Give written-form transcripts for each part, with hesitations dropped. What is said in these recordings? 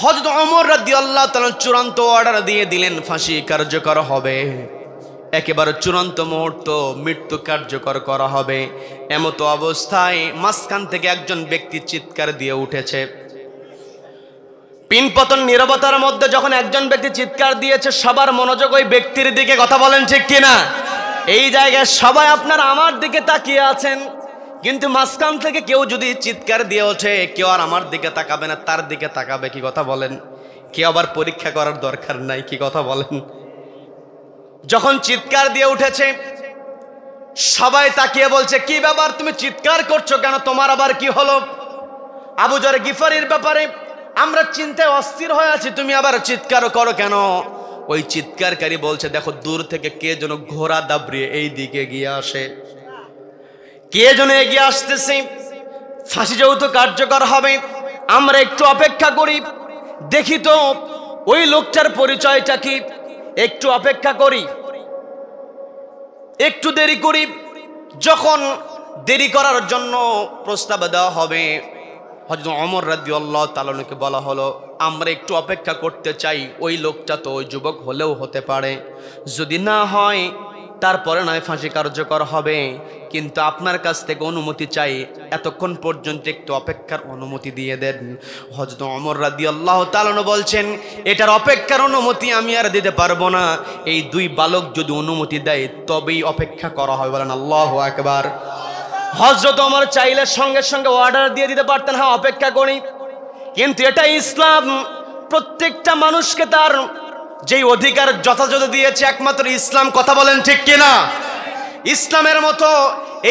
হযরত ওমর রাদিয়াল্লাহু তাআলা চূড়ান্ত অর্ডার দিয়ে দিলেন, ফাঁসি কার্যকর হবে। একেবারে চূড়ান্ত মুহূর্ত, মৃত্যু কার্যকর করা হবে। এমত অবস্থায় মাঝখান থেকে একজন ব্যক্তি চিৎকার দিয়ে উঠেছে। পিনপতন নীরবতার মধ্যে যখন একজন ব্যক্তি চিৎকার দিয়েছে, সবার মনোযোগ ওই ব্যক্তির দিকে। কথা বলেন ঠিক কিনা? এই জায়গায় সবাই আপনার আমার দিকে তাকিয়ে আছেন, কিন্তু মাঝখান থেকে কেউ যদি চিৎকার দিয়ে ওঠে, কেউ আর আমার দিকে তাকাবে না, তার দিকে তাকাবে। কি কথা বলেন? কেউ আবার পরীক্ষা করার দরকার নাই। কি কথা বলেন? যখন চিৎকার দিয়ে উঠেছে, সবাই তাকিয়ে বলছে, কি ব্যাপার, তুমি চিৎকার করছো কেন? তোমার আবার কি হলো? আবু যর গিফারির ব্যাপারে আমরা চিন্তায় অস্থির হয়ে আছি, তুমি আবার চিৎকার করো কেন? ওই চিৎকারকারী বলছে, দেখো দূর থেকে কে যেন ঘোড়া দাবড়িয়ে এই দিকে এগিয়ে আসে, কে যেন এগিয়ে আসতেছে। ফাঁসি যেহেতু কার্যকর হবে, আমরা একটু অপেক্ষা করি, দেখি তো ওই লোকটার পরিচয়টা কি। একটু অপেক্ষা করি, একটু দেরি করি। যখন দেরি করার জন্য প্রস্তাব দেওয়া হবে, হযরত ওমর রাদিয়াল্লাহু তাআলাকে বলা হলো, আমরা একটু অপেক্ষা করতে চাই, ওই লোকটা তো ওই যুবক হলেও হতে পারে, যদি না হয় তারপরে নয় ফাঁসি কার্যকর হবে, কিন্তু আপনার কাছ থেকে অনুমতি চাই, এতক্ষণ পর্যন্ত একটু অপেক্ষার অনুমতি দিয়ে দেন। হযরত ওমর রাদিয়াল্লাহু তাআলা বলছেন, এটার অপেক্ষার অনুমতি আমি আর দিতে পারবো না, এই দুই বালক যদি অনুমতি দেয় তবেই অপেক্ষা করা হবে। বলেন আল্লাহু আকবার। হযরত ওমর চাইলে সঙ্গে সঙ্গে অর্ডার দিয়ে দিতে পারতেন, হ্যাঁ অপেক্ষা করি, কিন্তু এটা ইসলাম, প্রত্যেকটা মানুষকে তার যেই অধিকার যথাযথ দিয়েছে একমাত্র ইসলাম। কথা বলেন ঠিক কিনা? ইসলামের মতো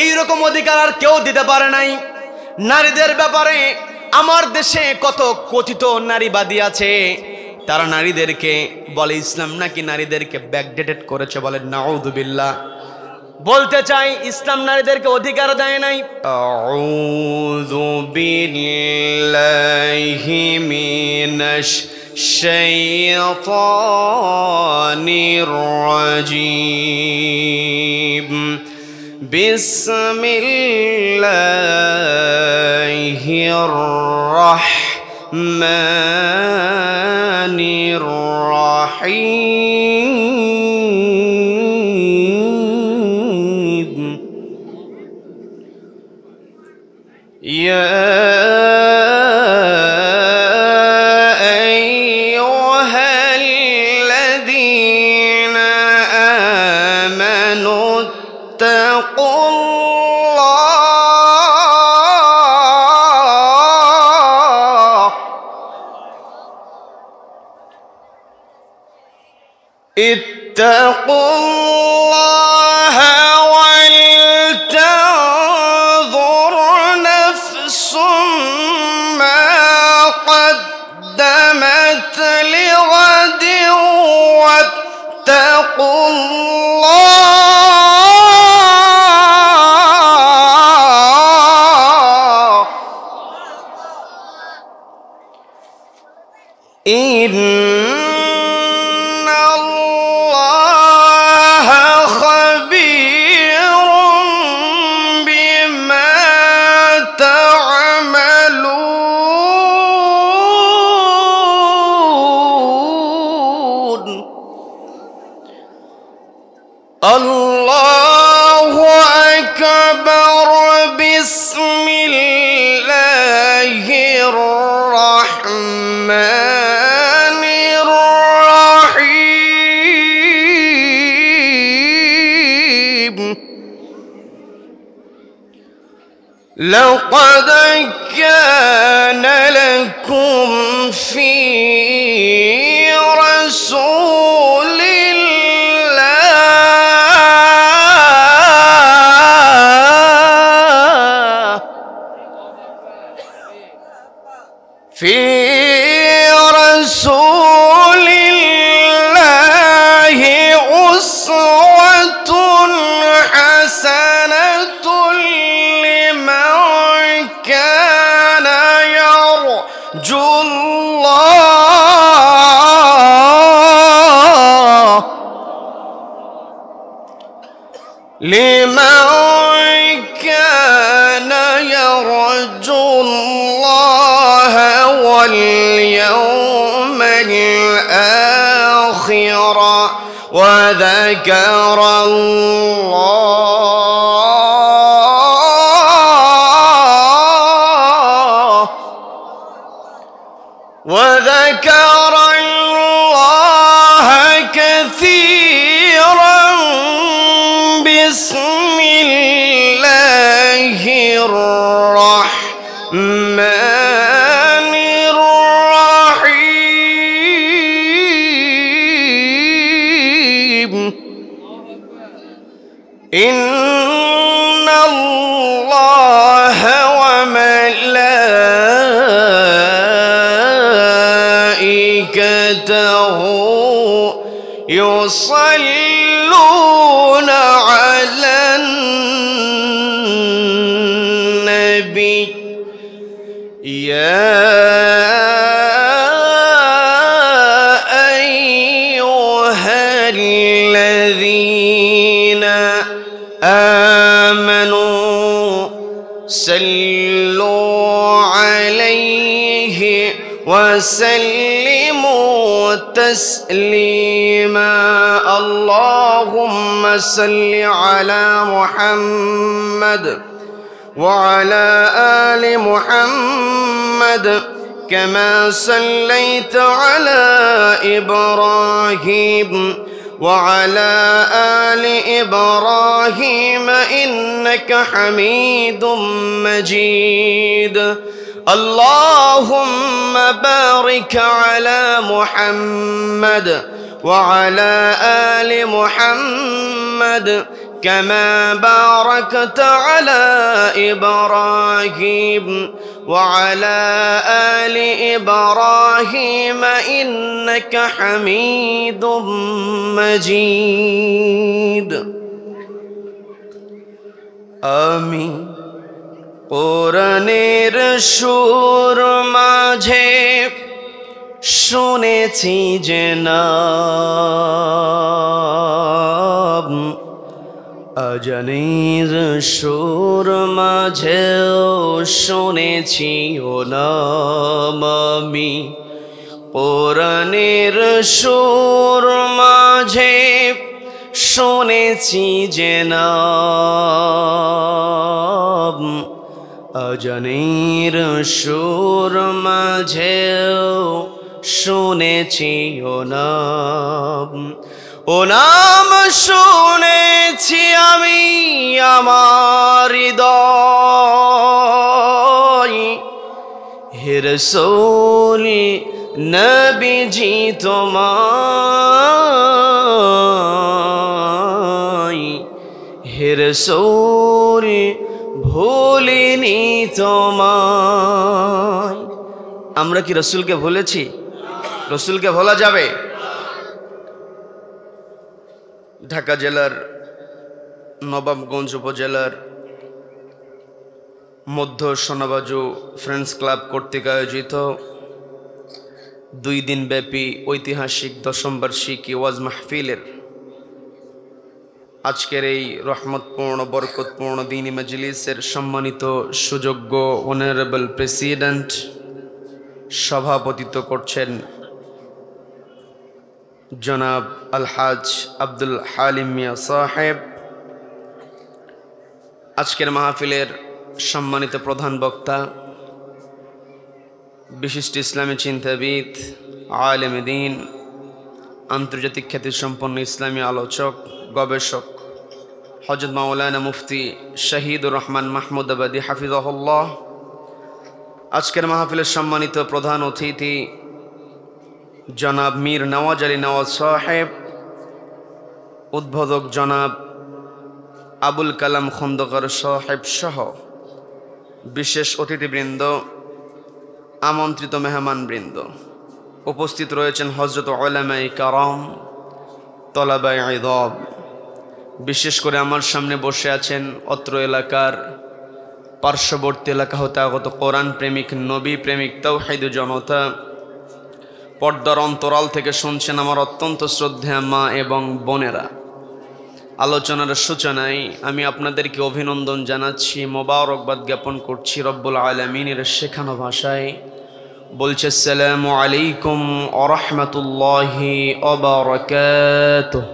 এইরকম অধিকার আর কেউ দিতে পারে নাই। নারীদের ব্যাপারে আমার দেশে কত কথিত নারীবাদী আছে, তারা নারীদেরকে বলে ইসলাম নাকি নারীদেরকে ব্যাকডেটেড করেছে। বলেন নাউযুবিল্লাহ। বলতে চাই ইসলাম নারীদেরকে অধিকার দেয় নাই। আউযু বিল্লাহি মিনাশ শাইতানির রাজীম। বিসমিল্লাহির রাহমানির রাহিম। يا أيها الذين آمنوا اتقوا الله اتقوا الله ولتنظر نفس ما قدمت لغد واتقوا الله إن الله خبير بما تعملون الله أكبر بسم الله الرحمن الرحيم لقد كان لكم في رسول الله في رسول الله أسوة حسنة لمن كان يرجو الله الآخرة وذكر الله كثيرا بسم الله الرحمن الرحيم إن الله وملائكته يصلون على النبي يا أيها الذين آمنوا صلوا عليه وسلموا تسليما اللهم صل على محمد وعلى آل محمد كما صليت على إبراهيم وعلى آل إبراهيم إنك حميد مجيد اللهم بارك على محمد وعلى آل محمد كما باركت على إبراهيم وعلى آل إبراهيم إنك حميد مجيد آمين কোরআনের সুর মাঝে শুনেছি যে নাম আজানের সুর মাঝেও শুনেছি ও নাম আমি কোরআনের সুর মাঝে শুনেছি যে নাম আজানের সুর মাঝেও শুনেছি ও নাম শুনেছি আমি আমার হৃদয় হে রাসূল নবীজি তোমায় হে রাসূল ভুলিনি তোমায় আমরা কি রসুলকে ভুলেছি রসুলকে ভোলা যাবে ঢাকা জেলার নবাবগঞ্জ উপজেলার মধ্য সোনাবাজু ফ্রেন্ডস ক্লাব কর্তৃক আয়োজিত 2 দিন ব্যাপী ঐতিহাসিক 10ম বার্ষিকী ওয়াজ মাহফিলের আজকের এই রহমতপূর্ণ বরকতপূর্ণ দ্বীনি মজলিসের সম্মানিত সুযোগ্য অনারেবল প্রেসিডেন্ট সভাপতিত্ব করছেন জনাব আলহাজ আব্দুল হালিম মিয়া সাহেব আজকের মাহফিলের সম্মানিত প্রধান বক্তা বিশিষ্ট ইসলামী চিন্তাবিদ আলেম দ্বীন আন্তর্জাতিক খ্যাতিসম্পন্ন ইসলামী আলোচক গবেষক হযরত মাওলানা মুফতি শহীদুর রহমান মাহমুদাবাদী হাফিজাহুল্লাহ আজকের মাহফিলের সম্মানিত প্রধান অতিথি জনাব মীর নওয়াজ আলী নওয়াজ সাহেব উদ্বোধক জনাব আবুল কালাম খন্দকার সাহেব সহ বিশেষ অতিথিবৃন্দ আমন্ত্রিত মেহমানবৃন্দ উপস্থিত রয়েছেন হযরত উলামায়ে কেরাম তলাবায়ে ইলম বিশেষ করে আমার সামনে বসে আছেন অত্র এলাকার পার্শ্ববর্তী এলাকা হতে আগত কোরআন প্রেমিক নবী প্রেমিক তাওহীদ জনতা পর্দার অন্তরাল থেকে শুনছেন আমার অত্যন্ত শ্রদ্ধেয় মা এবং বোনেরা আলোচনার সূচনায় আমি আপনাদেরকে অভিনন্দন জানাচ্ছি মোবারকবাদ জ্ঞাপন করছি রব্বুল আলামিনের শেখানো ভাষায় বলছে আসসালামু আলাইকুম ওয়া রাহমাতুল্লাহি ওয়া বারাকাতুহু।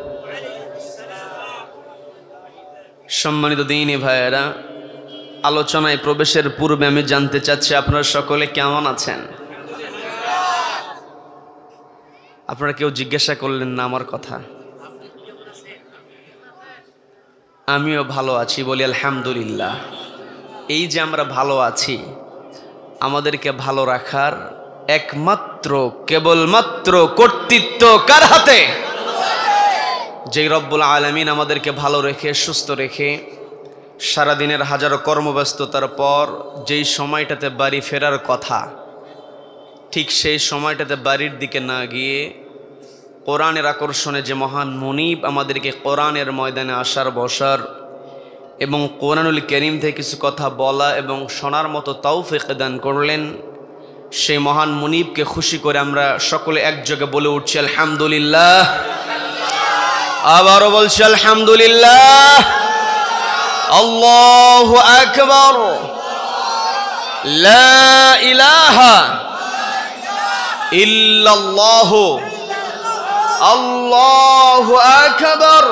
সম্মানিত দিনী ভাইয়েরা, আলোচনায় প্রবেশের পূর্বে আমি জানতে চাচ্ছি আপনারা সকলে কেমন আছেন? আপনারা কেউ জিজ্ঞাসা করলেন না আমার কথা। আমিও ভালো আছি, বলি আলহামদুলিল্লাহ। এই যে আমরা ভালো আছি, আমাদেরকে ভালো রাখার একমাত্র কেবলমাত্র কর্তৃত্ব কার হাতে? যেই রব্বুল আলামিন আমাদেরকে ভালো রেখে সুস্থ রেখে সারাদিনের হাজারো কর্মব্যস্ততার পর যেই সময়টাতে বাড়ি ফেরার কথা, ঠিক সেই সময়টাতে বাড়ির দিকে না গিয়ে কোরআনের আকর্ষণে যে মহান মুনিব আমাদেরকে কোরআনের ময়দানে আসার বসার এবং কোরআনুল কারীম থেকে কিছু কথা বলা এবং শোনার মতো তৌফিক দান করলেন, সেই মহান মুনিবকে খুশি করে আমরা সকলে একযোগে বলে উঠছি আলহামদুলিল্লাহ। আবারও বলছি আলহামদুলিল্লাহ। আল্লাহু আকবার। লা ইলাহা ইল্লাল্লাহ। আল্লাহু আকবার।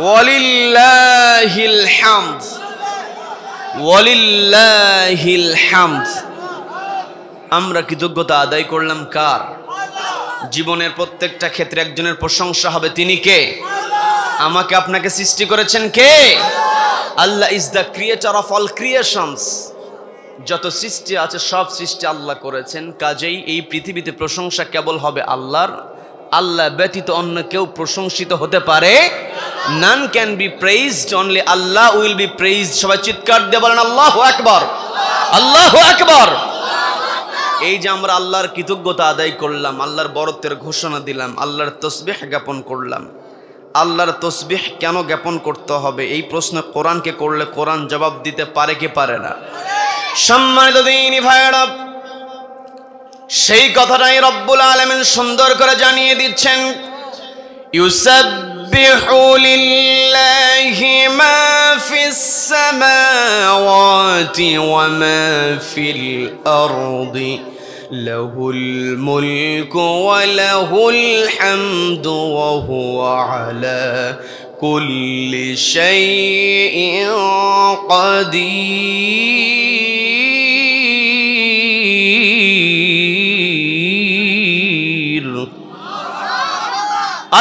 ওয়ালিল্লাহিল হামদ। ওয়ালিল্লাহিল হামদ। আমরা কৃতজ্ঞতা আদায় করলাম কার? জীবনের প্রত্যেকটা ক্ষেত্রে একজনের প্রশংসা হবে, তিনি কে? আমাকে আপনাকে সৃষ্টি করেছেন কে? Allah is the creator of all creations. যত সৃষ্টি আছে সব সৃষ্টি আল্লাহ করেছেন, কাজেই এই পৃথিবীতে প্রশংসা কেবল হবে আল্লাহর। আল্লাহ ব্যতীত অন্য কেউ প্রশংসিত হতে পারে? None can be প্রেইজড, only Allah will be প্রেইজড। সবাই চিৎকার দিয়ে বলেন আল্লাহু আকবার, আল্লাহু আকবার। এই যে আমরা আল্লাহর কৃতজ্ঞতা আদায় করলাম, আল্লাহর বরত্বের ঘোষণা দিলাম, আল্লাহর তসবিহ জ্ঞাপন করলাম। আল্লাহর তসবিহ কেন জ্ঞাপন করতে হবে এই প্রশ্ন কোরআনকে করলে কোরআন জবাব দিতে পারে কি পারে না? সম্মানিত দ্বীনি ভাইয়েরা, সেই কথাটাই রব্বুল আলামিন সুন্দর করে জানিয়ে দিচ্ছেন। ইউসাব্বিহু লিল্লাহি মা ফিস সামাওয়াতি ওয়া মা ফিল আরদি লাহুল মুলকু ওয়া লাহুল হামদু ওয়া হুয়া আলা কুল্লি শাইইন কাদির।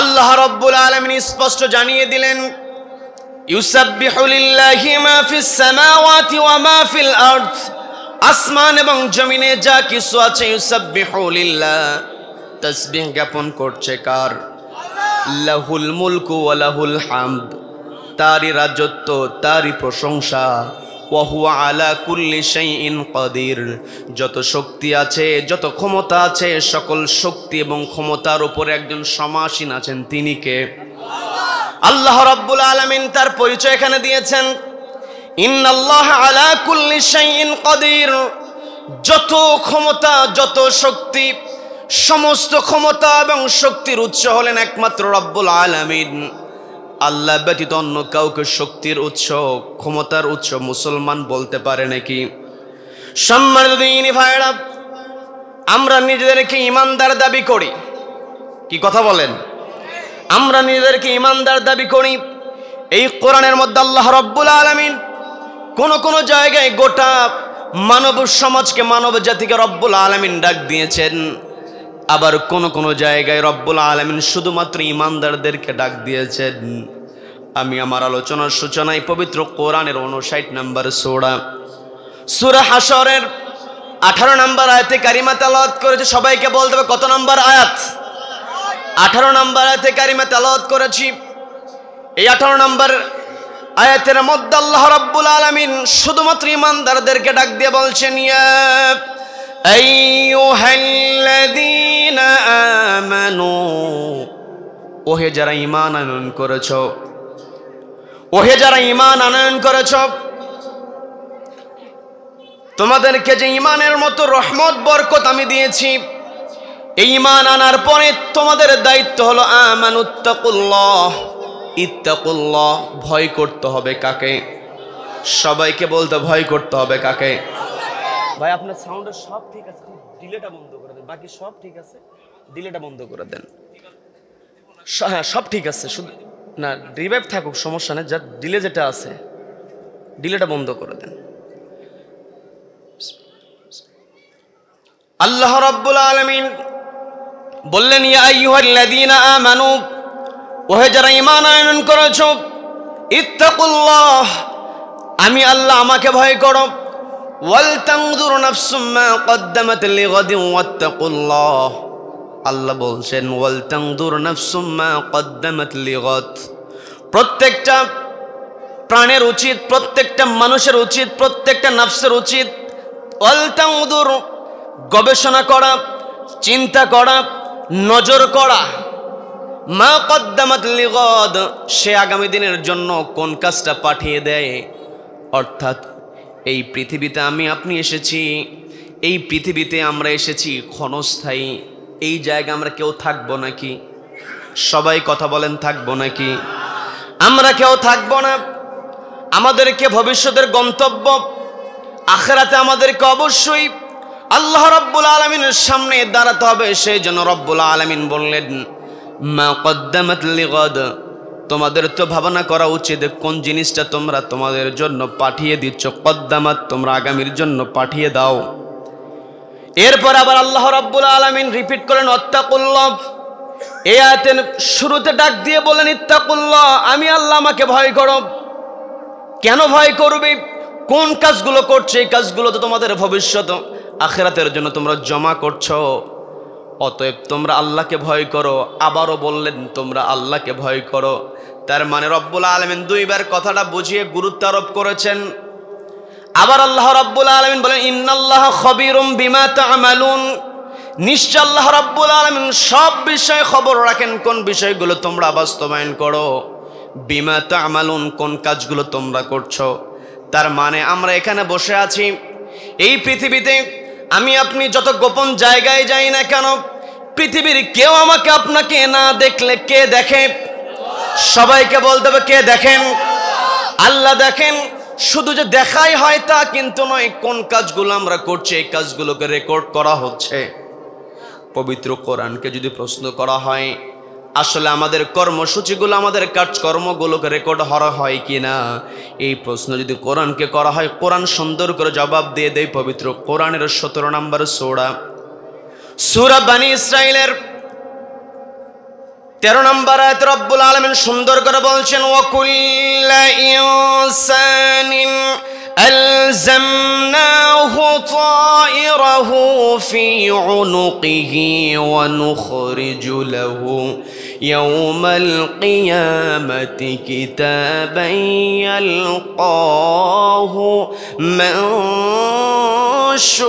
আল্লাহ রাব্বুল আলামিন স্পষ্ট জানিয়ে দিলেন, ইউসাব্বিহু লিল্লাহি মা ফিস সামাওয়াতি ওয়া মা ফিল আরদ। আসমান এবং জমিনে যা কিছু আছে, ইউসাব্বিহু লিল্লাহ, তাসবিহ জ্ঞাপন করছে কার? লাহুল মুলকু ওয়া লাহুল হামদ। তারই রাজত্ব, তারই প্রশংসা। ওয়া হুয়া আলা কুল্লি শাইইন কাদির। যত শক্তি আছে, যত ক্ষমতা আছে, সকল শক্তি এবং ক্ষমতার উপরে একজন সমাসীন আছেন, তিনি কে? আল্লাহ রাব্বুল আলামিন তার পরিচয় এখানে দিয়েছেন, ইন্নাল্লাহ আলা কুল্লি শাইইন কাদির। যত ক্ষমতা, যত শক্তি, সমস্ত ক্ষমতা এবং শক্তির উৎস হলেন একমাত্র রব্বুল আলামিন। আল্লাহ ব্যতীত অন্য কাউকে শক্তির উৎস, ক্ষমতার উৎস মুসলমান বলতে পারে নাকি? সম্মানিত দ্বীনি ভাইয়েরা, আমরা নিজেদেরকে ইমানদার দাবি করি। কি কথা বলেন? আমরা নিজেদেরকে ইমানদার দাবি করি। এই কোরআনের মধ্যে আল্লাহ রাব্বুল আলামিন কোন জায়গায় গোটা মানব সমাজকে, মানব জাতিকে রব্বুল আলামিন ডাক দিয়েছেন। আবার কোন জায়গায় রব্বুল আলামিন শুধুমাত্র ইমানদারদেরকে ডাক দিয়েছেন। আমি আমার আলোচনার সূচনায় পবিত্র কোরআনের 59 নম্বর সূরা হাশরের 18 নম্বর আয়াতে কারিমা তেলাওয়াত করেছি। সবাইকে বলতে হবে কত নম্বর আয়াত? 18 নম্বর আয়াতে কারিমা তেলাওয়াত করেছি। এই 18 নম্বর আয়াতের মধ্যে আল্লাহ রাব্বুল আলামিন শুধুমাত্র ইমানদারদেরকে ডাক দিয়ে বলছেন, ইয়া আইয়ুহাল্লাযীনা আমানু, ওহে যারা ঈমান আনয়ন করেছো, ওহে যারা ঈমান আনয়ন করেছো, তোমাদেরকে যে ঈমানের মতো রহমত বরকত আমি দিয়েছি, এই ঈমান আনার পরে তোমাদের দায়িত্ব হলো আমানুত্তাকুল্লাহ, ইত্তাকুল্লাহ, ভয় করতে হবে কাকে? সবাইকে বলতে ভয় করতে হবে কাকে? ভাই আপনার সাউন্ডের সব ঠিক আছে, ডিলেটা বন্ধ করে দেন, বাকি সব ঠিক আছে, ডিলেটা বন্ধ করে দেন। হ্যাঁ সব ঠিক আছে, শুধু না রিভাইভ থাকুক সমস্যা নেই, যা ডিলে যেটা আছে ডিলেটা বন্ধ করে দেন। আল্লাহ রাব্বুল আলামিন বললেন, ইয়া আইয়ুহাল্লাযীনা আমানু, ওহে যারা ঈমান আনয়ন করেছো, ইত্তাকুল্লাহ, আমি আল্লাহ আমাকে ভয় করো, ওয়াল তানজুর নাফসুম মা কদ্দামাত লিগাদিন ওয়াত্তাকুল্লাহ। আল্লাহ বলছেন ওয়াল তানজুর নাফসুম মা কদ্দামাত লিগাদ। প্রত্যেকটা প্রাণের উচিত, প্রত্যেকটা মানুষের উচিত, প্রত্যেকটা নাফসের উচিত ওয়াল তানজুর, গবেষণা করা, চিন্তা করা, নজর করা, মা কদ্দামাত লিগাদ, সে আগামী দিনের জন্য কোন কাজটা পাঠিয়ে দেয়। অর্থাৎ এই পৃথিবীতে আমি আপনি এসেছি, এই পৃথিবীতে আমরা এসেছি ক্ষণস্থায়ী, এই জায়গায় আমরা কেউ থাকবো নাকি? সবাই কথা বলেন, থাকবো নাকি? আমরা কেউ থাকবো না। আমাদেরকে ভবিষ্যতের গন্তব্য আখিরাতে আমাদেরকে অবশ্যই আল্লাহ রাব্বুল আলামিনের সামনে দাঁড়াতে হবে। সেই জন্য রব্বুল আলামিন বললেন মা কদ্দামাত লিগাদ, তোমাদের তো ভাবনা করা উচিত কোন জিনিসটা তোমরা তোমাদের জন্য পাঠিয়ে দিচ্ছ। কদ্দামাত, তোমরা আগামীর জন্য পাঠিয়ে দাও। এরপর আবার আল্লাহ রাব্বুল আলামিন রিপিট করেন ওয়াত্তাকুল্লাহ। এই আয়াতের শুরুতে ডাক দিয়ে বলেন ইত্তাকুল্লাহ, আমি আল্লাহ আমাকে ভয় করো। কেন ভয় করবে? কোন কাজগুলো করছে? এই কাজগুলো তো তোমাদের ভবিষ্যৎ আখিরাতের জন্য তোমরা জমা করছো। অতএব তোমরা আল্লাহকে ভয় করো। আবারও বললেন তোমরা আল্লাহকে ভয় করো। তার মানে রব্বুল আলামিন দুইবার কথাটা বুঝিয়ে গুরুত্ব আরোপ করেছেন। আবার আল্লাহ রাব্বুল আলামিন বলেন ইন্নাল্লাহা খবীরুম বিমা তা'মালুন, নিশ্চয় আল্লাহ রাব্বুল আলামিন সব বিষয়ে খবর রাখেন, কোন বিষয়গুলো তোমরা বাস্তবায়ন করো। বিমা তা'মালুন, কোন কাজগুলো তোমরা করছো। তার মানে আমরা এখানে বসে আছি এই পৃথিবীতে, আমি আপনি যত গোপন জায়গায় যাই না কেন, পৃথিবীর কেউ আমাকে আপনাকে না দেখলে কে দেখে? সবাইকে বলতে হবে কে দেখেন? আল্লাহ দেখেন। শুধু যে দেখাই হয় তা কিন্তু নয়, কোন কাজগুলো আমরা করছি এই কাজগুলোকে রেকর্ড করা হচ্ছে। পবিত্র কোরআনকে যদি প্রশ্ন করা হয় আসলে আমাদের কর্মসূচিগুলো, আমাদের কাজকর্মগুলোকে রেকর্ড করা হয় কিনা, এই প্রশ্ন যদি কোরআনকে করা হয়, কোরআন সুন্দর করে জবাব দিয়ে দেয়। পবিত্র কোরআনের 17 নম্বর সূরা বনী ইসরাইলের 13 নম্বর আয়াতে রব্বুল আলামিন সুন্দর করে বলছেন ওয়াকুল্লা ইনসানিন আলজামনাহু তায়রাহু ফি উনুকিহি ওয়া নুখরিজু লাহু ইয়াওমাল কিয়ামাতি কিতাবান ইয়ালকাহু মানশুরা।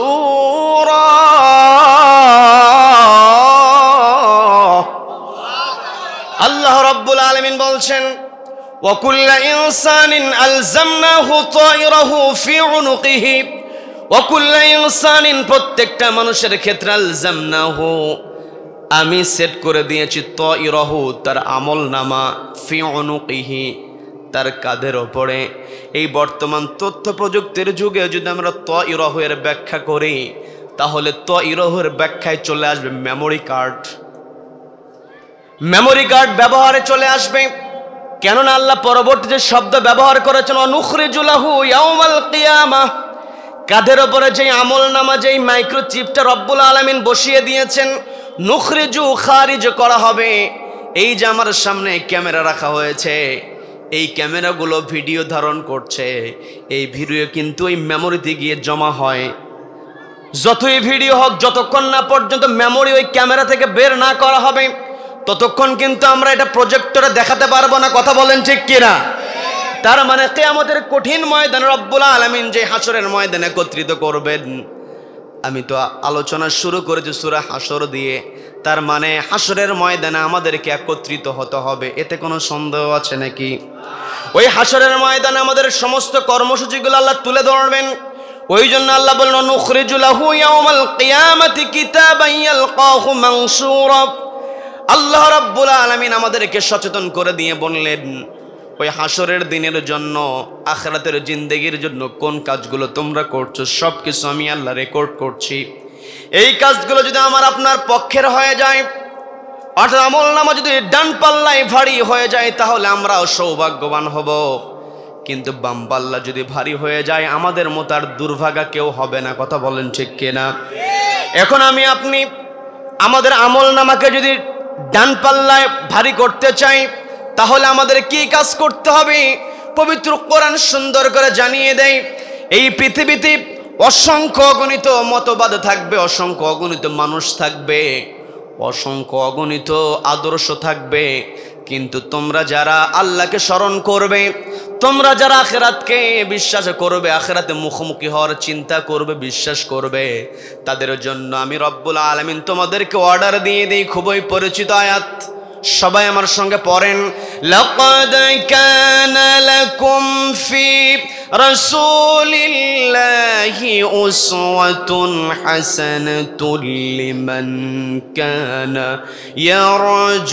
আল্লাহ রাব্বুল আলামিন বলছেন ওয়াকুল্লা ইনসানিন আলজামনাহু তায়রাহু ফি উনুকিহি, ওয়াকুল্লা ইনসানিন, প্রত্যেকটা মানুষের ক্ষেত্রে আলজামনাহু, আমি সেট করে দিয়েছি তায়রাহু, তার আমলনামা, ফি উনুকিহি, তার কাঁধের ওপরে। এই বর্তমান তথ্য প্রযুক্তির যুগে যদি আমরা তায়রাহু এর ব্যাখ্যা করি তাহলে তায়রাহুর ব্যাখ্যায় চলে আসবে মেমোরি কার্ড। মেমোরি কার্ড ব্যবহারে চলে আসবে। কেননা আল্লাহ পরবর্তী যে শব্দ ব্যবহার করেছেন অনুখরিজু লাহু ইয়াউমাল কিয়ামাহ, কাঁধের ওপরে যেই আমলনামা, যেই মাইক্রোচিপটা রব্বুল আলামিন বসিয়ে দিয়েছেন, নুখরিজু, খারিজ করা হবে। এই যে আমার সামনে ক্যামেরা রাখা হয়েছে, এই ক্যামেরাগুলো ভিডিও ধারণ করছে, এই ভিডিও কিন্তু এই মেমোরিতে গিয়ে জমা হয়। যতই ভিডিও হোক, যতক্ষণ না পর্যন্ত মেমোরি ওই ক্যামেরা থেকে বের না করা হবে ততক্ষণ কিন্তু আমরা এটা প্রজেক্টরে দেখাতে পারবো না। কথা বলেন ঠিক কিনা? তার মানে কিয়ামতের কঠিন ময়দানে রব্বুল আলামিন যে হাসরের ময়দানে একত্রিত করবেন, আমি তো আলোচনা শুরু করেছি সূরা হাসর দিয়ে, তার মানে হাসরের ময়দানে আমাদেরকে একত্রিত হতে হবে, এতে কোনো সন্দেহ আছে নাকি? ওই হাসরের ময়দানে আমাদের সমস্ত কর্মসূচিগুলো আল্লাহ তুলে ধরবেন। ওই জন্য আল্লাহ বললেন নুখরিজু লাহু ইয়াউমাল কিয়ামাতি কিতাবান ইয়ালকাহু মানশুরা। আল্লাহ রাব্বুল আলামিন আমাদেরকে সচেতন করে দিয়ে বললেন ওই হাসরের দিনের জন্য, আখিরাতের জিন্দেগির জন্য কোন কাজগুলো তোমরা করছো সব কিছু আমি আল্লাহ রেকর্ড করছি। এই কাজগুলো যদি আমার আপনার পক্ষের হয়ে যায়, অর্থাৎ আমলনামা যদি ডান পাল্লায় ভারী হয়ে যায়, তাহলে আমরাও সৌভাগ্যবান হব। কিন্তু বাম পাল্লা যদি ভারী হয়ে যায়, আমাদের মতো আর দুর্ভাগা কেউ হবে না। কথা বলেন ঠিক কিনা? এখন আমি আপনি আমাদের আমলনামাকে যদি ডান পাল্লায় ভারী করতে চাই, তাহলে আমাদের কি কাজ করতে হবে? পবিত্র কোরআন সুন্দর করে জানিয়ে দেয়, এই পৃথিবীতে অসংখ্য অগণিত মতবাদ থাকবে, অসংখ্য অগণিত মানুষ থাকবে, অসংখ্য অগণিত আদর্শ থাকবে, কিন্তু তোমরা যারা আল্লাহকে স্মরণ করবে, তোমরা যারা আখিরাতকে বিশ্বাস করবে, আখিরাতে মুখোমুখি হওয়ার চিন্তা করবে, বিশ্বাস করবে, তাদের জন্য আমি রব্বুল আলামিন তোমাদেরকে অর্ডার দিয়ে দেই। খুবই পরিচিত আয়াত, সবাই আমার সঙ্গে পড়েন। লাকাদ কানা লাকুম ফি রাসূলিল্লাহি উসওয়াতুন হাসানাতুন লিমান কানা ইয়ারজুল্লাহ।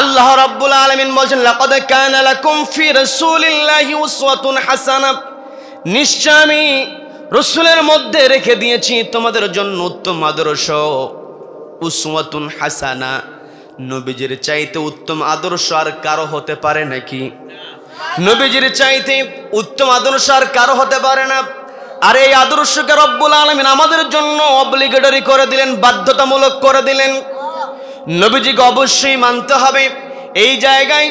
আল্লাহ রাব্বুল আলামিন বলেন, লাকাদ কানা লাকুম ফি রাসূলিল্লাহি উসওয়াতুন হাসানাহ, নিশ্চয় আমি রাসূলের মধ্যে রেখে দিয়েছি তোমাদের জন্য উত্তম আদর্শ। উসওয়াতুন হাসানা, নবীজির চাইতে উত্তম আদর্শ আর কারো হতে পারে নাকি? নবীজির চাইতে উত্তম আদর্শ আর কারো হতে পারে না। আর এই আদর্শকে রব্বুল আলামিন আমাদের জন্য অব্লিগেটরি করে দিলেন, বাধ্যতামূলক করে দিলেন। নবীজিকে অবশ্যই মানতে হবে। এই জায়গায়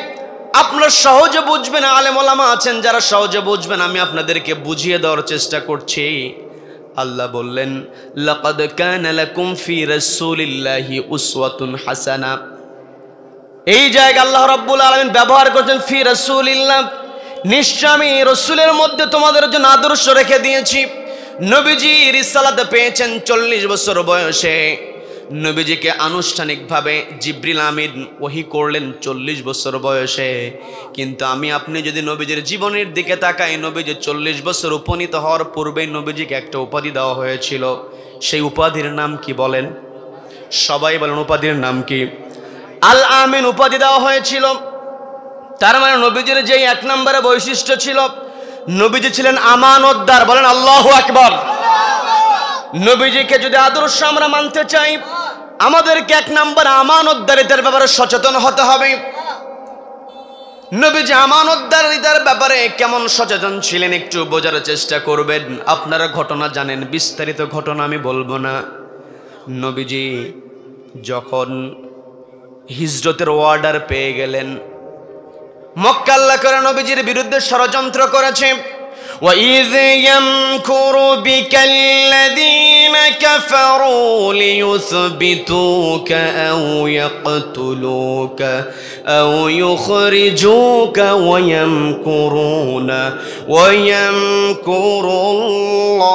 আপনারা সহজে বুঝবেন, আলেম ওলামা আছেন যারা সহজে বুঝবেন, আমি আপনাদেরকে বুঝিয়ে দেওয়ার চেষ্টা করছি। আল্লাহ বললেন, লাকাদ কানা লাকুম ফি রাসূলিল্লাহি উসওয়াতুন হাসানা। এই জায়গায় আল্লাহ রাব্বুল আলামিন ব্যবহার করেছেন ফি রাসূলিল্লাহ, নিশ্চয় আমি রাসূলের মধ্যে তোমাদের জন্য আদর্শ রেখে দিয়েছি। নবীজি রিসালাত পেয়েছেন 40 বছর বয়সে। নবীজিকে আনুষ্ঠানিকভাবে জিবরিল আমিন ওহী করলেন 40 বছর বয়সে। কিন্তু আমি আপনি যদি নবীজির জীবনের দিকে তাকাই, নবীজি 40 বছর উপনীত হওয়ার পূর্বেই নবীজিকে একটা উপাধি দেওয়া হয়েছিল। সেই উপাধির নাম কি বলেন? সবাই বলেন, উপাধির নাম কি? আল আমিন উপাধি দেওয়া হয়েছিল। তার মানে নবীজির যেই 1 নম্বরে বৈশিষ্ট্য ছিল, নবীজি ছিলেন আমানতদার। বলেন আল্লাহু আকবার। নবীজিকে যদি আদর্শ আমরা মানতে চাই, আমাদেরকে 1 নম্বর আমানতদারিতার ব্যাপারে সচেতন হতে হবে। নবীজি আমানতদারিতার ব্যাপারে কেমন সচেতন ছিলেন একটু বোঝার চেষ্টা করবেন। আপনারা ঘটনা জানেন, বিস্তারিত ঘটনা আমি বলবো না। নবীজি যখন হিজরতের অর্ডার পেয়ে গেলেন, মক্কা আল্লাহ করে নবীজির বিরুদ্ধে ষড়যন্ত্র করেছে। وَإِذْ يَمْكُرُ بِكَ الَّذِينَ كَفَرُوا لِيُثْبِتُوكَ أَوْ يَقْتُلُوكَ أَوْ يُخْرِجُوكَ وَيَمْكُرُونَ وَيَمْكُرُ اللَّهُ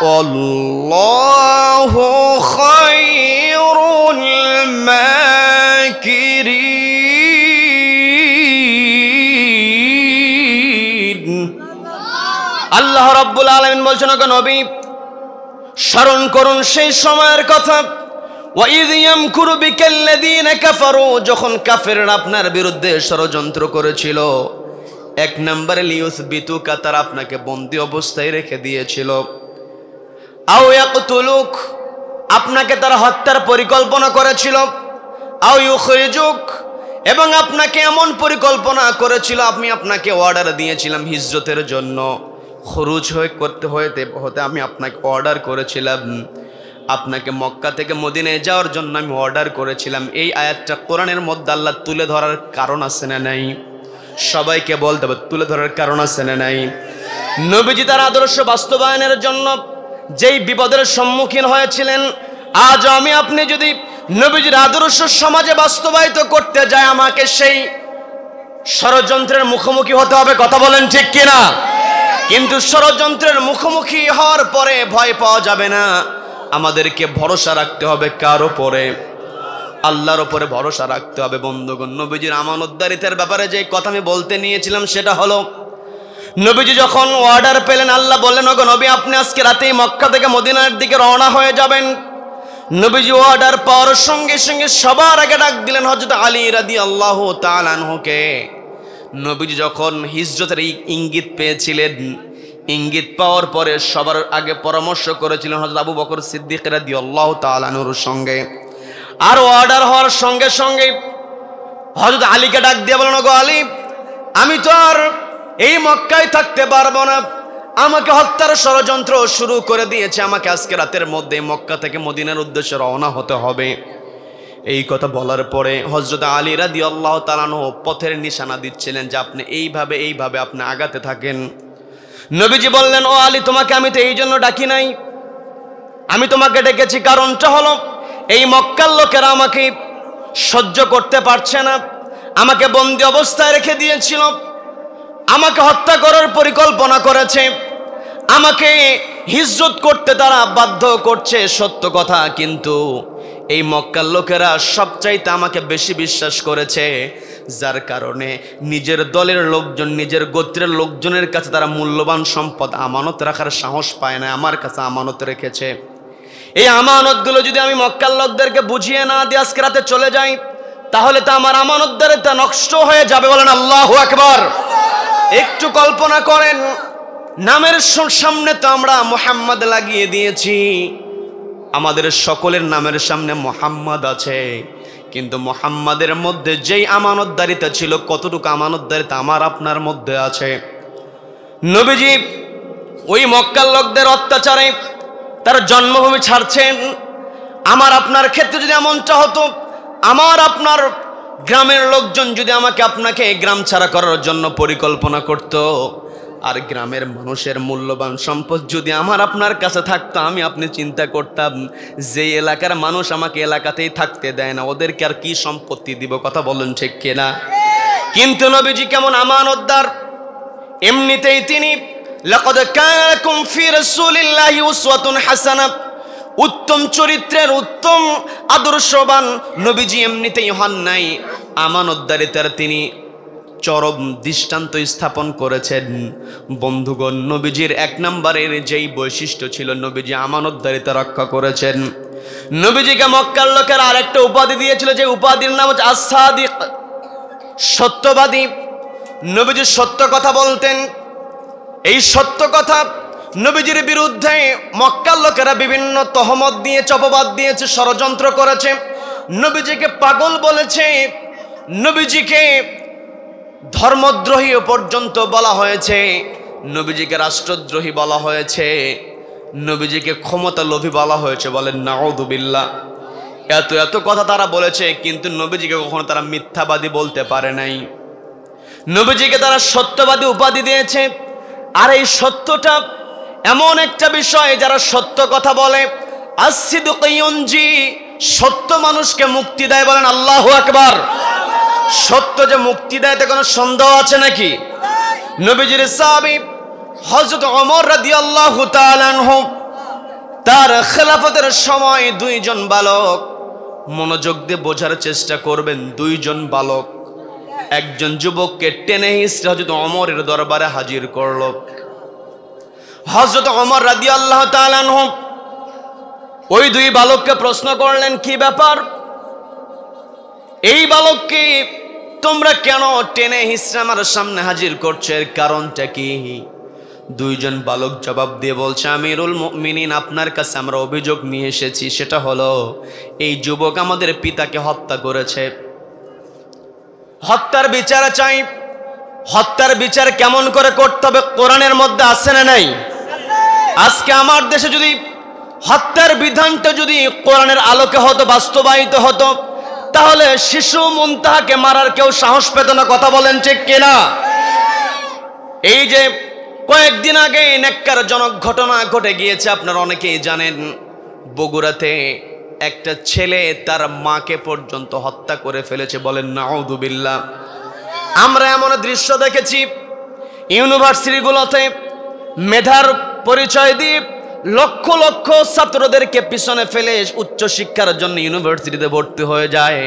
وَاللَّهُ خَيْرُ الْمَاكِرِينَ। আল্লাহ রাব্বুল আলামিন বলছেন, ওগো নবী, স্মরণ করুন সেই সময়ের কথা। ওয়াইয ইয়ামকুরু বিকাল্লাযীনা কাফারু, যখন কাফেররা আপনার বিরুদ্ধে ষড়যন্ত্র করেছিল। 1 নম্বরে লিউসবিতুকা, তারা আপনাকে বন্দী অবস্থায় রেখে দিয়েছিল। আও ইয়াকতুলুক, আপনাকে তারা হত্যার পরিকল্পনা করেছিল। আও ইউখরিজুক, এবং আপনাকে এমন পরিকল্পনা করেছিল, আপনাকে অর্ডার দিয়েছিলাম হিজরতের জন্য, খরুজ হতে আমি আপনাকে অর্ডার করেছিলাম, আপনাকে মক্কা থেকে মদিনায় যাওয়ার জন্য আমি অর্ডার করেছিলাম। এই আয়াতটা কোরআনের মধ্যে আল্লাহ তুলে ধরার কারণ আছে না নাই? সবাইকে বলতে হবে, তুলে ধরার কারণ আছে না নাই? নবীজি তার আদর্শ বাস্তবায়নের জন্য যেই বিপদের সম্মুখীন হয়েছিলেন, আজ আমি আপনি যদি নবীজির আদর্শ সমাজে বাস্তবায়িত করতে যাই, আমাকে সেই ষড়যন্ত্রের মুখোমুখি হতে হবে। কথা বলেন ঠিক কিনা? কিন্তু ষড়যন্ত্রের মুখোমুখি হওয়ার পরে ভয় পাওয়া যাবে না, আমাদেরকে ভরসা রাখতে হবে কার উপরে? আল্লাহর উপরে ভরসা রাখতে হবে। বন্ধুগণ, নবীজির আমানতদারিতার ব্যাপারে যে কথা আমি বলতে নিয়েছিলাম সেটা হলো, নবীজি যখন অর্ডার পেলেন, আল্লাহ বললেন, ওগো নবী, আপনি আজকে রাতেই মক্কা থেকে মদিনার দিকে রওনা হয়ে যাবেন। নবীজি অর্ডার পাওয়ার সঙ্গে সঙ্গে সবার আগে ডাক দিলেন হযরত আলী রাদিয়াল্লাহু তাআলা আনহুকে। নবীজি যখন হিজরতের ইঙ্গিত পেয়েছিলেন, ইঙ্গিত পাওয়ার পরে সবার আগে পরামর্শ করেছিলেন হযরত আবু বকর সিদ্দিক রাদিয়াল্লাহু তাআলা আনহুর সঙ্গে। আর অর্ডার হওয়ার সঙ্গে সঙ্গে হযরত আলীকে ডাক দিয়ে বলেন, ওগো আলী, আমি তো আর এই মক্কায় থাকতে পারবো না, আমাকে হত্যার ষড়যন্ত্র শুরু করে দিয়েছে, আমাকে আজকে রাতের মধ্যে মক্কা থেকে মদিনার উদ্দেশ্যে রওনা হতে হবে। এই কথা বলার পরে হযরত আলী রাদিয়াল্লাহু তাআলা আনহু পথের নিশানা দিচ্ছিলেন যে আপনি এইভাবে আপনি আগাতে থাকেন। নবীজি বললেন, ও আলী, তোমাকে আমি তো এই জন্য ডাকি নাই, আমি তোমাকে ডেকেছি কারণটা হলো এই মক্কার লোকেরা আমাকে সহ্য করতে পারছে না, আমাকে বন্দী অবস্থায় রেখে দিয়েছিল, আমাকে হত্যা করার পরিকল্পনা করেছে, আমাকে হিজরত করতে তারা বাধ্য করছে, সত্য কথা, কিন্তু এই মক্কার লোকেরা সবচাইতে আমাকে বেশি বিশ্বাস করেছে, যার কারণে নিজের দলের লোকজন, নিজের গোত্রের লোকজনের কাছে তারা মূল্যবান সম্পদ আমানত রাখার সাহস পায় না, আমার কাছে আমানত রেখেছে। এই আমানতগুলো যদি আমি মক্কার লোকদেরকে বুঝিয়ে না দিয়ে আজকে রাতে চলে যাই, তাহলে তো আমার আমানতদারিতা নষ্ট হয়ে যাবে। বলেন আল্লাহু আকবার। একটু কল্পনা করেন, নামের সামনে তো আমরা মুহাম্মদ লাগিয়ে দিয়েছি, আমাদের সকলের নামের সামনে মুহাম্মদ আছে, কিন্তু মুহাম্মাদের মধ্যে যেই আমানতদারিতা ছিল, কতটুকু আমানতদারিতা আমার আপনার মধ্যে আছে? নবীজি ওই মক্কার লোকদের অত্যাচারে তার জন্মভূমি ছাড়ছেন। আমার আপনার ক্ষেত্রে যদি এমনটা হতো, আমার আপনার গ্রামের লোকজন যদি আপনাকে গ্রাম ছাড়া করার জন্য পরিকল্পনা করত, আর গ্রামের মানুষের মূল্যবান সম্পদ যদি আমার আপনার কাছে থাকতো, আমি আপনি চিন্তা করতাম যে এলাকার মানুষ আমাকে এলাকাতেই থাকতে দেয় না, ওদেরকে আর কি সম্পত্তি দিব? কথা বলেন ঠিক কিনা? কিন্তু নবীজি কেমন আমানতদার, এমনিতেই তিনি লাকাদ কানা লাকুম ফি রাসূলিল্লাহি উসওয়াতুন হাসানাহ, উত্তম চরিত্রের উত্তম আদর্শবান নবীজি এমনিতেই হন নাই, আমানতদারিতার তিনি চরম দৃষ্টান্ত স্থাপন করেছেন। বন্ধুগণ, নবীজির এক নম্বরের যেই বৈশিষ্ট্য ছিল, নবীজি আমানতদারিতা রক্ষা করেছেন। নবীজিকে মক্কার লোকের আরেকটা উপাধি দিয়েছিল, যে উপাধির নাম হচ্ছে আস-সাদিক, সত্যবাদী। নবীজি সত্য কথা বলতেন। এই সত্য কথা নবীজির বিরুদ্ধে মক্কার লোকেরা বিভিন্ন তহমত দিয়েছে, অপবাদ দিয়েছে, ষড়যন্ত্র করেছে, নবীজিকে পাগল বলেছে, নবীজিকে ধর্মদ্রোহী পর্যন্ত বলা হয়েছে, নবীজিকে রাষ্ট্রদ্রোহী বলা হয়েছে, নবীজিকে ক্ষমতা লোভী বলা হয়েছে। বলেন নাউযুবিল্লাহ। এত কথা তারা বলেছে, কিন্তু নবীজিকে কখনো তারা মিথ্যাবাদী বলতে পারে নাই। নবীজিকে তারা সত্যবাদী উপাধি দিয়েছে। আর এই সত্যটা এমন একটা বিষয়, যারা সত্য কথা বলে, as-sidqu yunji, সত্য মানুষকে মুক্তি দেয়। বলেন আল্লাহু আকবার। সত্য যে মুক্তি দেয় তা কোনো সন্দেহ আছে নাকি? নবীজির সাহাবী হযরত ওমর রাদিয়াল্লাহু তাআলা আনহু, তার খেলাফতের সময় দুইজন বালক, মনোযোগ দিয়ে বোঝার চেষ্টা করবেন, দুইজন বালক একজন যুবককে টেনে হিঁচড়ে হযরত ওমরের দরবারে হাজির করল। হযরত ওমর রাদিয়াল্লাহু তাআলা আনহু ওই দুই বালককে প্রশ্ন করলেন, কি ব্যাপার, এই বালককে তোমরা কেন টেনে হিঁচড়ে আমার সামনে হাজির করছো, এর কারণটা কি? দুইজন বালক জবাব দিয়ে বলছে, আমিরুল মুমিনিন, আপনার কাছে আমরা অভিযোগ নিয়ে এসেছি, সেটা হলো এই যুবক আমাদের পিতাকে হত্যা করেছে, হত্যার বিচার চাই। হত্যার বিচার কেমন করে করতে হবে কোরআনের মধ্যে আছে না নাই? আজকে আমার দেশে যদি হত্যার বিধানটা যদি কোরআনের আলোকে হতো, বাস্তবায়িত হতো, তাহলে শিশু মুনতাহাকে মারার কেউ সাহস পেত না। কথা বলেন ঠিক কিনা? এই যে কয়েকদিন আগে ন্যাক্কারজনক ঘটনা ঘটে গিয়েছে, আপনারা অনেকেই জানেন, বগুড়াতে একটা ছেলে তার মাকে পর্যন্ত হত্যা করে ফেলেছে। বলেন নাউযুবিল্লাহ। আমরা এমন দৃশ্য দেখেছি ইউনিভার্সিটিগুলোতে মেধার পরিচয় দিয়ে লক্ষ লক্ষ ছাত্রদেরকে পিছনে ফেলে উচ্চ শিক্ষার জন্য ইউনিভার্সিটিতে ভর্তি হয়ে যায়।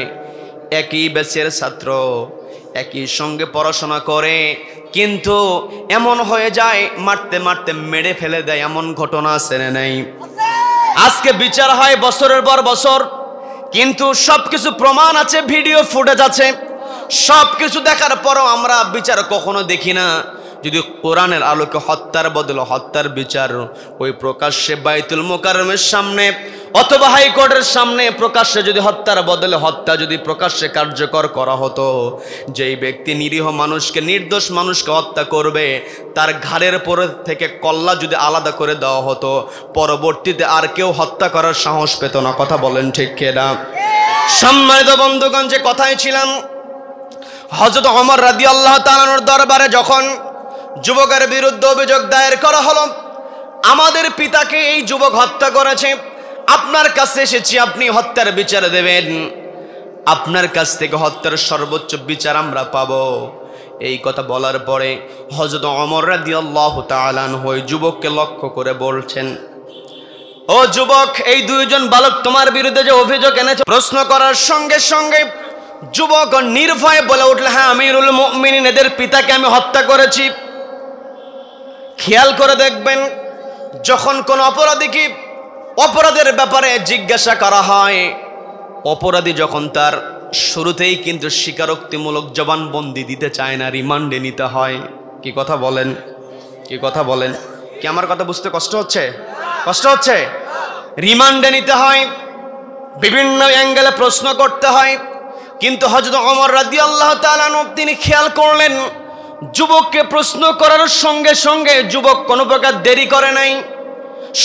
একই ব্যাচের ছাত্র, একই সঙ্গে পড়াশোনা করে, কিন্তু এমন হয়ে যায় মারতে মারতে মেরে ফেলে দেয়, এমন ঘটনা আছে না নাই? আজকে বিচার হয় বছরের পর বছর, কিন্তু সবকিছু প্রমাণ আছে, ভিডিও ফুটেজ আছে, সবকিছু দেখার পরও আমরা বিচার কখনো দেখি না। যদি কোরআনের আলোকে হত্যার বদলে হত্যার বিচার ওই প্রকাশ্যে বাইতুল মোকাররমের সামনে অথবা হাইকোর্টের সামনে প্রকাশ্যে যদি হত্যার বদলে হত্যা যদি প্রকাশ্যে কার্যকর করা হতো, যেই ব্যক্তি নিরীহ মানুষকে, নির্দোষ মানুষকে হত্যা করবে, তার ঘাড়ের পর থেকে কল্লা যদি আলাদা করে দেওয়া হতো, পরবর্তীতে আর কেউ হত্যা করার সাহস পেত না। কথা বলেন ঠিক কিনা? সম্মানিত বন্ধুগণ, যে কথায় ছিলাম, হযরত ওমর রাদিয়াল্লাহু তাআলা আনহুর দরবারে যখন যুবকের বিরুদ্ধে অভিযোগ দায়ের করা হলো, আমাদের পিতাকে এই যুবক হত্যা করেছে, আপনার কাছে এসেছি, আপনি হত্যার বিচার দেবেন, আপনার কাছ থেকে হত্যার সর্বোচ্চ বিচার আমরা পাবো। এই কথা বলার পরে হযরত ওমর রাদিয়াল্লাহু তাআলা আনহু ওই যুবককে লক্ষ্য করে বলছেন, ও যুবক, এই দুইজন বালক তোমার বিরুদ্ধে যে অভিযোগ এনেছে। প্রশ্ন করার সঙ্গে সঙ্গে যুবক নির্ভয়ে বলে উঠল, হ্যাঁ আমিরুল মুমিনিন, এদের পিতাকে আমি হত্যা করেছি। খেয়াল করে দেখবেন, যখন কোন অপরাধীকে অপরাধের ব্যাপারে জিজ্ঞাসা করা হয়, অপরাধী যখন তার শুরুতেই কিন্তু স্বীকারোক্তিমূলক জবানবন্দি দিতে চায় না, রিমান্ডে নিতে হয়। কি কথা বলেন? কি কথা বলেন? কি আমার কথা বুঝতে কষ্ট হচ্ছে? কষ্ট হচ্ছে? রিমান্ডে নিতে হয়, বিভিন্ন অ্যাঙ্গেলে প্রশ্ন করতে হয়। কিন্তু হযরত ওমর রাদিয়াল্লাহু তাআলা আনহু তিনি খেয়াল করলেন, যুবককে প্রশ্ন করার সঙ্গে সঙ্গে যুবক কোনো প্রকার দেরি করে নাই,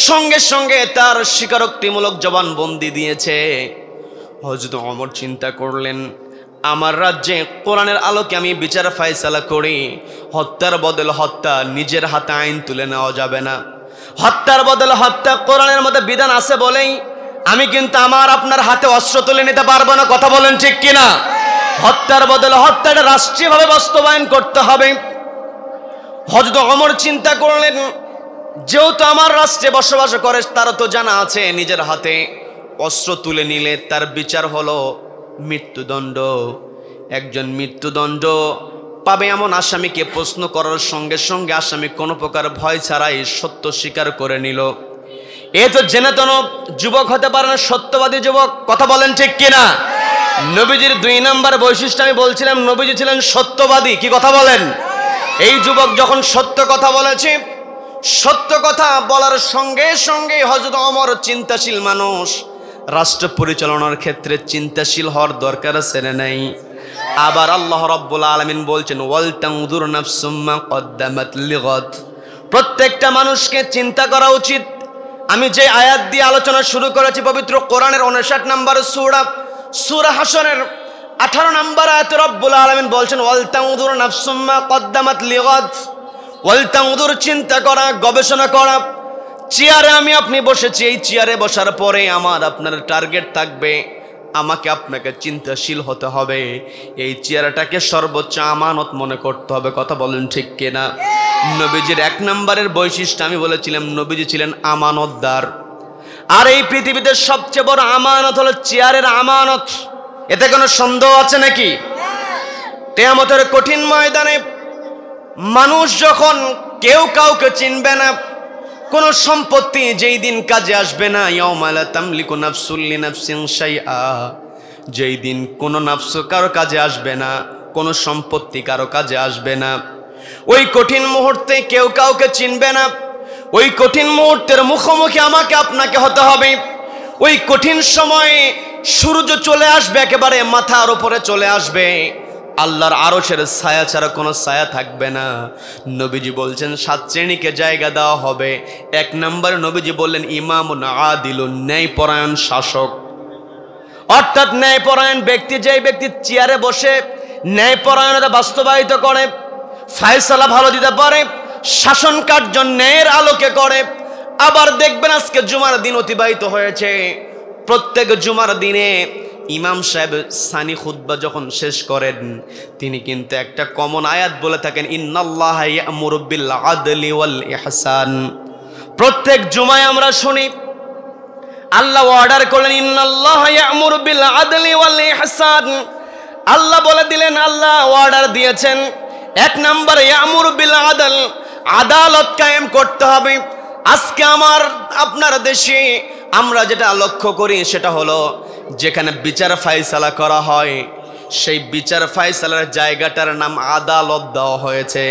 সঙ্গে সঙ্গে তার স্বীকারোক্তিমূলক জবানবন্দি দিয়েছে। হযরত ওমর চিন্তা করলেন, আমার রাজ্যে কোরআনের আলোকে আমি বিচার ফায়সালা করি, হত্যার বদলে হত্যা, নিজের হাতে আইন তুলে নেওয়া যাবে না। হত্যার বদলে হত্যা কোরআনের মধ্যে বিধান আছে বলেই আমি কিন্তু আমার আপনার হাতে অস্ত্র তুলে নিতে পারবো না। কথা বলেন ঠিক কিনা? হত্যার বদলে হত্যাটা রাষ্ট্রীয়ভাবে বাস্তবায়ন করতে হবে। হযরত ওমর চিন্তা করলেন, যেহেতু আমার রাষ্ট্রে বসবাস করে, তারও তো জানা আছে নিজের হাতে অস্ত্র তুলে নিলে তার বিচার হলো মৃত্যুদণ্ড। একজন মৃত্যুদণ্ড পাবে এমন আসামিকে প্রশ্ন করার সঙ্গে সঙ্গে আসামি কোনো প্রকার ভয় ছাড়াই সত্য স্বীকার করে নিল। এ তো জেনেতন যুবক হতে পারে না, সত্যবাদী যুবক। কথা বলেন ঠিক কিনা? নবীজির 2 নম্বর বৈশিষ্ট্য আমি বলছিলাম, নবীজি ছিলেন সত্যবাদী। কি কথা বলেন? এই যুবক যখন সত্য কথা বলেছে, সত্য কথা বলার সঙ্গে সঙ্গে হযরত ওমর চিন্তাশীল মানুষ, রাষ্ট্র পরিচালনার ক্ষেত্রে চিন্তাশীল হওয়ার দরকার আছে না নাই? আবার আল্লাহ রাব্বুল আলামিন বলছেন, ওয়াল তানজুর নাফসুম মা কদ্দামাত লিগাদ, প্রত্যেকটা মানুষকে চিন্তা করা উচিত। আমি যে আয়াত দিয়ে আলোচনা শুরু করেছি, পবিত্র কোরআনের 59 নম্বর সূরা হাশরের 18 নম্বর আয়াতে রব্বুল আলামিন বলছেন, ওয়াল তানজুর নাফসুম মা কদ্দামাত লিগাদ, ওয়াল তানজুর, চিন্তা করা, গবেষণা করা। চেয়ারে আমি আপনি বসেছি, এই চেয়ারে বসার পরে আমার আপনার টার্গেট থাকবে, আমাকে আপনাকে চিন্তাশীল হতে হবে, এই চেয়ারটাকে সর্বোচ্চ আমানত মনে করতে হবে। কথা বলেন ঠিক কিনা? নবীজির 1 নম্বরের বৈশিষ্ট্য আমি বলেছিলাম, নবীজি ছিলেন আমানতদার। আর এই পৃথিবীতে সবচেয়ে বড় আমানত হলো চেয়ারের আমানত। এতে কোনো সন্দেহ আছে নাকি? কিয়ামতের কঠিন ময়দানে মানুষ যখন কেউ কাউকে চিনবে না, কোন সম্পত্তি যেই দিন কাজে আসবে না, ইয়াউমা লা তামলিকু নাফসুল লিনাফসিন শাইআ, যেই দিন কোন নাফস কারো কাজে আসবে না, কোন সম্পত্তি কারো কাজে আসবে না, ওই কঠিন মুহূর্তে কেউ কাউকে চিনবে না। ওই কঠিন মুহূর্তের মুখোমুখি আমাকে আপনাকে হতে হবে। ওই কঠিন সময়ে সূর্য চলে আসবে, একেবারে মাথার উপরে চলে আসবে, আল্লাহর আরশের ছায়া ছাড়া কোনো ছায়া থাকবে না। নবীজি বলছেন 7 শ্রেণীকে জায়গা দেওয়া হবে। 1 নম্বরে নবীজি বললেন, ইমামুন আদিলুন, ন্যায়পরায়ণ শাসক। অর্থাৎ ন্যায়পরায়ণ ব্যক্তি, যেই ব্যক্তি চেয়ারে বসে ন্যায়পরায়ণতা বাস্তবায়িত করে, ফয়সালা ভালো দিতে পারে, শাসন কার্য ন্যায়ের আলোকে করে। আবার দেখবেন আজকে জুমার দিন অতিবাহিত হয়েছে, প্রত্যেক জুমার দিনে ইমাম সাহেব সানি খুতবা যখন শেষ করেন, তিনি কিন্তু একটা কমন আয়াত বলে থাকেন, ইন্নাল্লাহা ইয়া'মুরু বিল আদলি ওয়াল ইহসান। প্রত্যেক জুমায় আমরা শুনি আল্লাহ অর্ডার করলেন ইন্নাল্লাহা ইয়া'মুরু বিল আদলি ওয়াল ইহসান। আল্লাহ বলে দিলেন, আল্লাহ অর্ডার দিয়েছেন, এক নম্বরে ইয়া'মুরু বিল আদল, আদালত কায়েম করতে হবে। আজকে আমার আপনার দেশে আমরা যেটা লক্ষ্য করি সেটা হলো যেখানে বিচার ফায়সালা করা হয় সেই বিচার ফায়সালার জায়গাটার নাম আদালত দেওয়া হয়েছে,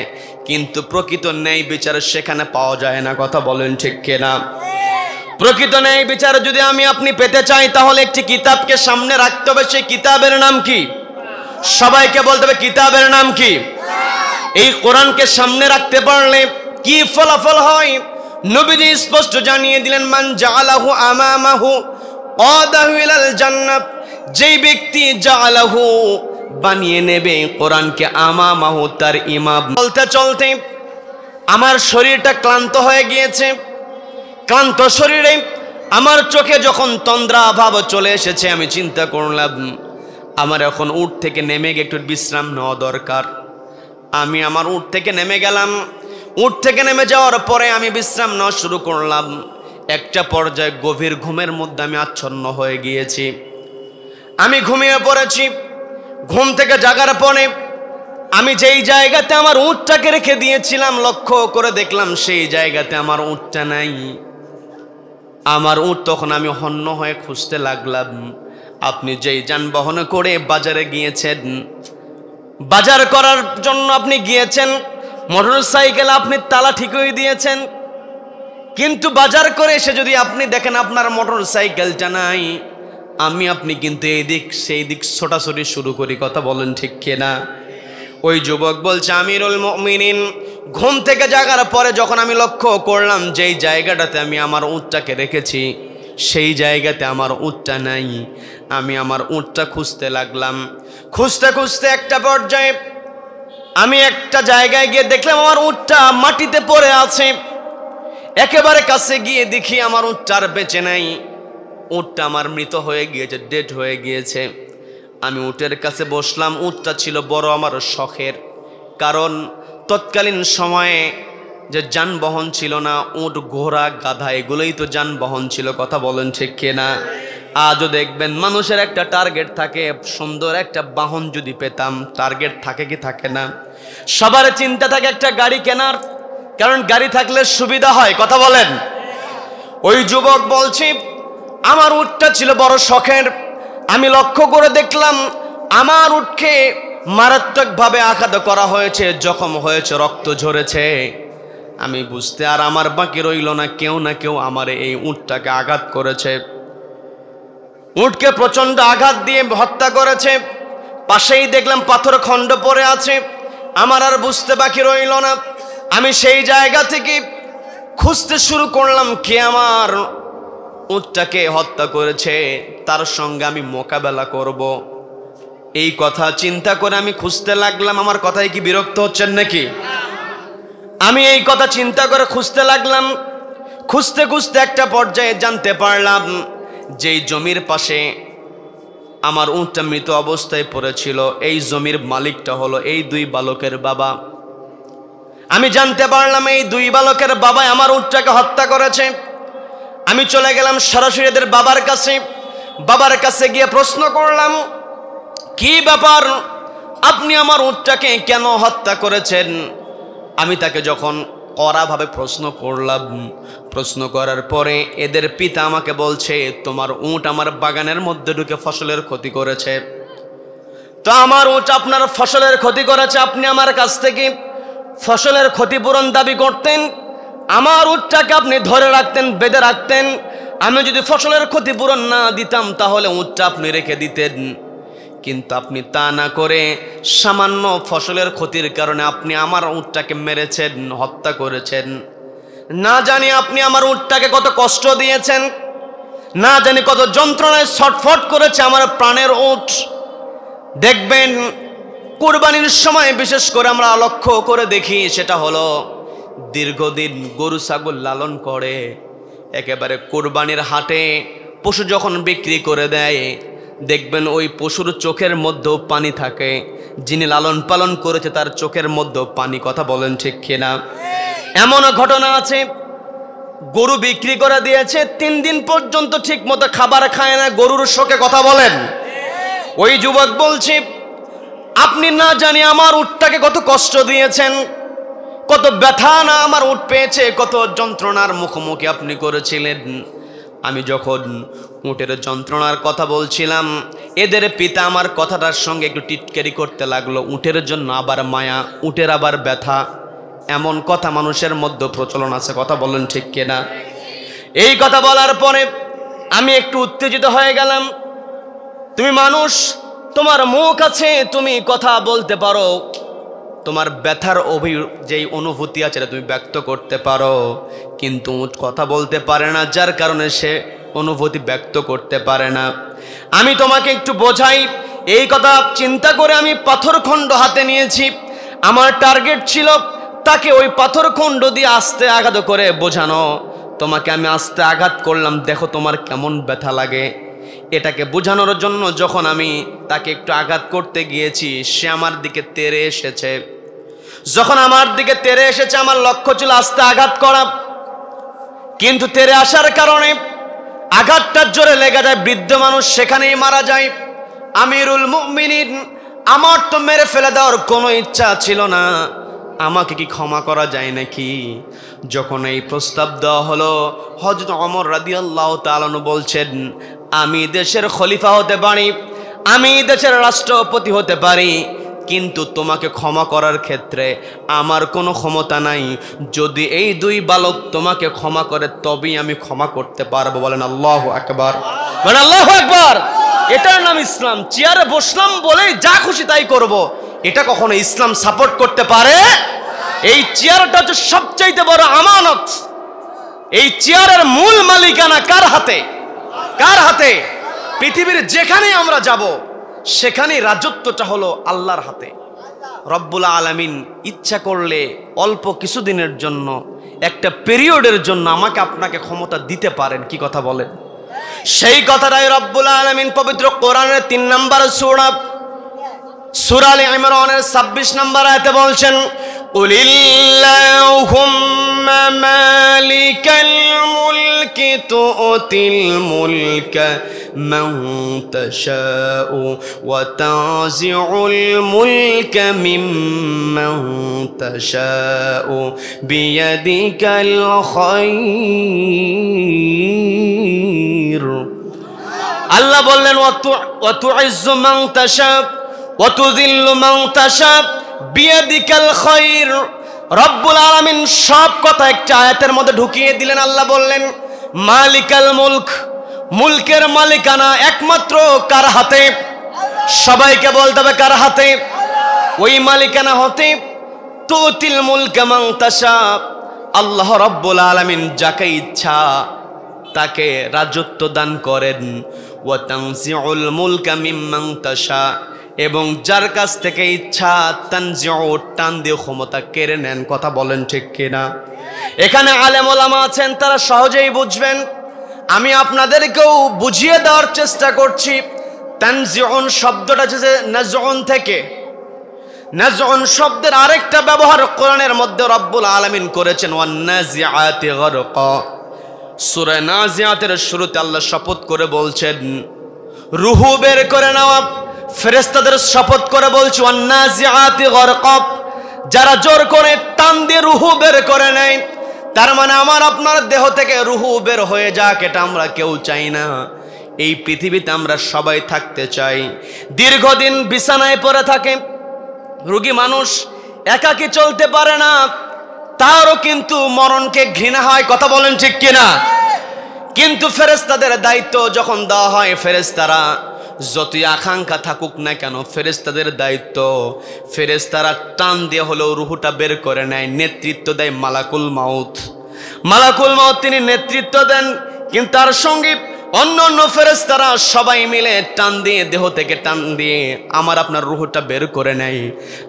কিন্তু প্রকৃত ন্যায় বিচার সেখানে পাওয়া যায় না। কথা বলেন ঠিক কিনা? প্রকৃত ন্যায় বিচার যদি আমি আপনি পেতে চাই তাহলে একটি কিতাবকে সামনে রাখতে হবে। সেই কিতাবের নাম কি? সবাইকে বলতে হবে কিতাবের নাম কি? এই কোরআনকে সামনে রাখতে পারলে কি ফলাফল হয় নবীজি স্পষ্ট জানিয়ে দিলেন, মান জাআলাহু আমামাহু আদাহু ইলাল জান্নাত। যেই ব্যক্তি জাআলাহু বানিয়ে নেবে কোরআনকে আমামাহু তার ইমাম। চলতে চলতে আমার শরীরটা ক্লান্ত হয়ে গিয়েছে, ক্লান্ত শরীরে আমার চোখে যখন তন্দ্রা ভাব চলে এসেছে, আমি চিন্তা করলাম আমার এখন উট থেকে নেমে গিয়ে একটু বিশ্রাম নেওয়া দরকার। আমি আমার উট থেকে নেমে গেলাম। উট থেকে নেমে যাওয়ার পরে আমি বিশ্রাম নেওয়া শুরু করলাম। একটা পর্যায়ে গভীর ঘুমের মধ্যে আমি আচ্ছন্ন হয়ে গিয়েছি, আমি ঘুমিয়ে পড়েছি। ঘুম থেকে জাগার পরে আমি যেই জায়গাতে আমার উটটাকে রেখে দিয়েছিলাম লক্ষ্য করে দেখলাম সেই জায়গাতে আমার উটটা নাই। আমার উট তখন আমি হন্য হয়ে খুঁজতে লাগলাম। আপনি যেই যানবাহনে করে বাজারে গিয়েছেন, বাজার করার জন্য আপনি গিয়েছেন, মোটর সাইকেল আপনি তালা ঠিকই দিয়েছেন, কিন্তু বাজার করে এসে যদি আপনি দেখেন আপনার মোটর সাইকেলটা নাই, আমি আপনি কিন্তু এই দিক সেই দিক ছোটাছুটি শুরু করি। কথা বলেন ঠিক কিনা? ওই যুবক বলছে, আমিরুল মুমিনিন, ঘুম থেকে জাগার পরে যখন আমি লক্ষ্য করলাম যেই জায়গাটাতে আমি আমার উটটাকে রেখেছি সেই জায়গাতে আমার উটটা নাই, আমি আমার উটটা খুঁজতে লাগলাম। খুঁজতে খুঁজতে একটা পর্যায়ে আমি একটা জায়গায় গিয়ে দেখলাম আমার উটটা মাটিতে পড়ে আছে। একেবারে কাছে গিয়ে দেখি আমার উটটা আর বেঁচে নাই, উটটা আমার মৃত হয়ে গিয়েছে, ডেড হয়ে গিয়েছে। আমি উটের কাছে বসলাম। উটটা ছিল বড় আমার শখের, কারণ তৎকালীন সময়ে যে যানবাহন ছিল না, উট ঘোড়া গাধা এগুলোই তো যানবাহন ছিল। কথা বলেন ঠিক কিনা? আজও দেখবেন মানুষের একটা টার্গেট থাকে, সুন্দর একটা বাহন যদি পেতাম। টার্গেট থাকে কি থাকে না? সবার চিন্তা থাকে একটা গাড়ি কেনার, কারণ গাড়ি থাকলে সুবিধা হয়। কথা বলেন। ওই যুবক বলছি আমার উটটা ছিল বড় শখের। আমি লক্ষ্য করে দেখলাম আমার উটকে মারাত্মকভাবে আঘাত করা হয়েছে, জখম হয়েছে, রক্ত ঝরেছে। আমি বুঝতে আর আমার বাকি রইল না, কেউ না কেউ আমার এই উটটাকে আঘাত করেছে, উটকে প্রচন্ড আঘাত দিয়ে হত্যা করেছে। পাশেই দেখলাম পাথর খণ্ড পড়ে আছে। আমার আর বুঝতে বাকি রইল না। আমি সেই জায়গা থেকে খুঁজতে শুরু করলাম কে আমার উটটাকে হত্যা করেছে, তার সঙ্গে আমি মোকাবেলা করব। এই কথা চিন্তা করে আমি খুঁজতে লাগলাম। আমার কথায় কি বিরক্ত হচ্ছেন নাকি? আমি এই কথা চিন্তা করে খুঁজতে লাগলাম। খুঁজতে খুঁজতে একটা পর্যায়ে জানতে পারলাম যেই জমির পাশে আমার উটটা মৃত অবস্থায় পড়েছিল, এই জমির মালিকটা হলো এই দুই বালকের বাবা। আমি জানতে পারলাম এই দুই বালকের বাবা আমার উটটাকে হত্যা করেছে। আমি চলে গেলাম সরাসরি এদের বাবার কাছে। বাবার কাছে গিয়ে প্রশ্ন করলাম, কি ব্যাপার, আপনি আমার উটটাকে কেন হত্যা করেছেন? আমি তাকে যখন কড়াভাবে প্রশ্ন করলাম, প্রশ্ন করার পরে এদের পিতা আমাকে বলছে, তোমার উট আমার বাগানের মধ্যে ঢুকে ফসলের ক্ষতি করেছে। তো আমার উট আপনার ফসলের ক্ষতি করেছে, আপনি আমার কাছ থেকে ফসলের ক্ষতিপূরণ দাবি করতেন, আমার উটটাকে আপনি ধরে রাখতেন, বেঁধে রাখতেন। আমি যদি ফসলের ক্ষতিপূরণ না দিতাম তাহলে উটটা আপনি রেখে দিতেন, কিন্তু আপনি তা না করে সামান্য ফসলের ক্ষতির কারণে আপনি আমার উটটাকে মেরেছেন, হত্যা করেছেন। না জানি আপনি আমার উটটাকে কত কষ্ট দিয়েছেন, না জানি কত যন্ত্রণায় ছটফট করেছে আমার প্রাণের উট। দেখবেন কুরবানির সময় বিশেষ করে আমরা লক্ষ্য করে দেখি, সেটা হলো দীর্ঘদিন গরু ছাগল লালন করে, একেবারে কুরবানির হাটে পশু যখন বিক্রি করে দেয়, দেখবেন ওই পশুর চোখের মধ্যেও পানি থাকে, যিনি লালন পালন করেছে তার চোখের মধ্যেও পানি। কথা বলেন ঠিক কিনা? এমন ঘটনা আছে গরু বিক্রি করে দিয়েছে, 3 দিন পর্যন্ত ঠিক মতো খাবার খায় না, গরুর শোকে কথা বলেন। ওই যুবক বলছে, আপনি না জানি আমার উটটাকে কত কষ্ট দিয়েছেন, কত ব্যথা না আমার উট পেয়েছে, কত যন্ত্রণার মুখোমুখি আপনি করেছিলেন। আমি যখন উটের যন্ত্রণার কথা বলছিলাম, এদের পিতা আমার কথাটার সঙ্গে একটু টিটকারি করতে লাগলো। উটের জন্য আবার মায়া, উটের আবার ব্যথা, এমন কথা মানুষের মধ্যে প্রচলন আছে, কথা বলেন ঠিক কিনা? এই কথা বলার পরে আমি একটু উত্তেজিত হয়ে গেলাম। তুমি মানুষ, তোমার মুখ আছে, তুমি কথা বলতে পারো, তোমার ব্যথার যেই অনুভূতি আছে তুমি ব্যক্ত করতে পারো, কিন্তু কথা বলতে পারে না, যার কারণে সে অনুভূতি ব্যক্ত করতে পারে না। আমি তোমাকে একটু বোঝাই। এই কথা চিন্তা করে আমি পাথরখণ্ড হাতে নিয়েছি। আমার টার্গেট ছিল তাকে ওই পাথরখণ্ড দিয়ে আস্তে আঘাত করে বোঝানো। তোমাকে আমি আস্তে আঘাত করলাম, দেখো তোমার কেমন ব্যথা লাগে। এটাকে বোঝানোর জন্য যখন আমি তাকে একটু আঘাত করতে গিয়েছি, সে আমার দিকে তেড়ে এসেছে। যখন আমার দিকে তেড়ে এসেছে, আমার লক্ষ্য ছিল আস্তে আঘাত করা, কিন্তু তেড়ে আসার কারণে আঘাতটা জোরে লেগে যায়, বৃদ্ধ মানুষ সেখানেই মারা যায়। আমিরুল মুমিনিন, আমার তো মেরে ফেলে দেওয়ার কোনো ইচ্ছা ছিল না, আমাকে কি ক্ষমা করা যায় নাকি? যখন এই প্রস্তাব দেওয়া হলো, হযরত ওমর রাদিয়াল্লাহু তাআলা আনহু বলছেন, আমি দেশের খলিফা হতে পারি, আমি দেশের রাষ্ট্রপতি হতে পারি, কিন্তু তোমাকে ক্ষমা করার ক্ষেত্রে আমার কোনো ক্ষমতা নাই। যদি এই 2 বালক তোমাকে ক্ষমা করে তবেই আমি ক্ষমা করতে পারবো। বলেন আল্লাহু আকবার, বলেন আল্লাহু আকবার। এটার নাম ইসলাম। চেয়ারে বসলাম বলেই যা খুশি তাই করব, এটা কখনো ইসলাম সাপোর্ট করতে পারে? এই চেয়ারটা হচ্ছে সবচাইতে বড় আমানত। এই চেয়ারের মূল মালিকানা কার হাতে? কার হাতে? পৃথিবীর যেখানে আমরা যাব সেখানে রাজত্বটা হলো আল্লাহর হাতে। রব্বুল আলামিন ইচ্ছা করলে অল্প কিছুদিনের জন্য, একটা পিরিয়ডের জন্য আমাকে আপনাকে ক্ষমতা দিতে পারেন। কি কথা বলেন? সেই কথাটাই রব্বুল আলামিন পবিত্র কোরআনের 3 নম্বর সূরা আলে ইমরানের 26 নম্বর আয়াতে বলছেন, কুলিল্লাহুম্মা মালিকাল মুলকি তুতিল মুলকা মান তাশাউ ওয়া তানজিউল মুলকা মিম্মান তাশাউ বিয়াদিকাল খায়র। আল্লাহ বললেন, ওয়া তুইজ্জু মান তাশা ওয়া তুযিল্লু মান তাশা বিয়াদিকাল খায়র। রব্বুল আলামিন সব কথা একটা আয়াতের মধ্যে ঢুকিয়ে দিলেন। আল্লাহ বললেন, মালিকাল মুলক, মুলকের মালিকানা একমাত্র কার হাতে? সবাইকে বলতে হবে কার হাতে? ওই মালিকানা হতে তুতিল মুলকা মান তাশা, আল্লাহ রব্বুল আলামিন যাকে ইচ্ছা তাকে রাজত্ব দান করেন। ওয়া তানজিউল মুলকা মিম্মান তাশা, এবং যার কাছ থেকে ইচ্ছা তানজিউ টান দিয়ে ক্ষমতা কেড়ে নেন। কথা বলেন ঠিক কিনা? এখানে আলেম ওলামা আছেন, তারা সহজেই বুঝবেন। আমি আপনাদেরকেও বুঝিয়ে দেওয়ার চেষ্টা করছি। তানজিউন শব্দটা যে নাজউন থেকে, নাজউন শব্দের আরেকটা ব্যবহার কোরআনের মধ্যে রব্বুল আলামিন করেছেন, ওয়ান নাজিআতি গারকা। সূরা নাজিআতের শুরুতে আল্লাহ শপথ করে বলছেন, রূহ বের করে নেওয়া। ফেরেশতাদের শপথ করে বলছি, ওয়ান নাজিআতি গারকা, যারা জোর করে টান দিয়ে রূহ বের করে নেয়। তার মানে আমার আপনার দেহ থেকে রূহ বের হয়ে যাক, এটা আমরা কেউ চাই না। এই পৃথিবীতে আমরা সবাই থাকতে চাই। দীর্ঘদিন বিছানায় পড়ে থাকে রোগী মানুষ, একাকী চলতে পারে না, তারও কিন্তু মরণকে ঘৃণা হয়। কথা বলেন ঠিক কিনা? কিন্তু ফেরেশতাদের দায়িত্ব যখন দেওয়া হয়, ফেরেশতারা যতই আকাঙ্ক্ষা থাকুক না কেন, ফেরেশতাদের দায়িত্ব, ফেরেশতারা টান দিয়ে হলেও রুহুটা বের করে নেয়। নেতৃত্ব দেয় মালাকুল মাউত। মালাকুল মাউত তিনি নেতৃত্ব দেন, কিন্তু তার সঙ্গে অন্য ফেরেশতারা সবাই মিলে টান দিয়ে, দেহ থেকে টান দিয়ে আমার আপনার রুহুটা বের করে নেয়।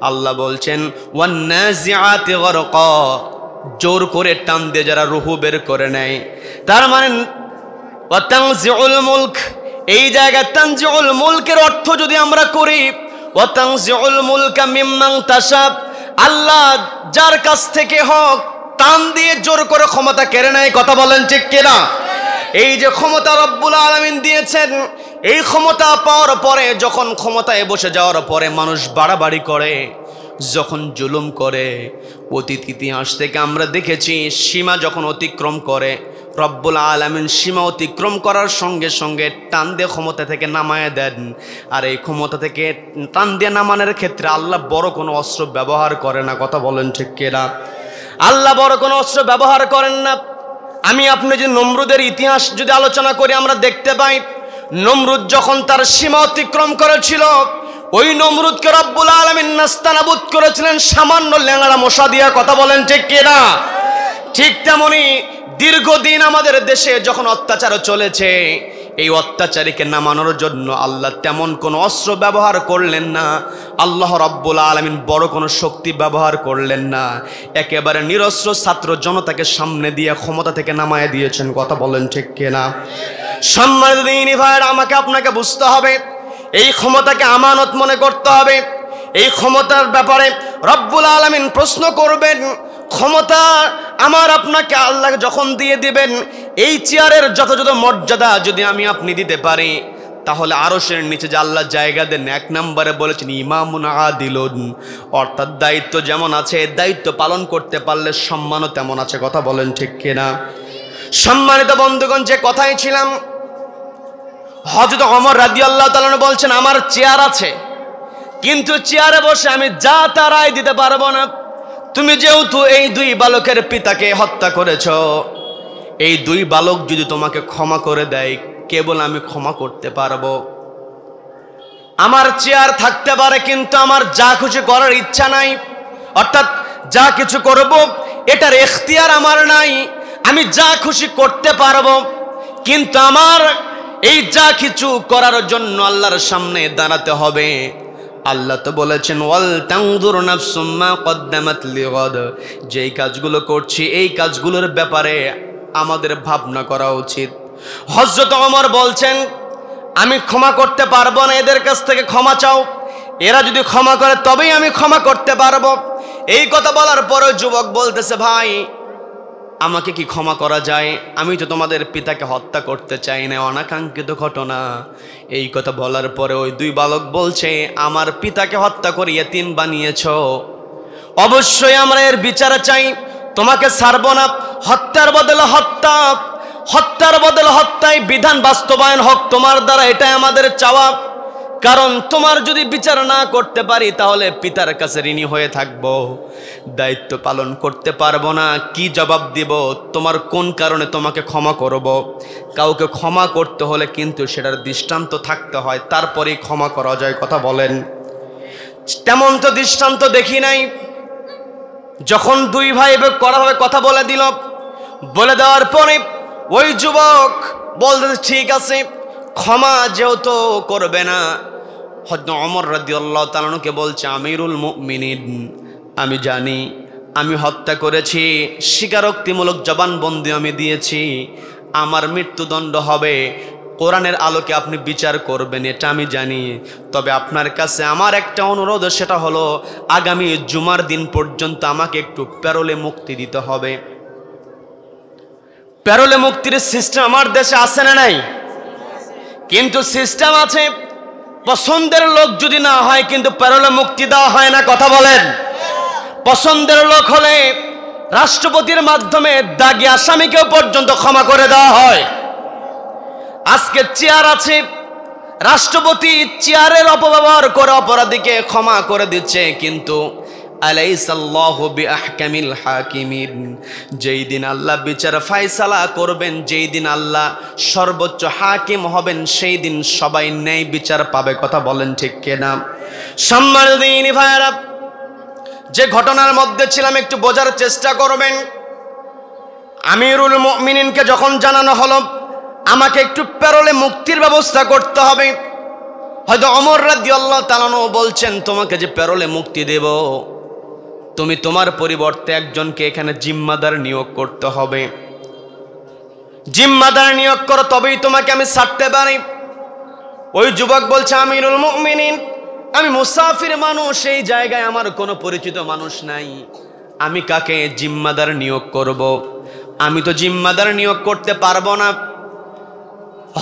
আল্লাহ বলছেন, ওয়ান নাজিআতি গারকা, জোর করে টান দিয়ে যারা রুহু বের করে নেয়। তার মানে ওয়া তানজিউল মুলক, এই জায়গায় তানজিউল মুলকের অর্থ যদি আমরা করি, ওয়া তানজিউল মুলকা মিম্মান তাশা, আল্লাহ যার কাছ থেকে হোক টান দিয়ে জোর করে ক্ষমতা কেড়ে নেয়। কথা বলেন ঠিক কিনা? এই যে ক্ষমতা রব্বুল আলামিন দিয়েছেন, এই ক্ষমতা পাওয়ার পরে যখন ক্ষমতায় বসে যাওয়ার পরে মানুষ বাড়াবাড়ি করে, যখন জুলুম করে, অতীত ইতিহাস থেকে আমরা দেখেছি সীমা যখন অতিক্রম করে রব্বুল আলামিন সীমা অতিক্রম করার সঙ্গে সঙ্গে টান দিয়ে ক্ষমতা থেকে নামায় দেন। আর এই ক্ষমতা থেকে টান দিয়ে নামানোর ক্ষেত্রে আল্লাহ বড় কোনো অস্ত্র ব্যবহার করে না। কথা বলেন ঠিক কিনা? আল্লাহ বড় কোনো অস্ত্র ব্যবহার করেন না। আমি আপনি যে নমরুদের ইতিহাস যদি আলোচনা করি, আমরা দেখতে পাই নমরুদ যখন তার সীমা অতিক্রম করেছিল, ওই নমরুদকে রব্বুল আলামিন নাস্তানাবুদ করেছিলেন সামান্য ল্যাংড়া মশা দিয়া। কথা বলেন ঠিক কিনা? ঠিক তেমনি দীর্ঘদিন আমাদের দেশে যখন অত্যাচার চলেছে, এই অত্যাচারীকে নামানোর জন্য আল্লাহ তেমন কোনো অস্ত্র ব্যবহার করলেন না। আল্লাহ রাব্বুল আলামিন বড় কোনো শক্তি ব্যবহার করলেন না, একেবারে নিরস্ত্র ছাত্র জনতাকে সামনে দিয়ে ক্ষমতা থেকে নামায় দিয়েছেন। কথা বলেন ঠিক কিনা? সম্মানিত দিনী ভাইরা, আমাকে আপনাকে বুঝতে হবে, এই ক্ষমতাকে আমানত মনে করতে হবে। এই ক্ষমতার ব্যাপারে রব্বুল আলামিন প্রশ্ন করবেন। ক্ষমতা আমার আপনাকে আল্লাহ যখন দিয়ে দিবেন, এই চেয়ারের যথাযথ মর্যাদা যদি আমি আপনি দিতে পারি, তাহলে আরশের নিচে যে আল্লাহ জায়গা দেন, এক নম্বরে বলেছেন ইমামুন আদিলুন, অর্থাৎ দায়িত্ব যেমন আছে, দায়িত্ব পালন করতে পারলে সম্মানও তেমন আছে। কথা বলেন ঠিক কিনা? সম্মানিত বন্ধুগণ, যে কথাই ছিলাম, হযরত ওমর রাদিয়াল্লাহু তাআলা বলছেন আমার চেয়ার আছে, কিন্তু চেয়ারে বসে আমি যা তা রায় দিতে পারবো না। তুমি যেহেতু এই দুই বালকের পিতাকে হত্যা করেছ, এই দুই বালক যদি তোমাকে ক্ষমা করে দেয়, কেবল আমি ক্ষমা করতে পারবো। আমার চেয়ার থাকতে পারে, কিন্তু আমার যা কিছু করার ইচ্ছা নাই, অর্থাৎ যা কিছু করব এটার এখতিয়ার আমার নাই। আমি যা খুশি করতে পারবো, কিন্তু আমার এই যা কিছু করার জন্য আল্লাহর সামনে দাঁড়াতে হবে। আল্লাহ তো বলেছেন ওয়াল তানজুর নাফসুম মা কদ্দামাত লিগাদ, যেই কাজগুলো করছি এই কাজগুলোর ব্যাপারে আমাদের ভাবনা করা উচিত। হযরত ওমর বলছেন আমি ক্ষমা করতে পারবো না, এদের কাছ থেকে ক্ষমা চাও, এরা যদি ক্ষমা করে তবেই আমি ক্ষমা করতে পারবো। এই কথা বলার পরে যুবক বলতেছে ভাই আমাকে কি ক্ষমা করা যায়? আমি তো তোমাদের পিতাকে হত্যা করতে চাই না, অনাকাঙ্ক্ষিত ঘটনা। এই কথা বলার পরে ওই দুই বালক বলছে আমার পিতাকে হত্যা করে ইয়েতিম বানিয়েছ, অবশ্যই আমরা এর বিচার চাই, তোমাকে ছাড়বো না। হত্যার বদলে হত্যা, হত্যার বদলে হত্যায় বিধান বাস্তবায়ন হোক তোমার দ্বারা, এটাই আমাদের চাওয়া। কারণ তোমার যদি বিচার না করতে পারি তাহলে পিতার কাছে ঋণী হয়ে থাকবো, দায়িত্ব পালন করতে পারবো না। কি জবাব দিব? তোমার কোন কারণে তোমাকে ক্ষমা করব? কাউকে ক্ষমা করতে হলে কিন্তু সেটার দৃষ্টান্ত থাকতে হয়, তারপরেই ক্ষমা করা যায়। কথা বলেন, তেমন তো দৃষ্টান্ত দেখি নাই। যখন দুই ভাই কড়াভাবে কথা বলে দিল, বলে দেওয়ার পরে ওই যুবক বলতে ঠিক আছে, ক্ষমা যেহেতু করবে না, হযরত ওমর রাদিয়াল্লাহু তাআলাকে বলছে আমিরুল মুমিনিন, আমি জানি আমি হত্যা করেছি, স্বীকারোক্তিমূলক জবানবন্দি আমি দিয়েছি, আমার মৃত্যুদণ্ড হবে, কোরআনের আলোকে আপনি বিচার করবেন এটা আমি জানি। তবে আপনার কাছে আমার একটা অনুরোধ, সেটা হলো আগামী জুমার দিন পর্যন্ত আমাকে একটু প্যারোলে মুক্তি দিতে হবে। প্যারোলে মুক্তির সিস্টেম আমার দেশে আছে না নাই? কিন্তু সিস্টেম আছে, পছন্দের লোক যদি না হয় কিন্তু প্যারোলে মুক্তি দেওয়া হয় না। কথা বলেন, পছন্দের লোক হলে রাষ্ট্রপতির মাধ্যমে দাগী আসামিকেও পর্যন্ত ক্ষমা করে দেওয়া হয়। আজকে চেয়ার আছে, রাষ্ট্রপতি চেয়ারের অপব্যবহার করে অপরাধীকে ক্ষমা করে দিচ্ছে, কিন্তু আলাইসাল্লাহু বিআহকামিল হাকিমিন, যেই দিন আল্লাহ বিচার ফায়সালা করবেন, যেই দিন আল্লাহ সর্বোচ্চ হাকিম হবেন, সেই দিন সবাই ন্যায় বিচার পাবে। কথা বলেন ঠিক কিনা? সম্মানিত দিনী ভাইরা, যে ঘটনার মধ্যে ছিলাম একটু বোঝার চেষ্টা করবেন। আমিরুল মুমিনিনকে যখন জানানো হলো আমাকে একটু প্যারোলে মুক্তির ব্যবস্থা করতে হবে, হয়তো ওমর রাদিয়াল্লাহু তাআলা বলছেন তোমাকে যে প্যারোলে মুক্তি দেব, তুমি তোমার পরিবর্তে একজনকে এখানে জিম্মাদার নিয়োগ করতে হবে, জিম্মাদার নিয়োগ করো তবেই তোমাকে আমি ছাড়তে পারি। ওই যুবক বলছে আমিরুল মুমিনিন, আমি মুসাফির মানুষ, এই জায়গায় আমার কোনো পরিচিত মানুষ নাই, আমি কাকে জিম্মাদার নিয়োগ করব? আমি তো জিম্মাদার নিয়োগ করতে পারবো না।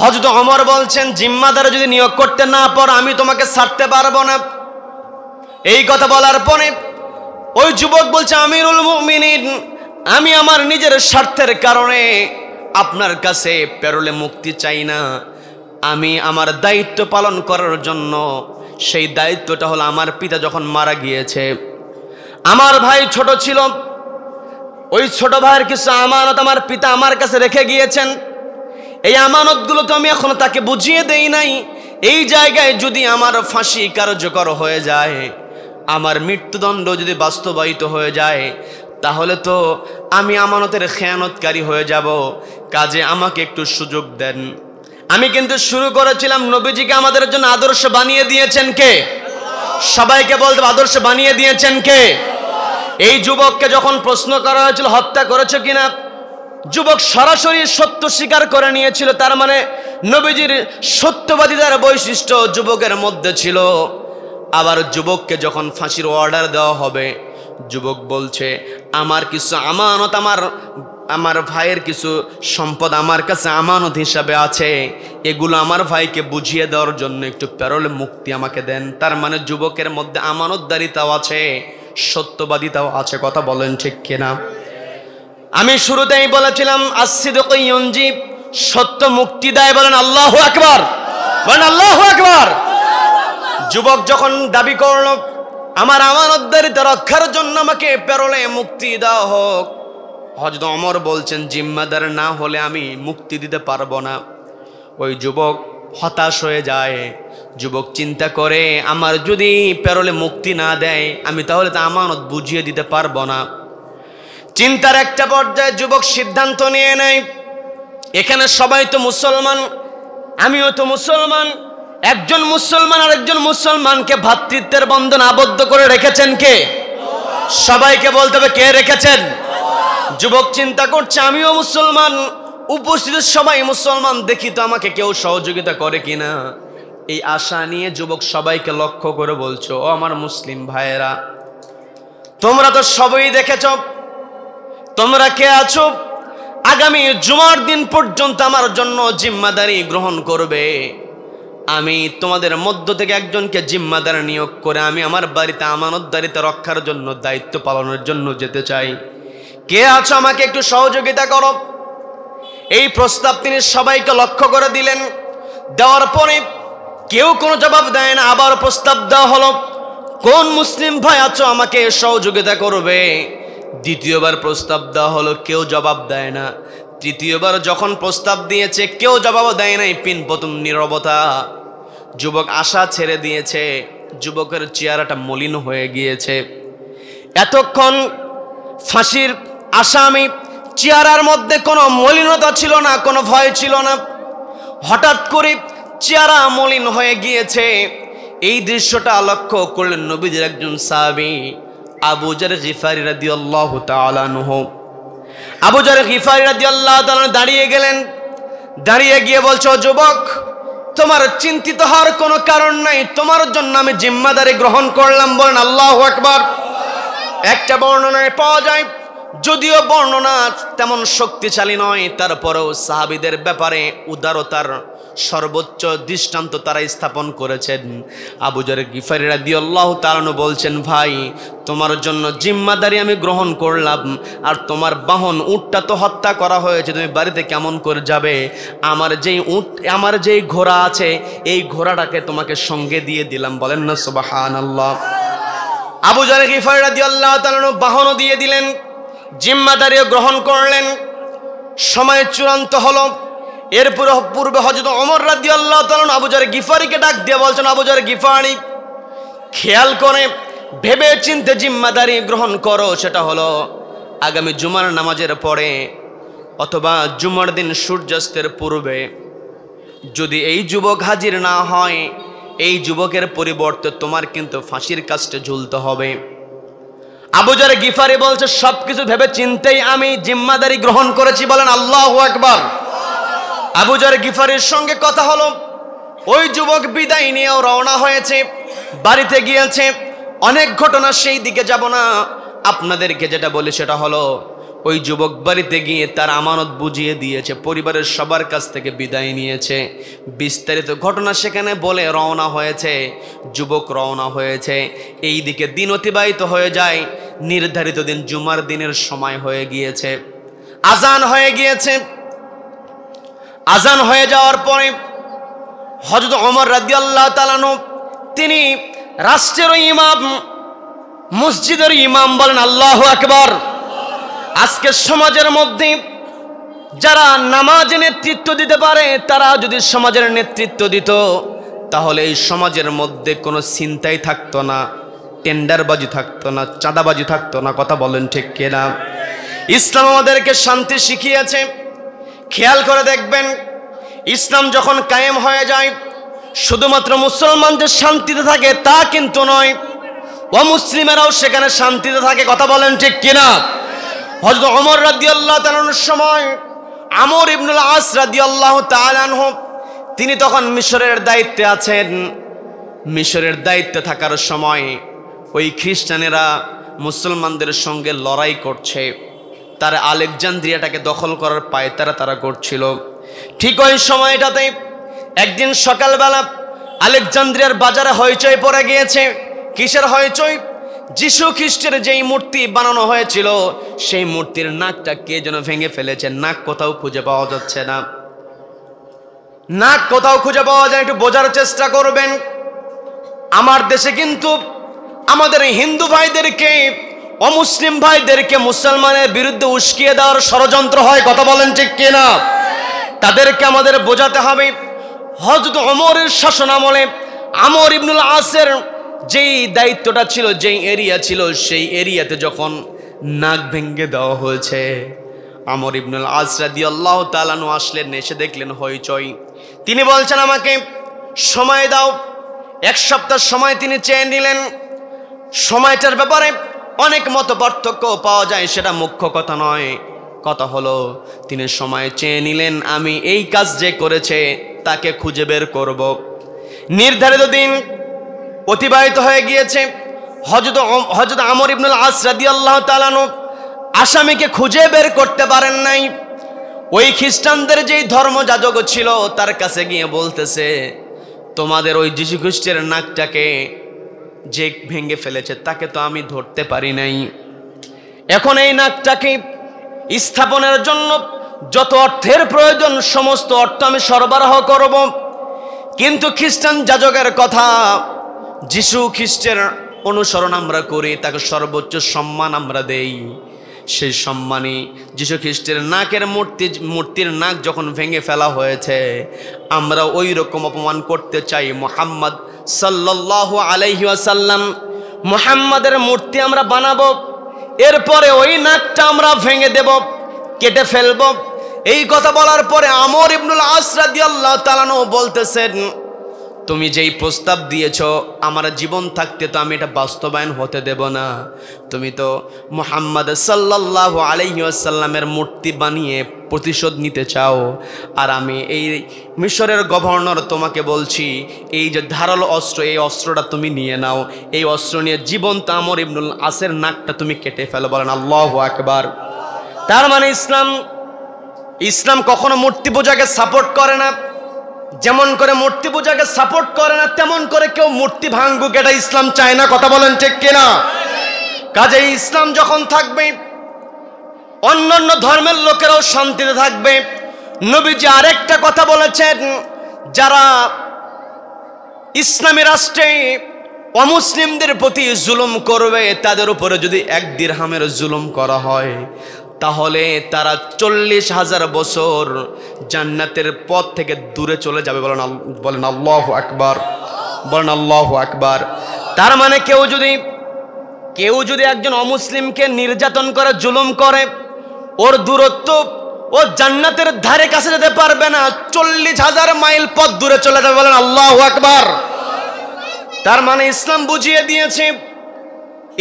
হযরত ওমর বলছেন, জিম্মাদার যদি নিয়োগ করতে না পারো আমি তোমাকে ছাড়তে পারবো না। এই কথা বলার পরে ওই যুবক বলছে, আমিরুল মুমিনিন, আমি আমার নিজের স্বার্থের কারণে আপনার কাছে পেরোলে মুক্তি চাই না। আমি আমার দায়িত্ব পালন করার জন্য, সেই দায়িত্বটা হলো আমার পিতা যখন মারা গিয়েছে, আমার ভাই ছোট ছিল, ওই ছোট ভাইয়ের কিছু আমানত আমার পিতা আমার কাছে রেখে গিয়েছেন। এই আমানতগুলো তো আমি এখনো তাকে বুঝিয়ে দেই নাই। এই জায়গায় যদি আমার ফাঁসি কার্যকর হয়ে যায়, আমার মৃত্যুদণ্ড যদি বাস্তবায়িত হয়ে যায়, তাহলে তো আমি আমানতের খেয়ানতকারী হয়ে যাব। কাজে আমাকে একটু সুযোগ দেন। আমি কিন্তু শুরু করেছিলাম, নবীজিকে আমাদের জন্য আদর্শ বানিয়ে দিয়েছেন কে? সবাইকে বলতে আদর্শ বানিয়ে দিয়েছেন কে? এই যুবককে যখন প্রশ্ন করা হয়েছিল হত্যা করেছো কিনা, যুবক সরাসরি সত্য স্বীকার করে নিয়েছিল। তার মানে নবীজির সত্যবাদিতার বৈশিষ্ট্য যুবকের মধ্যে ছিল। আবার যুবককে যখন ফাঁসির অর্ডার দেওয়া হবে, যুবক বলছে, আমার কিছু আমানত, আমার ভাইয়ের কিছু সম্পদ আমার কাছে আমানত হিসাবে আছে, এগুলো আমার ভাইকে বুঝিয়ে দেওয়ার জন্য একটু পেরোলে মুক্তি আমাকে দেন। তার মানে যুবকের মধ্যে আমানতদারিতাও আছে, সত্যবাদিতাও আছে। কথা বলেন ঠিক কিনা? আমি শুরুতেই বলেছিলাম, as-sidqu yunji, সত্য মুক্তি দেয়। বলেন আল্লাহু আকবার, বলেন আল্লাহু আকবার। যুবক যখন দাবি করল, আমার আমানতদারিতা রক্ষার জন্য আমাকে পেরোলে মুক্তি দেওয়া হোক, হযরত ওমর বলছেন, জিম্মাদার না হলে আমি মুক্তি দিতে পারবো না। ওই যুবক হতাশ হয়ে যায়। যুবক চিন্তা করে, আমার যদি পেরোলে মুক্তি না দেয়, আমি তাহলে তা আমানত বুঝিয়ে দিতে পারবো না। চিন্তার একটা পর্যায়ে যুবক সিদ্ধান্ত নিয়ে নেয়, এখানে সবাই তো মুসলমান, আমিও তো মুসলমান। একজন মুসলমান আর একজন মুসলমানকে ভ্রাতৃত্বের বন্ধন আবদ্ধ করে রেখেছেন কে? সবাইকে বলতে হবে, কে রেখেছেন? যুবক চিন্তা করছে, আমিও মুসলমান, উপস্থিত সবাই মুসলমান, দেখি তো আমাকে কেউ সহযোগিতা করে কিনা। এই আশা নিয়ে যুবক সবাইকে লক্ষ্য করে বলছো, ও আমার মুসলিম ভাইয়েরা, তোমরা তো সবই দেখেছ, তোমরা কে আছো আগামী জুমার দিন পর্যন্ত আমার জন্য জিম্মাদারি গ্রহণ করবে? আমি তোমাদের মধ্য থেকে একজনকে জিম্মাদার নিয়োগ করে আমি আমার বাড়িতে আমানতদারিতা রক্ষার জন্য, দায়িত্ব পালনের জন্য যেতে চাই। কে আছো আমাকে একটু সহযোগিতা করো। এই প্রস্তাব তিনি সবাইকে লক্ষ্য করে দিলেন। দেওয়ার পরে কেউ কোনো জবাব দেয় না। আবার প্রস্তাব দেওয়া হলো, কোন মুসলিম ভাই আছো আমাকে সহযোগিতা করবে? দ্বিতীয়বার প্রস্তাব দেওয়া হলো, কেউ জবাব দেয় না। তৃতীয়বার যখন প্রস্তাব দিয়েছে, কেউ জবাব দেয় নাই। প্রথম নীরবতা। যুবক আশা ছেড়ে দিয়েছে। যুবকের চেহারাটা মলিন হয়ে গিয়েছে। এতক্ষণ ফাঁসির আসামি চেহারার মধ্যে কোনো মলিনতা ছিল না, কোনো ভয় ছিল না। হঠাৎ করে চেহারা মলিন হয়ে গিয়েছে। এই দৃশ্যটা লক্ষ্য করলেন নবীজির একজন সাহাবী, আবু যর গিফারি রাদিয়াল্লাহু তাআলা আনহু। আবু যর গিফারি রাদিয়াল্লাহু তাআলা দাঁড়িয়ে গেলেন। দাঁড়িয়ে গিয়ে বলছো, যুবক, তোমার চিন্তিত হওয়ার কোনো কারণ নাই, তোমার জন্য আমি জিম্মাদারি গ্রহণ করলাম। বলেন আল্লাহু আকবার। একটা বর্ণনায় পাওয়া যায়, যদিও বর্ণনা তেমন শক্তিশালী নয়, তারপরেও সাহাবীদের ব্যাপারে উদারতার সর্বোচ্চ দৃষ্টান্ত তারা স্থাপন করেছেন। আবু যর গিফারি রাদিয়াল্লাহু তাআলা আনহু বলছেন, ভাই, তোমার জন্য জিম্মাদারি আমি গ্রহণ করলাম, আর তোমার বাহন উটটা তো হত্যা করা হয়েছে, তুমি বাড়িতে কেমন করে যাবে? আমার যেই ঘোড়া আছে, এই ঘোড়াটাকে তোমাকে সঙ্গে দিয়ে দিলাম। বলেন না সুবহানাল্লাহ। আবু যর গিফারি রাদিয়াল্লাহু তাআলা আনহু বাহনও দিয়ে দিলেন, জিম্মাদারিও গ্রহণ করলেন। সময় চূড়ান্ত হলো। এর পূর্বে হযরত ওমর রাদিয়াল্লাহু তাআলা আবু যর গিফারিকে ডাক দিয়ে বলছেন, আবু যর গিফারি, খেয়াল করে ভেবে চিন্তে জিম্মাদারি গ্রহণ করো। সেটা হলো আগামী জুমার নামাজের পরে অথবা জুমার দিন সূর্যাস্তের পূর্বে যদি এই যুবক হাজির না হয়, এই যুবকের পরিবর্তে তোমার কিন্তু ফাঁসির কাস্টে ঝুলতে হবে। আবু যর গিফারি বলছে, সবকিছু ভেবে চিন্তেই আমি জিম্মাদারি গ্রহণ করেছি। বলেন আল্লাহু আকবার। আবু যর গিফারির সঙ্গে কথা হলো। ওই যুবক বিদায় নিয়েও রওনা হয়েছে, বাড়িতে গিয়েছে। অনেক ঘটনা, সেই দিকে যাব না। আপনাদেরকে যেটা বলি সেটা হলো, ওই যুবক বাড়িতে গিয়ে তার আমানত বুঝিয়ে দিয়েছে, পরিবারের সবার কাছ থেকে বিদায় নিয়েছে, বিস্তারিত ঘটনা সেখানে বলে রওনা হয়েছে। যুবক রওনা হয়েছে, এই দিকে দিন অতিবাহিত হয়ে যায়। নির্ধারিত দিন জুমার দিনের সময় হয়ে গিয়েছে, আজান হয়ে গিয়েছে। আজান হয়ে যাওয়ার পরে হযরত ওমর রাদিয়াল্লাহু তাআলা আনহু তিনি রাষ্ট্রের ইমাম, মসজিদের ইমাম, বলেন আল্লাহু আকবার। আজকের সমাজের মধ্যে যারা নামাজে নেতৃত্ব দিতে পারে, তারা যদি সমাজের নেতৃত্ব দিত, তাহলে এই সমাজের মধ্যে কোনো চিন্তাই থাকতো না, টেন্ডারবাজি থাকতো না, চাঁদাবাজি থাকতো না। কথা বলেন ঠিক কিনা? ইসলাম আমাদেরকে শান্তি শিখিয়েছে। খেয়াল করে দেখবেন, ইসলাম যখন কায়েম হয়ে যায়, শুধুমাত্র মুসলমানদের শান্তিতে থাকে তা কিন্তু নয়, অমুসলিমেরাও সেখানে শান্তিতে থাকে। কথা বলেন ঠিক কিনা? হযরত ওমর রাদিয়াল্লাহু তাআলা আনহুর সময় আমর ইবনুল আস রাদিয়াল্লাহু তাআলা আনহু তিনি তখন মিশরের দায়িত্বে আছেন। মিশরের দায়িত্বে থাকার সময় ওই খ্রিস্টানেরা মুসলমানদের সঙ্গে লড়াই করছে, তারা আলেকজান্দ্রিয়াটাকে দখল করার পায়তারা তারা করছিল। ঠিক ওই সময়টাতে একদিন সকালবেলা আলেকজান্দ্রিয়ার বাজারে হইচই পড়ে গিয়েছে। কিসের হইচই? যিশু খ্রিস্টের যেই মূর্তি বানানো হয়েছিল, সেই মূর্তির নাকটা কে যেন ভেঙে ফেলেছে। নাক কোথাও খুঁজে পাওয়া যাচ্ছে না, নাক কোথাও খুঁজে পাওয়া যায়। একটু বোঝার চেষ্টা করবেন, আমার দেশে কিন্তু আমাদের হিন্দু ভাইদেরকে, অমুসলিম ভাইদেরকে মুসলমানের বিরুদ্ধে উস্কিয়ে দেওয়ার ষড়যন্ত্র হয়। কথা বলেন ঠিক কিনা? তাদেরকে আমাদের বোঝাতে হবে, হযরত ওমরের শাসন আমলে আমর ইবনুল আসের যেই দায়িত্বটা ছিল, যেই এরিয়া ছিল, সেই এরিয়াতে যখন নাক ভেঙে দেওয়া হয়েছে, আমর ইবনুল আস রাদিয়াল্লাহু তাআলা আনহু আসলেন, এসে দেখলেন হইচই। তিনি বলছেন, আমাকে সময় দাও। 1 সপ্তাহ সময় তিনি চেয়ে নিলেন। সময়টার ব্যাপারে অনেক মত পার্থক্য পাওয়া যায়, সেটা মুখ্য কথা নয়। কথা হলো তিনি সময় চেয়ে নিলেন, আমি এই কাজ যে করেছে তাকে খুঁজে বের করব। নির্ধারিত দিন অতিবাহিত হয়ে গিয়েছে। হযরত আমর ইবনুল আস রাদিয়াল্লাহু তাআলা আনহু আসামিকে খুঁজে বের করতে পারেন নাই। ওই খ্রিস্টানদের যেই ধর্মযাজক ছিল তার কাছে গিয়ে বলতেছে, তোমাদের ওই যিশু খ্রিস্টের নাকটাকে যে ভেঙে ফেলেছে তাকে তো আমি ধরতে পারি নাই। এখন এই নাকটাকে স্থাপনের জন্য যত অর্থের প্রয়োজন সমস্ত অর্থ আমি সরবরাহ করব, কিন্তু খ্রিস্টান যাজকের কথা, যিশু খ্রিস্টের অনুসরণ আমরা করি, তাকে সর্বোচ্চ সম্মান আমরা দেই। সেই সম্মানে যিশু খ্রিস্টের নাকের মূর্তির নাক যখন ভেঙে ফেলা হয়েছে, আমরা ওই রকম অপমান করতে চাই মুহাম্মদ সাল্লাল্লাহু আলাইহি ওয়াসাল্লাম। মুহাম্মাদের মূর্তি আমরা বানাবো, এরপরে ওই নাকটা আমরা ভেঙে দেব, কেটে ফেলব। এই কথা বলার পরে আমর ইবনুল আস রাদিয়াল্লাহু তাআলা আনহু বলতেছেন, তুমি যেই প্রস্তাব দিয়েছ আমার জীবন থাকতে তো আমি এটা বাস্তবায়ন হতে দেব না। তুমি তো মুহাম্মদ সাল্লাল্লাহু আলাইহি ওয়াসাল্লামের মূর্তি বানিয়ে প্রতিশোধ নিতে চাও, আর আমি এই মিশরের গভর্নর তোমাকে বলছি, এই যে ধারালো অস্ত্র, এই অস্ত্রটা তুমি নিয়ে নাও। এই অস্ত্র নিয়ে জীবন্ত আমর ইবনুল আসের নাকটা তুমি কেটে ফেলো। বলেন আল্লাহু আকবার। তার মানে ইসলাম কখনো মূর্তি পূজাকে সাপোর্ট করে না। যেমন করে মূর্তি পূজাকে সাপোর্ট করে না, তেমন করে কেউ মূর্তি ভাঙুক এটা ইসলাম চায় না। কথা বলেন ঠিক কিনা? কাজে ইসলাম যখন থাকবে, অন্যান্য ধর্মের লোকেরাও শান্তিতে থাকবে। নবীজি আরেকটা কথা বলেছেন, যারা ইসলামী রাষ্ট্রে অমুসলিমদের প্রতি জুলুম করবে, তাদের উপরে যদি 1 দিরহামের জুলুম করা হয়, তাহলে তারা 40,000 বছর জান্নাতের পথ থেকে দূরে চলে যাবে। বলেন আল্লাহু আকবার, বলেন আল্লাহু আকবার। তার মানে কেউ যদি একজন অমুসলিমকে নির্যাতন করে, জুলুম করে, ওর দূরত্ব, ও জান্নাতের ধারে কাছে যেতে পারবে না, 40,000 মাইল পথ দূরে চলে যাবে। বলেন আল্লাহু আকবার। তার মানে ইসলাম বুঝিয়ে দিয়েছে,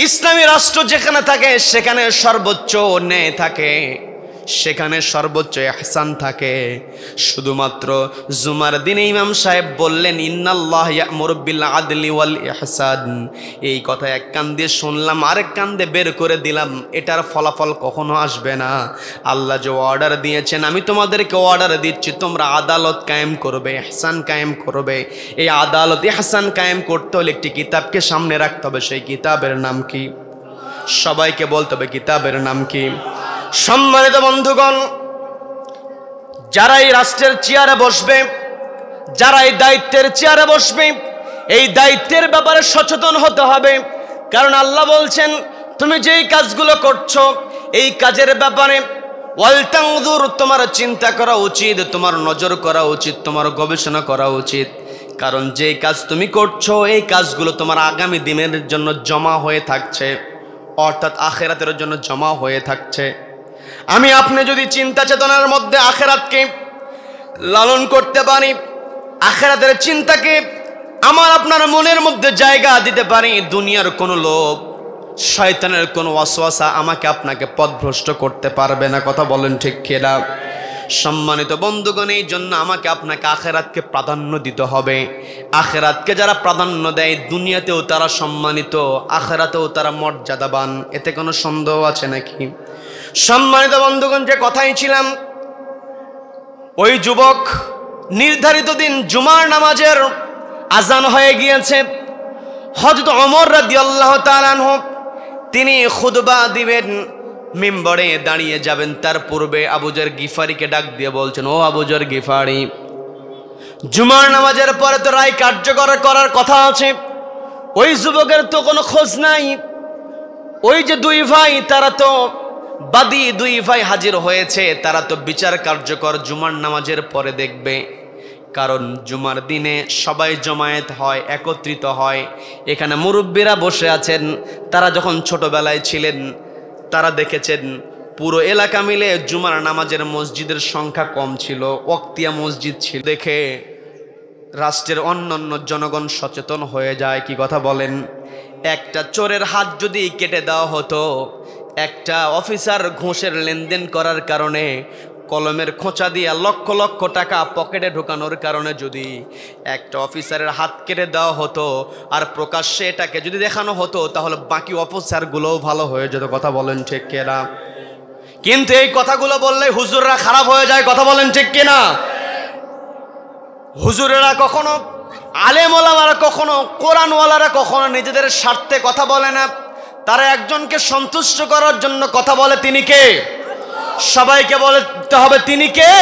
ইসলামী রাষ্ট্র যেখানে থাকে সেখানে সর্বোচ্চ ন্যায় থাকে, সেখানে সর্বোচ্চ ইহসান থাকে। শুধুমাত্র জুমার দিনে ইমাম সাহেব বললেন ইন্নাল্লাহ ইয়া'মুরু বিল আদলি ওয়াল ইহসান, এই কথা এক কান দিয়ে শুনলাম আরেক কান দিয়ে বের করে দিলাম, এটার ফলাফল কখনো আসবে না। আল্লাহ যে অর্ডার দিয়েছেন, আমি তোমাদেরকে অর্ডার দিচ্ছি, তোমরা আদালত কায়েম করবে, ইহসান কায়েম করবে। এই আদালত ইহসান কায়েম করতে হলে একটি কিতাবকে সামনে রাখতে হবে। সেই কিতাবের নাম কি? সবাইকে বলতে হবে কিতাবের নাম কি? সম্মানিত বন্ধুগণ, যারা এই রাষ্ট্রের চেয়ারে বসবে, যারা এই দায়িত্বের চেয়ারে বসবে, এই দায়িত্বের ব্যাপারে সচেতন হতে হবে। কারণ আল্লাহ বলছেন তুমি যেই কাজগুলো করছো এই কাজের ব্যাপারে ওয়ালতানজুর, তোমার চিন্তা করা উচিত, তোমার নজর করা উচিত, তোমার গবেষণা করা উচিত। কারণ যেই কাজ তুমি করছো এই কাজগুলো তোমার আগামী দিনের জন্য জমা হয়ে থাকছে, অর্থাৎ আখেরাতের জন্য জমা হয়ে থাকছে। আমি আপনি যদি চিন্তা চেতনার মধ্যে আখেরাতকে লালন করতে পারি, আখেরাতের চিন্তাকে আমার আপনার মনের মধ্যে জায়গা দিতে পারি, দুনিয়ার কোনো লোভ, শয়তানের কোনো ওয়াসওয়াসা আমাকে আপনাকে পথভ্রষ্ট করতে পারবে না। কথা বলেন ঠিক কিনা? সম্মানিত বন্ধুগণ, এই জন্য আমাকে আপনাকে আখেরাতকে প্রাধান্য দিতে হবে। আখেরাতকে যারা প্রাধান্য দেয় দুনিয়াতেও তারা সম্মানিত, আখেরাতেও তারা মর্যাদাবান, এতে কোনো সন্দেহ আছে নাকি? সম্মানিত বন্ধুগণ, যে কথাই ছিলাম, ওই যুবক নির্ধারিত দিন জুমার নামাজের আজান হয়ে গিয়েছে। হযরত ওমর রাদিয়াল্লাহু তাআলা আনহু তিনি খুতবা দিবেন, মিম্বরে দাঁড়িয়ে যাবেন, তার পূর্বে আবু যর গিফারিকে ডাক দিয়ে বলছেন, ও আবু যর গিফারি, জুমার নামাজের পরে তো রায় কার্যকর করার কথা আছে। ওই যুবকের তো কোনো খোঁজ নাই। ওই যে দুই ভাই, তারা তো বাদী, দুই ভাই হাজির হয়েছে, তারা তো বিচার কার্যকর জুমার নামাজের পরে দেখবে। কারণ জুমার দিনে সবাই জমায়েত হয়, একত্রিত হয়। এখানে মুরব্বীরা বসে আছেন, তারা যখন ছোটবেলায় ছিলেন তারা দেখেছেন পুরো এলাকা মিলে জুমার নামাজের মসজিদের সংখ্যা কম ছিল, ওয়াক্তিয়া মসজিদ ছিল। দেখে রাষ্ট্রের অন্যান্য জনগণ সচেতন হয়ে যায়। কি কথা বলেন? একটা চোরের হাত যদি কেটে দেওয়া হতো, একটা অফিসার ঘুষের লেনদেন করার কারণে কলমের খোঁচা দিয়ে লক্ষ লক্ষ টাকা পকেটে ঢোকানোর কারণে যদি একটা অফিসারের হাত কেটে দেওয়া হতো আর প্রকাশ্যে এটাকে যদি দেখানো হতো, তাহলে বাকি অফিসারগুলোও ভালো হয়ে যেত। কথা বলেন ঠিক কিনা? কিন্তু এই কথাগুলো বললে হুজুররা খারাপ হয়ে যায়। কথা বলেন ঠিক কিনা? হুজুরেরা কখনো, আলেম ওলামারা কখনো, কোরআনওয়ালারা কখনো নিজেদের স্বার্থে কথা বলে না। তারা একজনকে সন্তুষ্ট করার জন্য কথা বলে। তিনি কে? সবাইকে বলতে হবে তিনি কে?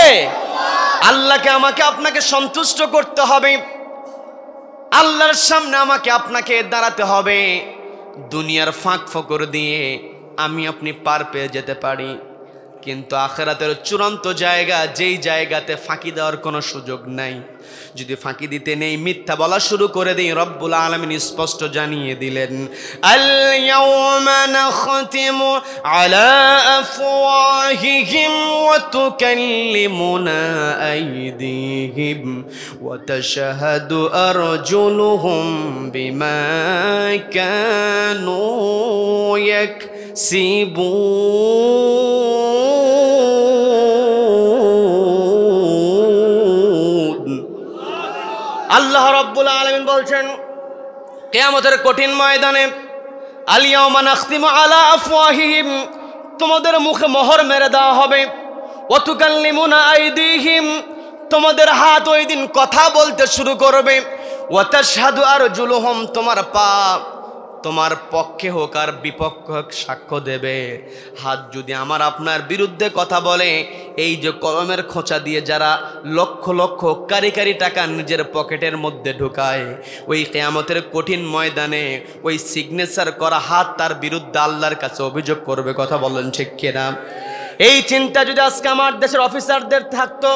আল্লাহকে আমাকে আপনাকে সন্তুষ্ট করতে হবে, আল্লাহর সামনে আমাকে আপনাকে দাঁড়াতে হবে। দুনিয়ার ফাঁক ফোকর দিয়ে আমি আপনি পার পেয়ে যেতে পারি, কিন্তু আখিরাতের চূড়ান্ত জায়গা, যেই জায়গাতে ফাঁকি দেওয়ার কোনো সুযোগ নাই। যদি ফাঁকি দিতে নেই, মিথ্যা বলা শুরু করে দেই, রব্বুল আলামিন স্পষ্ট জানিয়ে দিলেন, আল ইয়াওমা নাখতিমু আলা আফওয়াহিহিম ওয়া তুকাল্লিমুনা আইদিহিম ওয়া তাশহাদু আরজুলুহুম বিমা কানু ইয়াকসিবুন। আল্লাহ রাব্বুল আলামিন বলছেন, কিয়ামতের কঠিন ময়দানে আল ইয়াওমা নাখতিমু আলা আফওয়াহিহিম, তোমাদের মুখে মোহর মেরে দেওয়া হবে। ওয়া তুকাল্লিমুনা আইদিহিম, তোমাদের হাত ওই দিন কথা বলতে শুরু করবে। ওয়া তাশহাদু আরজুলুহুম, তোমার পা তোমার পক্ষে হোক আর বিপক্ষে হোক সাক্ষ্য দেবে। হাত যদি আমার আপনার বিরুদ্ধে কথা বলে, এই যে কলমের খোঁচা দিয়ে যারা লক্ষ লক্ষ কারি কারি টাকা নিজের পকেটের মধ্যে ঢুকায়, ওই কিয়ামতের কঠিন ময়দানে ওই সিগনেচার করা হাত তার বিরুদ্ধে আল্লাহর কাছে অভিযোগ করবে। কথা বলেন ঠিক কিনা? এই চিন্তা যদি আজকে আমার দেশের অফিসারদের থাকতো,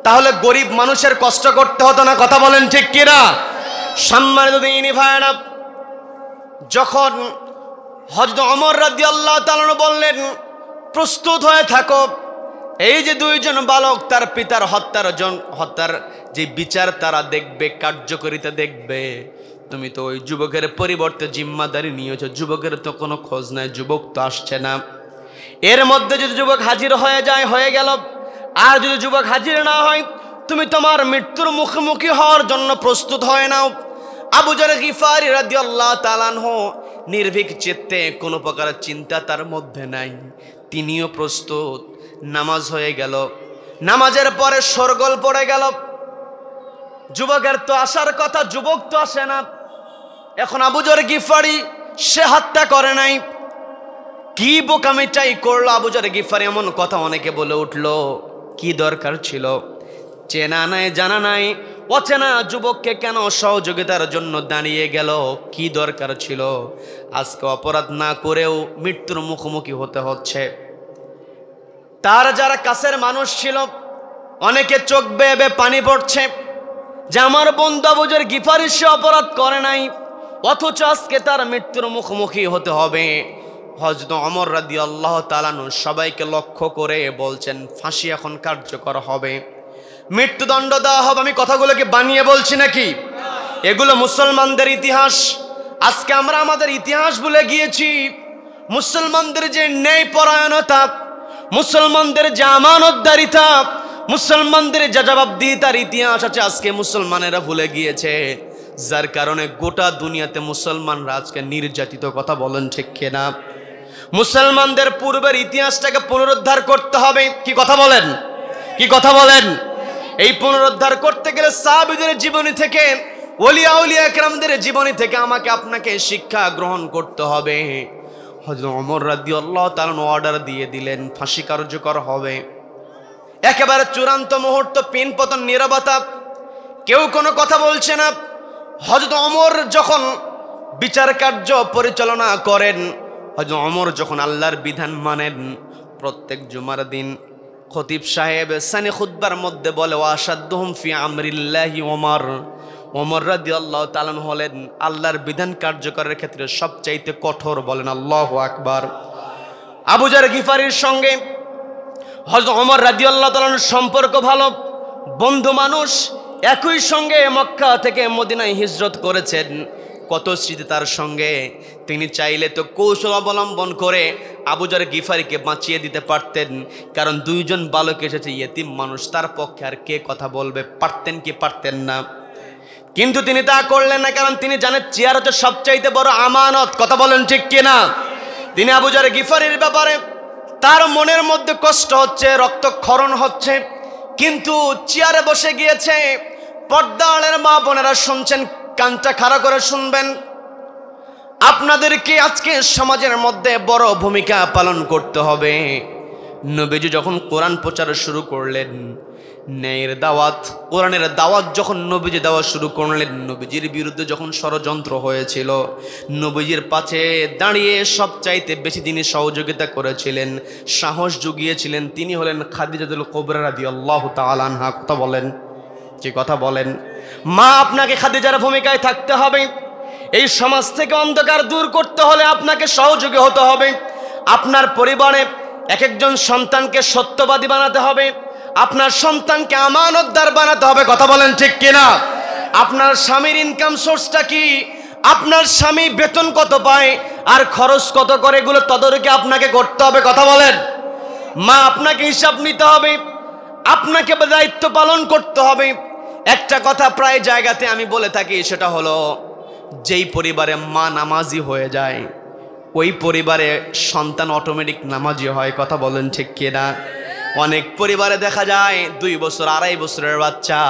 তাহলে গরিব মানুষের কষ্ট করতে হতো না। কথা বলেন ঠিক কিনা? সম্মানিত দিনী ভাইরা, যখন হযরত ওমর রাদিয়াল্লাহু তাআলা বললেন, প্রস্তুত হয়ে থাকো, এই যে দুইজন বালক তার পিতার হত্যার যে বিচার তারা দেখবে, কার্যকারিতা দেখবে। তুমি তো ওই যুবকের পরিবর্তে জিম্মাদারি নিয়েছো, যুবকের তো কোনো খোঁজ নাই, যুবক তো আসছে না। এর মধ্যে যদি যুবক হাজির হয়ে যায় হয়ে গেল, আর যদি যুবক হাজির না হয় তুমি তোমার মৃত্যুর মুখোমুখি হওয়ার জন্য প্রস্তুত হয়ে নাও। আবু যর গিফারি রাদিয়াল্লাহু তাআলা আনহু নির্ভীক চিত্তে, কোনো প্রকার চিন্তা তার মধ্যে নাই, তিনিও প্রস্তুত। নামাজ হয়ে গেল, নামাজের পরে শোরগোল পড়ে গেল। যুবকের তো আসার কথা, যুবক তো আসে না। এখন আবু যর গিফারি সে হত্যা করে নাই, কি বোকামিটাই করলো আবু যর গিফারি, এমন কথা অনেকে বলে উঠলো। কি দরকার ছিল? চেনা নাই জানা নাই অচেনা যুবককে কেন সহযোগিতার জন্য দাঁড়িয়ে গেল? কি দরকার ছিল? আজকে অপরাধ না করেও মৃত্যুর মুখোমুখি হতে হচ্ছে। তার যারা কাছের মানুষ ছিল অনেকে চোখ বেয়ে বেয়ে পানি পড়ছে যে আমার বন্ধু আবু যর গিফারি সে অপরাধ করে নাই, অথচ আজকে তার মৃত্যুর মুখোমুখি হতে হবে। হযরত ওমর রাদিয়াল্লাহু তাআলা আনহু সবাইকে লক্ষ্য করে বলছেন, ফাঁসি এখন কার্যকর হবে, মৃত্যুদণ্ড দেওয়া হবে। আমি কথাগুলোকে বানিয়ে বলছি নাকি? এগুলো মুসলমানদের ইতিহাস। আজকে আমরা আমাদের ইতিহাস ভুলে গিয়েছি। মুসলমানদের যে ন্যায় পরায়ণতা, মুসলমানদের যে আমানতদারিতা, মুসলমানদের যে জবাবদিহিতার ইতিহাস আছে আজকে মুসলমানেরা ভুলে গিয়েছে, যার কারণে গোটা দুনিয়াতে মুসলমানরা আজকে নির্যাতিত। কথা বলেন ঠিক কিনা? মুসলমানদের পূর্বের ইতিহাসটাকে পুনরুদ্ধার করতে হবে। কি কথা বলেন? কি কথা বলেন? এই পুনরুদ্ধার করতে গেলে সাহাবীদের জীবনী থেকে, ওলিয়া উলিয়া কেরামদের জীবনী থেকে আমাকে আপনাকে শিক্ষা গ্রহণ করতে হবে। হযরত ওমর রাদিয়াল্লাহু তাআলা অর্ডার দিয়ে দিলেন, ফাঁসি কার্যকর হবে। একেবারে চূড়ান্ত মুহূর্ত, পিন পতন, নীরবতা, কেউ কোনো কথা বলছে না। হযরত ওমর যখন বিচার কার্য পরিচালনা করেন, হযরত ওমর যখন আল্লাহর বিধান মানেন, প্রত্যেক জুমার দিন খতিব সাহেব সানি খুতবার মধ্যে বলে, ওয়াশাদ্দুহুম ফি আমরিল্লাহি ওমর। ওমর রাদিয়াল্লাহু তাআলা হলেন আল্লাহর বিধান কার্যকরের ক্ষেত্রে সবচাইতে কঠোর। বলেন আল্লাহু আকবার। আবু যর গিফারির সঙ্গে হযরত ওমর রাদিয়াল্লাহু তাআলার সম্পর্ক ভালো, বন্ধু মানুষ, একই সঙ্গে মক্কা থেকে মদিনায় হিজরত করেছেন। কত স্মৃতি তার সঙ্গে। তিনি চাইলে তো কৌশল অবলম্বন করে আবু যর গিফারিকে বাঁচিয়ে দিতে পারতেন, কারণ দুইজন বালক এসেছে, ইয়েতিম মানুষ, তার পক্ষে আর কে কথা বলবে? পারতেন কি পারতেন না? কিন্তু তিনি তা করলেন না, কারণ তিনি জানেন চেয়ার হচ্ছে সবচাইতে বড় আমানত। কথা বলেন ঠিক কিনা? তিনি আবু যর গিফারির ব্যাপারে তার মনের মধ্যে কষ্ট হচ্ছে, রক্তক্ষরণ হচ্ছে, কিন্তু চেয়ারে বসে গিয়েছে। পর্দার মা বোনেরা শুনছেন, কানটা খাড়া করে শুনবেন। আপনাদেরকে আজকে সমাজের মধ্যে বড় ভূমিকা পালন করতে হবে। নবীজি যখন কোরআন প্রচার শুরু করলেন, ন্যায়ের দাওয়াত, কোরআনের দাওয়াত যখন নবীজি দেওয়া শুরু করলেন, নবীজির বিরুদ্ধে যখন ষড়যন্ত্র হয়েছিল, নবীজির পাশে দাঁড়িয়ে সবচাইতে বেশি তিনি সহযোগিতা করেছিলেন, সাহস জুগিয়েছিলেন, তিনি হলেন খাদিজাতুল কুবরা রাদিয়াল্লাহু তাআলা আনহা। কথা বলেন, যে কথা বলেন। মা, আপনাকে খাদিজার ভূমিকায় থাকতে হবে। এই সমাজ থেকে অন্ধকার দূর করতে হলে আপনাকে সহযোগী হতে হবে। আপনার পরিবারে এক একজন সন্তানকে সত্যবাদী বানাতে হবে, আপনার সন্তানকে আমানতদার বানাতে হবে। কথা বলেন ঠিক কিনা? আপনার স্বামীর ইনকাম সোর্সটা কি, আপনার স্বামী বেতন কত পায় আর খরচ কত করে, এগুলো তদারকি আপনাকে করতে হবে। কথা বলেন। মা, আপনাকে হিসাব নিতে হবে, আপনাকে দায়িত্ব পালন করতে হবে। একটা কথা প্রায় জায়গাতে আমি বলে থাকি, সেটা হলো যেই পরিবারে মা নামাজি হয়ে যায়, ওই পরিবারে সন্তান অটোমেটিক নামাজি হয়। কথা বলেন ঠিক কিনা? অনেক পরিবারে দেখা যায় 2 বছর 2.5 বছরের বাচ্চা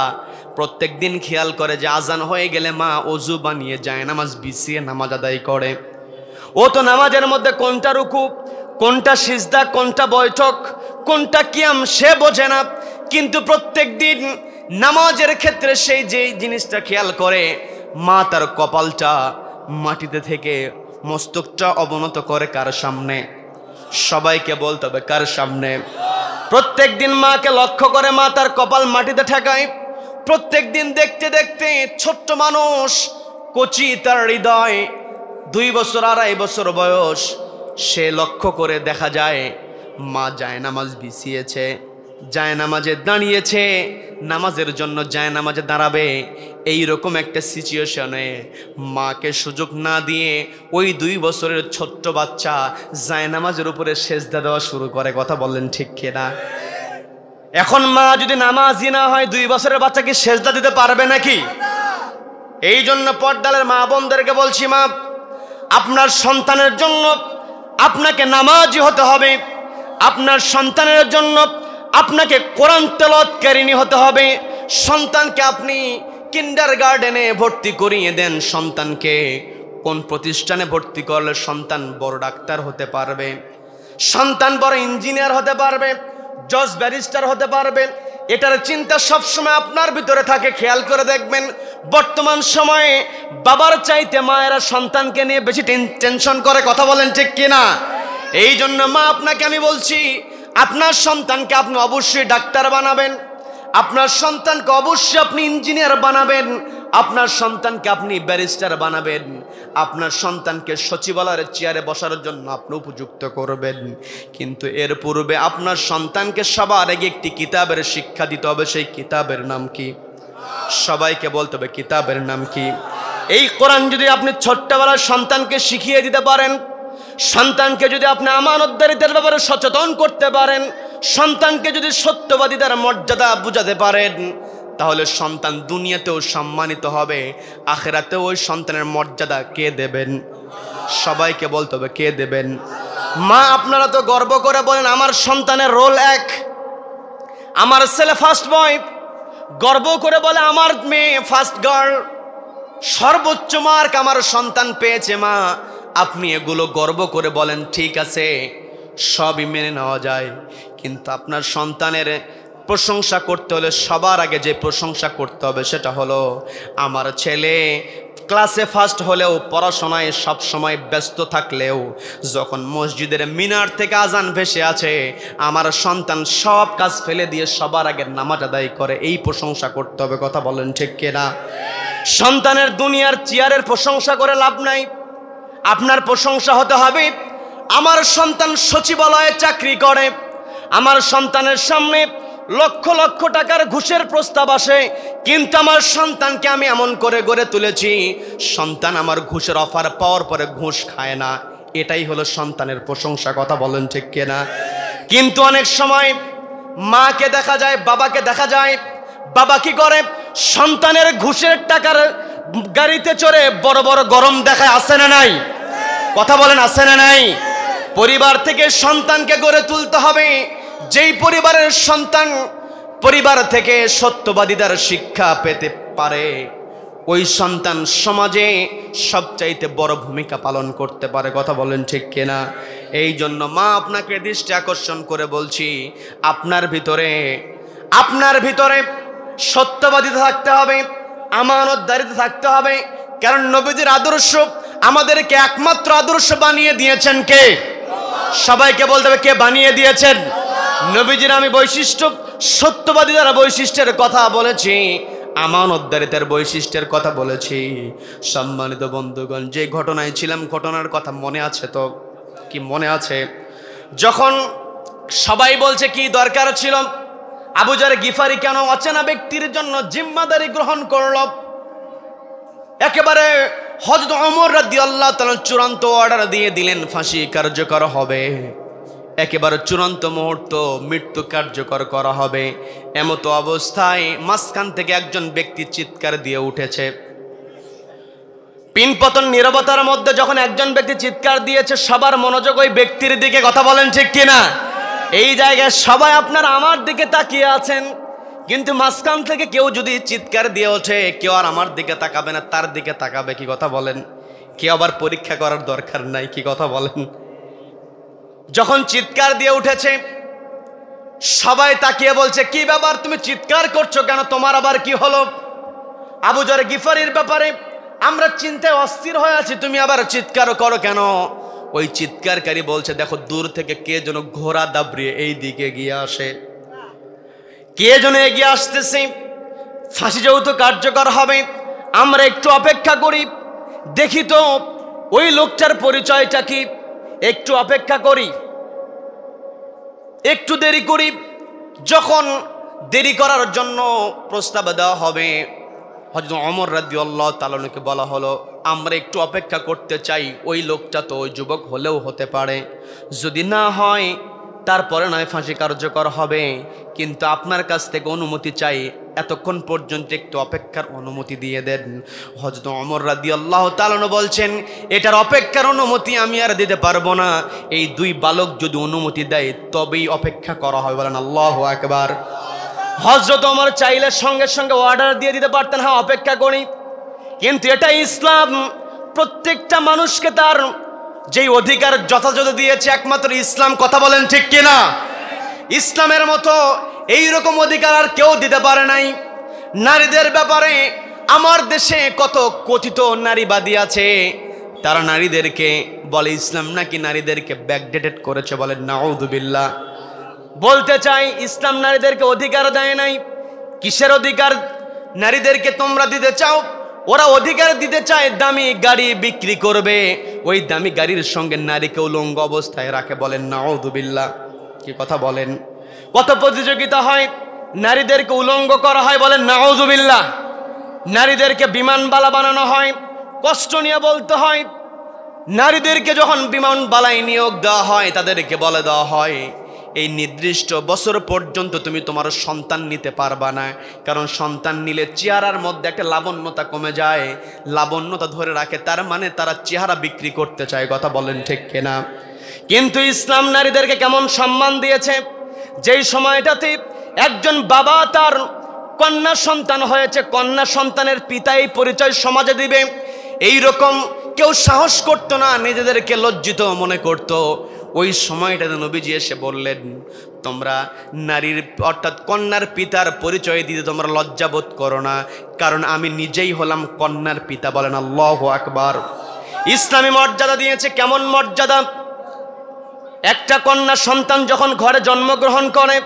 প্রত্যেক দিন খেয়াল করে যে আজান হয়ে গেলে মা ওযু বানিয়ে যায়, নামাজ বিছিয়ে নামাজ আদায় করে। ও তো নামাজের মধ্যে কোনটা রুকু, কোনটা সিজদা, কোনটা বৈঠক, কোনটা কিয়াম সে বোঝে না, কিন্তু প্রত্যেক দিন নামাজের ক্ষেত্রে সেই যে জিনিসটা খেয়াল করে, মা তার কপালটা মাটিতে থেকে মস্তকটা অবনত করে কার সামনে? সবাইকে বলতে হবে কার সামনে? প্রত্যেক দিন মাকে লক্ষ্য করে মা তার কপাল মাটিতে ঠেকায়। প্রত্যেক দিন দেখতে দেখতে ছোট্ট মানুষ, কচি তার হৃদয়, 2 বছর 2.5 বছর বয়স, সে লক্ষ্য করে দেখা যায় মা যায় নামাজ বিছিয়েছে, জায়নামাজে দাঁড়িয়েছে, নামাজের জন্য জায়নামাজে দাঁড়াবে, এই রকম একটা সিচুয়েশনে মাকে সুযোগ না দিয়ে ওই 2 বছরের ছোট্ট বাচ্চা জায়নামাজের উপরে সেজদা দেওয়া শুরু করে। কথা বললেন ঠিক কিনা? এখন মা যদি নামাজি না হয় 2 বছরের বাচ্চাকে সেজদা দিতে পারবে নাকি? এই জন্য পর্দালের মা বোনদেরকে বলছি, মা আপনার সন্তানের জন্য আপনাকে নামাজি হতে হবে, আপনার সন্তানের জন্য আপনাকে কোরআন তেলাওয়াতকারিনী হতে হবে। সন্তানকে আপনি কিন্ডারগার্টেনে ভর্তি করিয়ে দেন, সন্তানকে কোন প্রতিষ্ঠানে ভর্তি করলে সন্তান বড় ডাক্তার হতে পারবে, সন্তান বড় ইঞ্জিনিয়ার হতে পারবে, জজ ব্যারিস্টার হতে পারবে, এটার চিন্তা সবসময় আপনার ভিতরে থাকে। খেয়াল করে দেখবেন বর্তমান সময়ে বাবার চাইতে মায়েরা সন্তানকে নিয়ে বেশি টেনশন করে। কথা বলেন ঠিক কিনা? এই জন্য মা আপনাকে আমি বলছি, আপনার সন্তানকে আপনি অবশ্যই ডাক্তার বানাবেন, আপনার সন্তানকে অবশ্যই আপনি ইঞ্জিনিয়ার বানাবেন, আপনার সন্তানকে আপনি ব্যারিস্টার বানাবেন, আপনার সন্তানকে সচিবালয়ের চেয়ারে বসার জন্য আপনি উপযুক্ত করবেন। কিন্তু এর পূর্বে আপনার সন্তানকে সবার আগে একটি কিতাবের শিক্ষা দিতে হবে। সেই কিতাবের নাম কি? সবাইকে বলতে হবে কিতাবের নাম কি? এই কোরআন যদি আপনি ছোট্টবেলার সন্তানকে শিখিয়ে দিতে পারেন, সন্তানকে যদি আপনি আমানতদারিতার ব্যাপারে সচেতন করতে পারেন, সন্তানকে যদি সত্যবাদিতার মর্যাদা বুঝাতে পারেন, তাহলে সন্তান দুনিয়াতেও সম্মানিত হবে, আখিরাতেও ওই সন্তানের মর্যাদা কে দেবেন? সবাইকে বলতে হবে কে দেবেন? মা আপনারা তো গর্ব করে বলেন আমার সন্তানের রোল 1, আমার ছেলে ফার্স্ট বয়, গর্ব করে বলে আমার মেয়ে ফার্স্ট গার্ল, সর্বোচ্চ মার্ক আমার সন্তান পেয়েছে। মা আপনি এগুলো গর্ব করে বলেন, ঠিক আছে, সবই মেনে নেওয়া যায়, কিন্তু আপনার সন্তানের প্রশংসা করতে হলে সবার আগে যে প্রশংসা করতে হবে সেটা হলো আমার ছেলে ক্লাসে ফার্স্ট হলেও, পড়াশোনায় সব সময় ব্যস্ত থাকলেও, যখন মসজিদের মিনার থেকে আজান ভেসে আছে আমার সন্তান সব কাজ ফেলে দিয়ে সবার আগে নামাজ আদায় করে, এই প্রশংসা করতে হবে। কথা বলেন ঠিক কিনা? সন্তানের দুনিয়ার চেয়ারের প্রশংসা করে লাভ নাই, আপনার প্রশংসা হতে হবে আমার সন্তান সচিবালয়ে চাকরি করে, আমার সন্তানের সামনে লক্ষ লক্ষ টাকার ঘুষের প্রস্তাব আসে, কিন্তু আমার সন্তানকে আমি এমন করে গড়ে তুলেছি সন্তান আমার ঘুষের অফার পাওয়ার পরে ঘুষ খায় না। এটাই হলো সন্তানের প্রশংসা। কথা বলেন ঠিক কিনা? কিন্তু অনেক সময় মাকে দেখা যায়, বাবাকে দেখা যায়, বাবা কি করে সন্তানের ঘুষের টাকার গাড়িতে চড়ে বড় বড় গরম দেখায়। আছে না নাই? কথা বলেন আছে না নাই? পরিবার থেকে সন্তানকে গড়ে তুলতে হবে, যেই পরিবারের সন্তান পরিবার থেকে সত্যবাদিতার শিক্ষা পেতে পারে ওই সন্তান সমাজে সবচাইতে বড় ভূমিকা পালন করতে পারে। কথা বলেন ঠিক কিনা? এই জন্য মা আপনাকে দৃষ্টি আকর্ষণ করে বলছি, আপনার ভিতরে সত্যবাদিতা থাকতে হবে, আমানতদারিতা থাকতে হবে। কারণ নবীজির আদর্শ আমাদেরকে একমাত্র আদর্শ বানিয়ে দিয়েছেন কে? সবাইকে বলতে হবে কে বানিয়ে দিয়েছেন? নবীজির আমি বৈশিষ্ট্য, সত্যবাদিতার বৈশিষ্ট্যের কথা বলেছি, আমানতদারিতার বৈশিষ্ট্যের কথা বলেছি। সম্মানিত বন্ধুগণ, যে ঘটনায় ছিলাম ঘটনার কথা মনে আছে তো? কি মনে আছে? যখন সবাই বলছে কি দরকার ছিল, আবু যর গিফারি কেন অচেনা ব্যক্তির জন্য জিম্মাদারি গ্রহণ করল? একেবারে হযরত ওমর রাদিয়াল্লাহু তাআলা চূড়ান্ত অর্ডার দিয়ে দিলেন ফাঁসি কার্যকর হবে, একেবারে চূড়ান্ত মুহূর্ত মৃত্যু কার্যকর করা হবে। এমতো অবস্থায় মাঝখান থেকে একজন ব্যক্তি চিৎকার দিয়ে উঠেছে। পিনপতন নীরবতার মধ্যে যখন একজন ব্যক্তি চিৎকার দিয়েছে সবার মনোযোগ ওই ব্যক্তির দিকে। কথা বলেন ঠিক কিনা? এই জায়গায় সবাই আপনার আমার দিকে তাকিয়ে আছেন, কিন্তু মাঝখান থেকে কেউ যদি চিৎকার দিয়ে ওঠে কেউ আর আমার দিকে তাকাবে না, তার দিকে তাকাবে। কি কথা বলেন? কেউ আবার পরীক্ষা করার দরকার নাই। কি কথা বলেন? যখন চিৎকার দিয়ে উঠেছে সবাই তাকিয়ে বলছে কি ব্যাপার, তুমি চিৎকার করছো কেন, তোমার আবার কি হলো? আবু যর গিফারির ব্যাপারে আমরা চিন্তায় অস্থির হয়ে আছি, তুমি আবার চিৎকার করো কেন? ওই চিৎকারকারী বলছে দেখো দূর থেকে কে যেন ঘোড়া দাবড়িয়ে এই দিকে গিয়ে আসে, কে যেন এগিয়ে আসতেছে, ফাঁসি যেহেতু কার্যকর হবে আমরা একটু অপেক্ষা করি, দেখি তো ওই লোকটার পরিচয়টা কি, একটু অপেক্ষা করি, একটু দেরি করি। যখন দেরি করার জন্য প্রস্তাব দেওয়া হবে, হযরত ওমর রাদিয়াল্লাহু তাআলা আনহুকে বলা হলো, আমরা একটু অপেক্ষা করতে চাই, ওই লোকটা তো ওই যুবক হলেও হতে পারে, যদি না হয় তারপরে নয় ফাঁসি কার্যকর হবে, কিন্তু আপনার কাছ থেকে অনুমতি চাই, এতক্ষণ পর্যন্ত একটু অপেক্ষার অনুমতি দিয়ে দেন। হযরত ওমর রাদিয়াল্লাহু তাআলা আনহু বলছেন, এটার অপেক্ষার অনুমতি আমি আর দিতে পারবো না, এই দুই বালক যদি অনুমতি দেয় তবেই অপেক্ষা করা হবে। বলেন আল্লাহু আকবার। হযরত ওমর চাইলে সঙ্গে সঙ্গে অর্ডার দিয়ে দিতে পারতেন, হ্যাঁ অপেক্ষা করি, কিন্তু এটা ইসলাম, প্রত্যেকটা মানুষকে তার যেই অধিকার যথাযথ দিয়েছে একমাত্র ইসলাম। কথা বলেন ঠিক কিনা? ইসলামের মতো এইরকম অধিকার আর কেউ দিতে পারে নাই। নারীদের ব্যাপারে আমার দেশে কত কথিত নারীবাদী আছে, তারা নারীদেরকে বলে ইসলাম নাকি নারীদেরকে ব্যাকডেটেড করেছে। বলেন নাউযুবিল্লাহ। বলতে চাই ইসলাম নারীদেরকে অধিকার দেয় নাই। কিসের অধিকার নারীদেরকে তোমরা দিতে চাও? ওরা অধিকার দিতে চায় দামি গাড়ি বিক্রি করবে, ওই দামি গাড়ির সঙ্গে নারীকে উলঙ্গ অবস্থায় রাখে। বলেন নাউযুবিল্লাহ। কি কথা বলেন? কত প্রতিযোগিতা হয়, নারীদেরকে উলঙ্গ করা হয়। বলেন নাউযুবিল্লাহ। নারীদেরকে বিমানবালা বানানো হয়, কষ্ট নিয়ে বলতে হয়। নারীদেরকে যখন বিমানবালায় নিয়োগ দেওয়া হয় তাদেরকে বলে দেওয়া হয় এই নির্দিষ্ট বছর পর্যন্ত তুমি তোমার সন্তান নিতে পারবা না, কারণ সন্তান নিলে চেহারার মধ্যে একটা লাবণ্যতা কমে যায়, লাবণ্যতা ধরে রাখে, তার মানে তারা চেহারা বিক্রি করতে চায়। কথা বলেন ঠিক কিনা? কিন্তু ইসলাম নারীদেরকে কেমন সম্মান দিয়েছে, যেই সময়টাতে একজন বাবা তার কন্যা সন্তান হয়েছে, কন্যা সন্তানের পিতা এই পরিচয় সমাজে দিবে, এই রকম কেউ সাহস করতো না, নিজেদেরকে লজ্জিত মনে করত। ওই সময়টাতে নবীজি এসে বললেন, তোমরা নারীর অর্থাৎ কন্যার পিতার পরিচয় দিতে তোমরা লজ্জাবোধ করো না, কারণ আমি নিজেই হলাম কন্যার পিতা। বলেন আল্লাহু আকবার। ইসলামী মর্যাদা দিয়েছে। কেমন মর্যাদা? একটা কন্যা সন্তান যখন ঘরে জন্মগ্রহণ করে,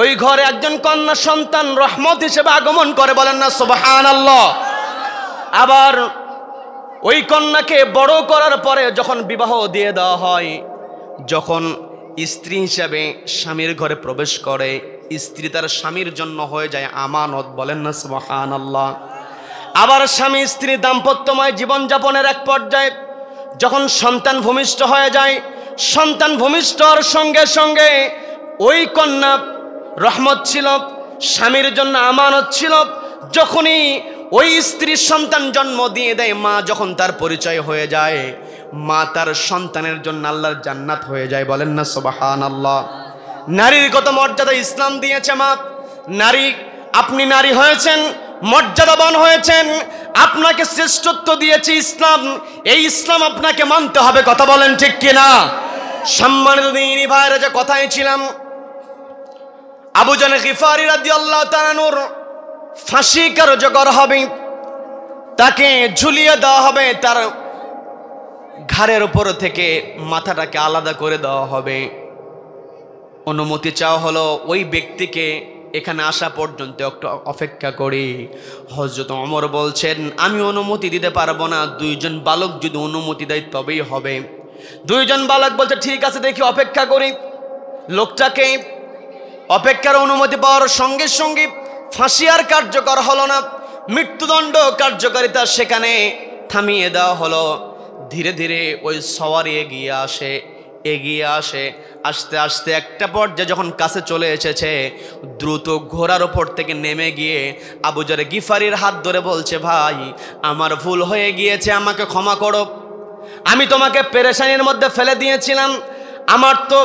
ওই ঘরে একজন কন্যা সন্তান রহমত হিসেবে আগমন করে। বলেন না সুবহানাল্লাহ। আবার ওই কন্যাকে বড় করার পরে যখন বিবাহ দিয়ে দেওয়া হয়, যখন স্ত্রী হিসাবে স্বামীর ঘরে প্রবেশ করে, স্ত্রী তার স্বামীর জন্য হয়ে যায় আমানত। বলেন না সুবহানাল্লাহ। আবার স্বামী স্ত্রী দাম্পত্যময় জীবনযাপনের এক পর্যায়ে যখন সন্তান ভূমিষ্ঠ হয়ে যায়, সন্তান ভূমিষ্ঠ হওয়ার সঙ্গে সঙ্গে ওই কন্যা রহমত ছিল, স্বামীর জন্য আমানত ছিল। যখনই ওই স্ত্রীর সন্তান জন্ম দিয়ে দেয়, মা যখন তার পরিচয় হয়ে যায়, মা তার সন্তানের জন্য আল্লাহর জান্নাত হয়ে যায়। বলেন না সুবহানাল্লাহ। নারীর কত মর্যাদা ইসলাম দিয়েছে। মা নারী, আপনি নারী হয়েছেন, মর্যাদাবান হয়েছেন, আপনাকে শ্রেষ্ঠত্ব দিয়েছে ইসলাম, এই ইসলাম আপনাকে মানতে হবে। কথা বলেন ঠিক কিনা? সম্মানিত দিনী ভাইরা, যে কথাই ছিলাম, আবু জাহল গিফারী রাদিয়াল্লাহু তাআলা আনহুর ফাঁসি কার্যকর হবে, তাকে ঝুলিয়ে দেওয়া হবে, তার ঘাড়ের উপর থেকে মাথাটাকে আলাদা করে দেওয়া হবে। অনুমতি চাওয়া হলো ওই ব্যক্তিকে এখানে আসা পর্যন্ত একটু অপেক্ষা করি। হযরত ওমর বলছেন, আমি অনুমতি দিতে পারবো না, দুইজন বালক যদি অনুমতি দেয় তবেই হবে। দুইজন বালক বলছে, ঠিক আছে দেখি অপেক্ষা করি। লোকটাকে অপেক্ষার অনুমতি পাওয়ার সঙ্গে সঙ্গে ফাঁসি আর কার্যকর হলো না, মৃত্যুদণ্ড কার্যকারিতা সেখানে থামিয়ে দেওয়া হলো। ধীরে ধীরে ওই সওয়ারি এগিয়ে আসে, আস্তে আস্তে একটা পর্যায়ে যখন কাছে চলে এসেছে, দ্রুত ঘোড়ার ওপর থেকে নেমে গিয়ে আবু জাহল গিফারীর হাত ধরে বলছে, ভাই আমার ভুল হয়ে গিয়েছে, আমাকে ক্ষমা করো, আমি তোমাকে পেরেশানির মধ্যে ফেলে দিয়েছিলাম, আমার তো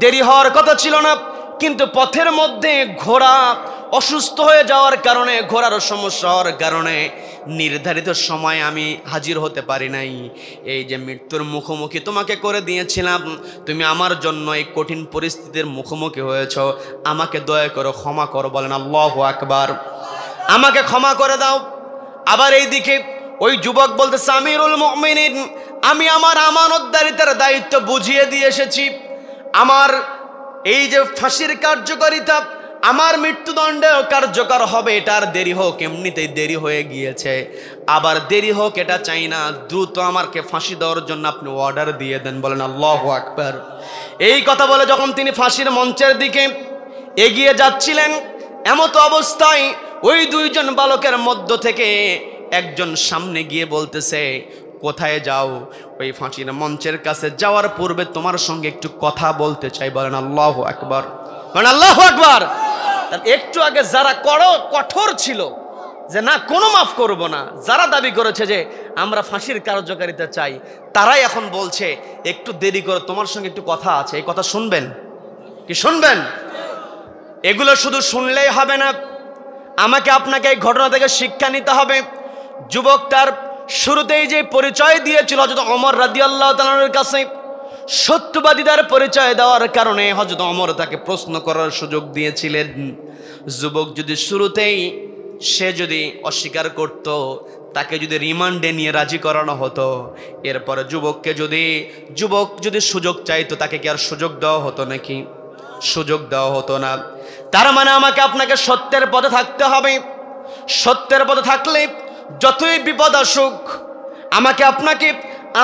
দেরি হওয়ার কথা ছিল না, কিন্তু পথের মধ্যে ঘোড়া অসুস্থ হয়ে যাওয়ার কারণে, ঘোড়ার সমস্যা হওয়ার কারণে নির্ধারিত সময় আমি হাজির হতে পারি নাই। এই যে মৃত্যুর মুখোমুখি তোমাকে করে দিয়েছিলাম, তুমি আমার জন্য এই কঠিন পরিস্থিতির মুখোমুখি হয়েছ, আমাকে দয়া করো, ক্ষমা করো। বলেন আল্লাহু আকবার। আমাকে ক্ষমা করে দাও। আবার এইদিকে ওই যুবক বলতেছে, আমিরুল মুমিনিন, আমি আমার আমানতদারিতার দায়িত্ব বুঝিয়ে দিয়ে এসেছি, আমার এই যে ফাঁসির কার্যকারিতা, আমার মৃত্যুদণ্ডেও কার্যকর হবে, এটার দেরি হোক, এমনিতেই দেরি হয়ে গিয়েছে, আবার দেরি হোক এটা চাই না, দ্রুত আমাকে ফাঁসি দেওয়ার জন্য আপনি অর্ডার দিয়ে দেন। বলেন আল্লাহু আকবার। এই কথা বলে যখন তিনি ফাঁসির মঞ্চের দিকে এগিয়ে যাচ্ছিলেন। এমত অবস্থায় ওই দুইজন বালকের মধ্য থেকে একজন সামনে গিয়ে বলতেছে, কোথায় যাও? ওই ফাঁসির মঞ্চের কাছে যাওয়ার পূর্বে তোমার সঙ্গে একটু কথা বলতে চাই। বলেন আল্লাহু আকবার, বলেন আল্লাহু আকবার। একটু আগে যারা কঠোর ছিল যে না কোনো মাফ করব না, যারা দাবি করেছে যে আমরা ফাঁসির কার্যকারিতা চাই, তারাই এখন বলছে একটু দেরি করে তোমার সঙ্গে একটু কথা আছে। এই কথা শুনবেন কি শুনবেন? এগুলো শুধু শুনলেই হবে না, আমাকে আপনাকে এই ঘটনা থেকে শিক্ষা নিতে হবে। যুবকটার শুরুতেই যে পরিচয় দিয়েছিল হযরত ওমর রাদিয়াল্লাহু তাআলার কাছে, সত্যবাদীদের পরিচয় দেওয়ার কারণে হযরত ওমর তাকে প্রশ্ন করার সুযোগ দিয়েছিলেন। যুবক যদি শুরুতেই সে যদি অস্বীকার করত, তাকে যদি রিমান্ডে নিয়ে রাজি করানো হতো, এরপরে যুবক যদি সুযোগ চাইতো, তাকে কি আর সুযোগ দেওয়া হতো নাকি? সুযোগ দেওয়া হতো না। তার মানে আমাকে আপনাকে সত্যের পথে থাকতে হবে। সত্যের পথে থাকলে যতই বিপদ আসুক, আমাকে আপনাকে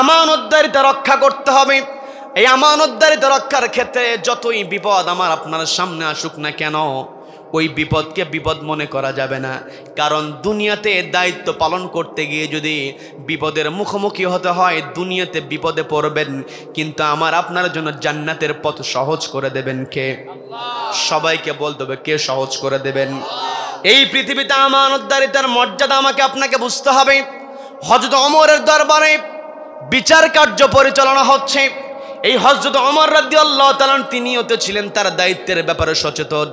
আমানতদারিতা রক্ষা করতে হবে। এই আমানতদারিতা রক্ষার ক্ষেত্রে যতই বিপদ আমার আপনার সামনে আসুক না কেন, ওই বিপদকে বিপদ মনে করা যাবে না। কারণ দুনিয়াতে দায়িত্ব পালন করতে গিয়ে যদি বিপদের মুখোমুখি হতে হয়, দুনিয়াতে বিপদে পড়বেন, কিন্তু আমার আপনার জন্য জান্নাতের পথ সহজ করে দেবেন কে? সবাইকে বলতে হবে, কে সহজ করে দেবেন? এই পৃথিবীতে আমানতদারিতার মর্যাদা আমাকে আপনাকে বুঝতে হবে। হযরত ওমরের দরবারে বিচার কার্য পরিচালনা হচ্ছে। এই হযরত ওমর রাদিয়াল্লাহু তাআলা তিনিও তো ছিলেন তার দায়িত্বের ব্যাপারে সচেতন।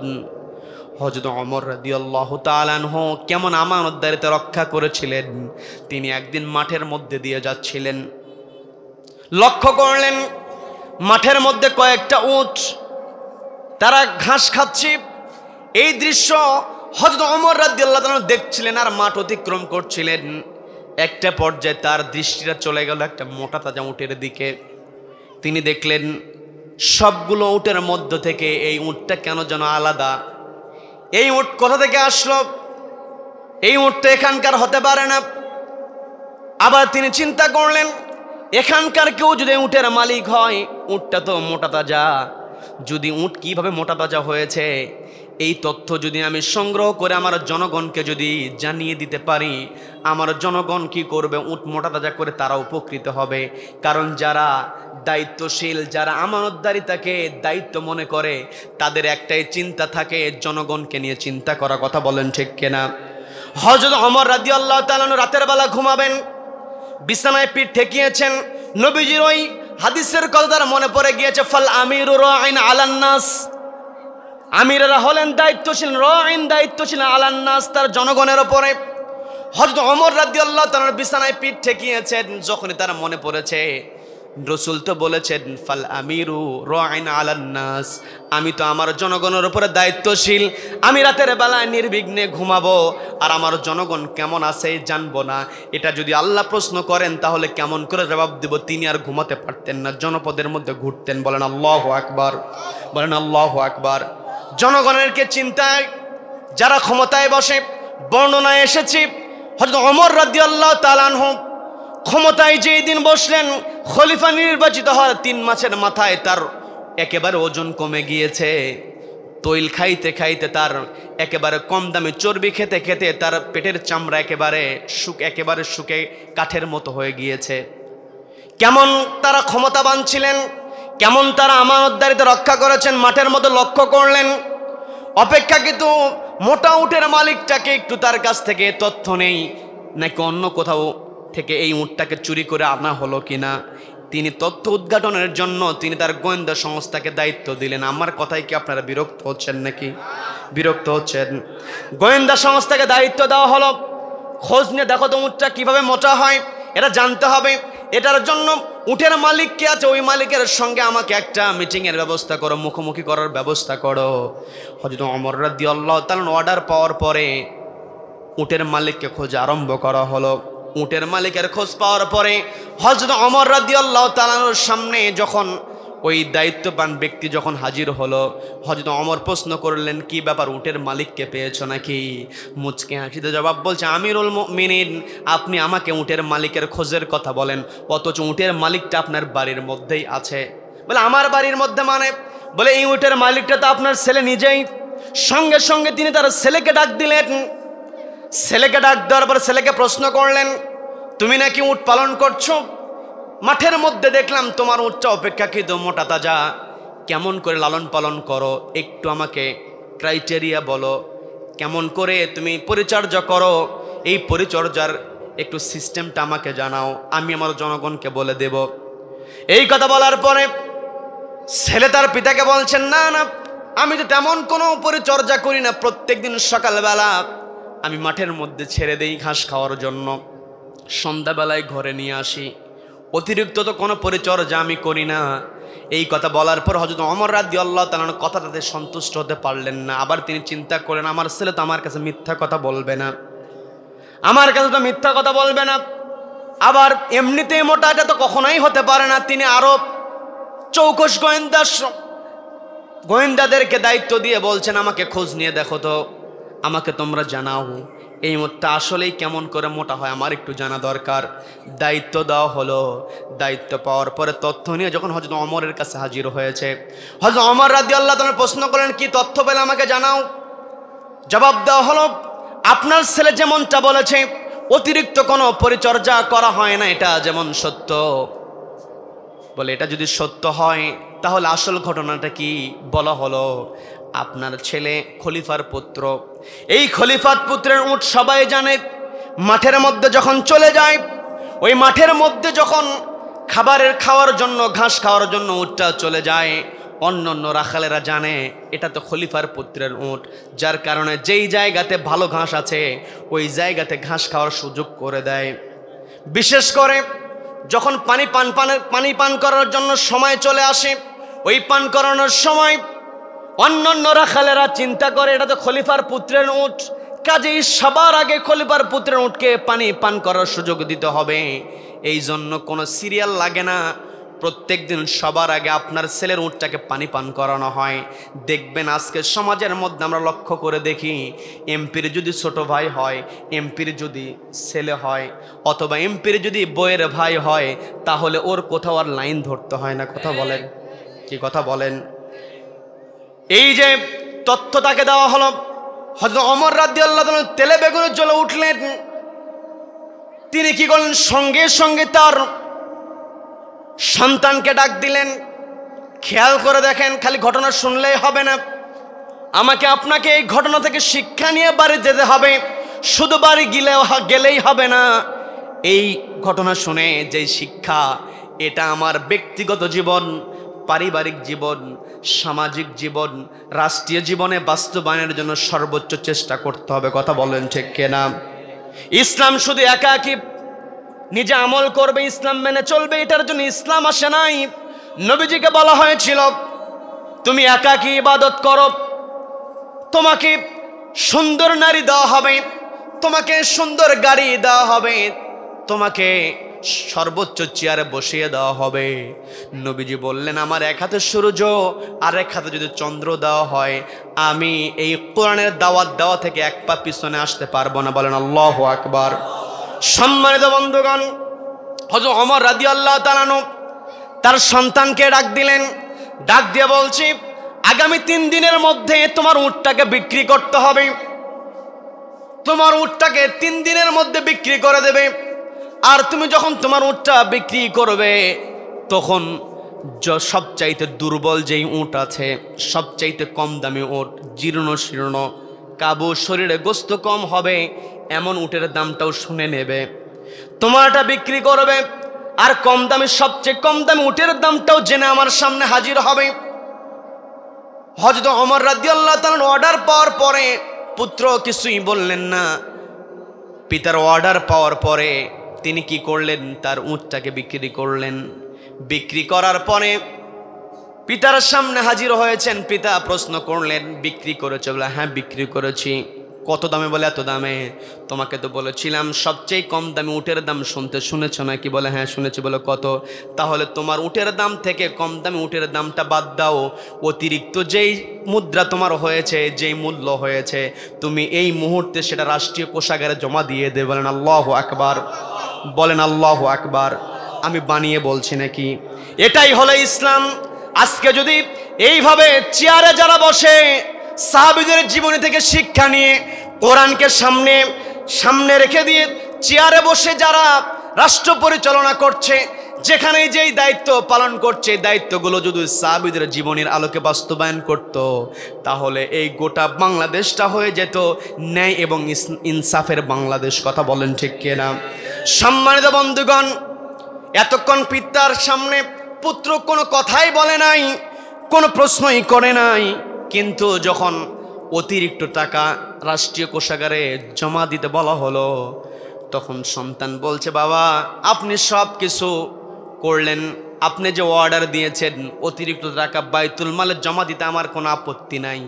হযরত ওমর রাদিয়াল্লাহু তাআলা আনহু কেমন আমানতদারিতা রক্ষা করেছিলেন। তিনি একদিন মাঠের মধ্যে দিয়ে যাচ্ছিলেন, লক্ষ্য করলেন মাঠের মধ্যে কয়েকটা উট তারা ঘাস খাচ্ছে। এই দৃশ্য হযরত ওমর রাদিয়াল্লাহু তাআলা দেখছিলেন আর মাঠ অতিক্রম করছিলেন। একটা পর্যায়ে তার দৃষ্টিটা চলে গেল একটা মোটা তাজা উটের দিকে। তিনি দেখলেন সবগুলো উটের মধ্য থেকে এই উটটা কেন যেন আলাদা। এই উট কোথা থেকে আসলো? এই উট তো এখানকার হতে পারে না। আবার তিনি চিন্তা করলেন, এখানকার কেউ যদি উটের মালিক হয়, উটটা তো মোটা তাজা। যদি উট কিভাবে মোটা তাজা হয়েছে, এই তথ্য যদি আমি সংগ্রহ করে আমার জনগণকে যদি জানিয়ে দিতে পারি, আমার জনগণ কি করবে? উট মোটা তাজা করে তারা উপকৃত হবে। কারণ যারা দায়িত্বশীল, যারা আমানতদারিতাকে দায়িত্ব মনে করে, তাদের একটাই চিন্তা থাকে, জনগণকে নিয়ে চিন্তা করা। কথা বলেন ঠিক কিনা? হযরত ওমর রাদিয়াল্লাহু তাআলা রাতের বেলা ঘুমাবেন, বিছানায় পিঠ ঠেকিয়েছেন। নবীজির ওই হাদিসের কথা মনে পড়ে গিয়েছে, ফাল আমিরু রাইন আলান নাস। আমিরেরা হলেন দায়িত্বশীল, রাইন দায়িত্বশীল আলান নাস, তার জনগণের উপরে। হযরত ওমর রাদিয়াল্লাহু তাআলা বিছানায় পিঠ ঠেকিয়েছেন। যখনই তার মনে পড়েছে রাসূল তো বলেছেন ফাল আমিরু রাইন আলান নাস, আমি তো আমার জনগণের উপরে দায়িত্বশীল। আমি রাতের বেলায় নির্বিঘ্নে ঘুমাবো আর আমার জনগণ কেমন আছে জানবো না। এটা যদি আল্লাহ প্রশ্ন করেন তাহলে কেমন করে জবাব দেব? তিনি আর ঘুমাতে পারতেন না, জনপদের মধ্যে ঘুরতেন। বলেন আল্লাহু আকবার, বলেন আল্লাহু আকবার। জনগণের কে চিন্তায় যারা ক্ষমতায় বসে, বর্ণনায় এসেছে হযরত ওমর রাদিয়াল্লাহু তাআলা আনহু ক্ষমতায় যেই দিন বসলেন, খলিফা নির্বাচিত হওয়ার 3 মাসের মাথায় তার একেবারে ওজন কমে গিয়েছে। তৈল খাইতে খাইতে, তার একেবারে কম দামে চর্বি খেতে খেতে তার পেটের চামড়া একেবারে শুকে কাঠের মতো হয়ে গিয়েছে। কেমন তারা ক্ষমতাবান ছিলেন, কেমন তারা আমানতদারিতা রক্ষা করেছেন মাঠের মধ্যে লক্ষ্য করলেন। অপেক্ষাকৃত মোটা উটের মালিকটাকে একটু তার কাছ থেকে তথ্য নেই, নাকি অন্য কোথাও থেকে এই উটটাকে চুরি করে আনা হলো কিনা। তিনি তথ্য উদ্ঘাটনের জন্য তিনি তার গোয়েন্দা সংস্থাকে দায়িত্ব দিলেন। আমার কথায় কি আপনারা বিরক্ত হচ্ছেন নাকি? বিরক্ত হচ্ছেন? গোয়েন্দা সংস্থাকে দায়িত্ব দেওয়া হলো, খোঁজ নিয়ে দেখো তো উটটা কিভাবে মোটা হয়, এটা জানতে হবে। এটার জন্য উটের মালিক কে আছে, ওই মালিকের সঙ্গে আমাকে একটা মিটিংয়ের ব্যবস্থা করো, মুখোমুখি করার ব্যবস্থা করো। হযরত ওমর রাদিয়াল্লাহু তাআলা অর্ডার পাওয়ার পরে উটের মালিককে খোঁজ আরম্ভ করা হলো। উটের মালিকের খোঁজ পাওয়ার পরে হযরত ওমর রাদিয়াল্লাহু তাআলার সামনে যখন ওই দায়িত্ববান ব্যক্তি যখন হাজির হলো, হযরত ওমর প্রশ্ন করলেন, কি ব্যাপার, উটের মালিককে পেয়েছো নাকি? মুচকে হাসিতে জবাব বলছে, আমিরুল মুমিনিন, আপনি আমাকে উটের মালিকের খোঁজের কথা বলেন, অথচ উটের মালিকটা আপনার বাড়ির মধ্যেই আছে। বলে আমার বাড়ির মধ্যে মানে? বলে এই উটের মালিকটা তো আপনার ছেলে নিজেই। সঙ্গে সঙ্গে তিনি তার ছেলেকে ডাক দিলেন। ছেলেকে ডাক দেওয়ার পর ছেলেকে প্রশ্ন করলেন, তুমি নাকি উট পালন করছো? মাঠের মধ্যে দেখলাম তোমার উটটা অপেক্ষাকৃত মোটা তাজা, কেমন করে লালন পালন করো একটু আমাকে ক্রাইটেরিয়া বলো, কেমন করে তুমি পরিচর্যা করো, এই পরিচর্যার একটু সিস্টেমটা আমাকে জানাও, আমি আমার জনগণকে বলে দেব। এই কথা বলার পরে ছেলে তার পিতাকে বলছেন, না না, আমি তো তেমন কোনো পরিচর্যা করি না, প্রত্যেকদিন সকালবেলা আমি মাঠের মধ্যে ছেড়ে দেই ঘাস খাওয়ার জন্য, সন্ধ্যাবেলায় ঘরে নিয়ে আসি, অতিরিক্ত তো কোনো পরিচর্যা আমি করি না। এই কথা বলার পর হযরত ওমর রাদিয়াল্লাহু তাআলা কথা তাতে সন্তুষ্ট হতে পারলেন না। আবার তিনি চিন্তা করলেন, আমার ছেলে তো আমার কাছে মিথ্যা কথা বলবে না, আমার কাছে তো মিথ্যা কথা বলবে না, আবার এমনিতেই মোটা এটা তো কখনোই হতে পারে না। তিনি আরো চৌকস গোয়েন্দাদেরকে দায়িত্ব দিয়ে বলছেন, আমাকে খোঁজ নিয়ে দেখো তো, আমাকে তোমরা জানাও এই মোটটা আসলেই কেমন করে মোটা হয়, আমার একটু জানা দরকার। দায়িত্ব দেওয়া হলো। দায়িত্ব পাওয়ার পরে তথ্য নিয়ে যখন হযরত ওমরের কাছে হাজির হয়েছে, হযরত ওমর রাদিয়াল্লাহু তাআলা প্রশ্ন করলেন, কি তথ্য পেলে আমাকে জানাও। জবাব দেওয়া হলো, আপনার ছেলে যেমনটা বলেছে অতিরিক্ত কোনো পরিচর্যা করা হয় না, এটা যেমন সত্য। বলে, এটা যদি সত্য হয় তাহলে আসল ঘটনাটা কি? বলা হলো, আপনার ছেলে খলিফার পুত্র, এই খলিফার পুত্রের উট সবাই জানে, মাঠের মধ্যে যখন চলে যায়, ওই মাঠের মধ্যে যখন খাওয়ার জন্য ঘাস খাওয়ার জন্য উটটা চলে যায়, অন্য রাখালেরা জানে এটা তো খলিফার পুত্রের উট, যার কারণে যেই জায়গাতে ভালো ঘাস আছে ওই জায়গাতে ঘাস খাওয়ার সুযোগ করে দেয়। বিশেষ করে যখন পানি পান করার জন্য সময় চলে আসে, ওই পান করানোর সময় অন্য রাখালেরা চিন্তা করে এটা তো খলিফার পুত্রের উট, কাজেই সবার আগে খলিফার পুত্রের উটকে পানি পান করার সুযোগ দিতে হবে। এই জন্য কোনো সিরিয়াল লাগে না, প্রত্যেক দিন সবার আগে আপনার ছেলের উটটাকে পানি পান করানো হয়। দেখবেন আজকে সমাজের মধ্যে আমরা লক্ষ্য করে দেখি, এমপির যদি ছোট ভাই হয়, এমপির যদি ছেলে হয়, অথবা এমপির যদি বইয়ের ভাই হয়, তাহলে ওর কোথাও আর লাইন ধরতে হয় না। কথা বলেন, কি কথা বলেন? এই যে তথ্য তাকে দেওয়া হলো, হযরত ওমর রাদিয়াল্লাহু তাআলা তেলে বেগুনে জ্বলে উঠলেন। তিনি কি করলেন, সঙ্গে সঙ্গে তার সন্তানকে ডাক দিলেন। খেয়াল করে দেখেন, খালি ঘটনা শুনলেই হবে না, আমাকে আপনাকে এই ঘটনা থেকে শিক্ষা নিয়ে বাড়ি যেতে হবে। শুধু বাড়ি গেলেই হবে না, এই ঘটনা শুনে যে শিক্ষা, এটা আমার ব্যক্তিগত জীবন, পারিবারিক জীবন, সামাজিক জীবন, রাষ্ট্রীয় জীবনে বাস্তবায়নের জন্য সর্বোচ্চ চেষ্টা করতে হবে। কথা বলেন ঠিক কিনা? ইসলাম শুধু একাকী নিজে আমল করবে, ইসলাম মেনে চলবে, এটার জন্য ইসলাম আসে নাই। নবীজিকে বলা হয়েছিল, তুমি একাকী ইবাদত করো, তোমাকে সুন্দর নারী দেওয়া হবে, তোমাকে সুন্দর গাড়ি দেওয়া হবে, তোমাকে সর্বোচ্চ চেয়ারে বসিয়ে দেওয়া হবে। নবীজি বললেন, আমার এক হাতে সূর্য আর এক হাতে যদি চন্দ্র দেওয়া হয়, আমি এই কোরআনের দাওয়াত দেওয়া থেকে এক পা পিছনে আসতে পারবো না। বলেন আল্লাহু আকবার। সম্মানিত বন্ধুগণ, হযরত ওমর রাদিয়াল্লাহু তাআলা তার সন্তানকে ডাক দিলেন। ডাক দিয়ে বলছি, আগামী 3 দিনের মধ্যে তোমার উটটাকে বিক্রি করতে হবে, তোমার উটটাকে 3 দিনের মধ্যে বিক্রি করে দেবে। আর তুমি যখন তোমার উটটা বিক্রি করবে, তখন সবচাইতে দুর্বল যেই উট আছে, সবচাইতে কম দামি উট, জীর্ণ শীর্ণ, কাবু, শরীরে গোস্ত কম হবে, এমন উটের দামটাও শুনে নেবে, তোমারটা বিক্রি করবে। আর কম দামি, সবচেয়ে কম দামি উটের দামটাও জেনে আমার সামনে হাজির হবে। হযরত ওমর রাদিয়াল্লাহু তাআলা অর্ডার পাওয়ার পরে পুত্র কিছুই বললেন না। পিতার অর্ডার পাওয়ার পরে তিনি কি করলেন, তার উটটাকে বিক্রি করলেন। বিক্রি করার পরে পিতার সামনে হাজির হয়েছেন। পিতা প্রশ্ন করলেন, বিক্রি করেছো? বলে হ্যাঁ বিক্রি করেছি। কত দামে? বলে এত দামে। তোমাকে তো বলেছিলাম সবচেয়ে কম দামে উটের দাম শুনেছ নাকি? বলে হ্যাঁ শুনেছি। বলে কত? তাহলে তোমার উটের দাম থেকে কম দামে উটের দামটা বাদ দাও, অতিরিক্ত যেই মুদ্রা তোমার হয়েছে, যেই মূল্য হয়েছে, তুমি এই মুহূর্তে সেটা রাষ্ট্রীয় কোষাগারে জমা দিয়ে দেবে। বলেন আল্লাহু আকবার, বলেন আল্লাহু আকবার। আমি বানিয়ে বলছি নাকি? এটাই হলো ইসলাম। আজকে যদি এইভাবে চেয়ারে যারা বসে সাহাবীদের জীবনী থেকে শিক্ষা নিয়ে কোরআনকে সামনে সামনে রেখে দিয়ে চেয়ারে বসে যারা রাষ্ট্র পরিচালনা করছে, যেখানেই যেই দায়িত্ব পালন করছে, দায়িত্বগুলো যদি সাহাবীদের জীবনের আলোকে বাস্তবায়ন করত, তাহলে এই গোটা বাংলাদেশটা হয়ে যেত ন্যায় এবং ইনসাফের বাংলাদেশ। কথা বলেন ঠিক কিনা? সম্মানিত বন্ধুগণ, এতক্ষণ পিতার সামনে পুত্র কোনো কথাই বলে নাই, কোনো প্রশ্নই করে নাই, কিন্তু যখন অতিরিক্ত টাকা রাষ্ট্রীয় কোষাগারে জমা দিতে বলা হলো, তখন সন্তান বলছে, বাবা আপনি সব কিছু করলেন, আপনি যে অর্ডার দিয়েছেন অতিরিক্ত টাকা বাইতুল মালে জমা দিতে আমার কোনো আপত্তি নাই,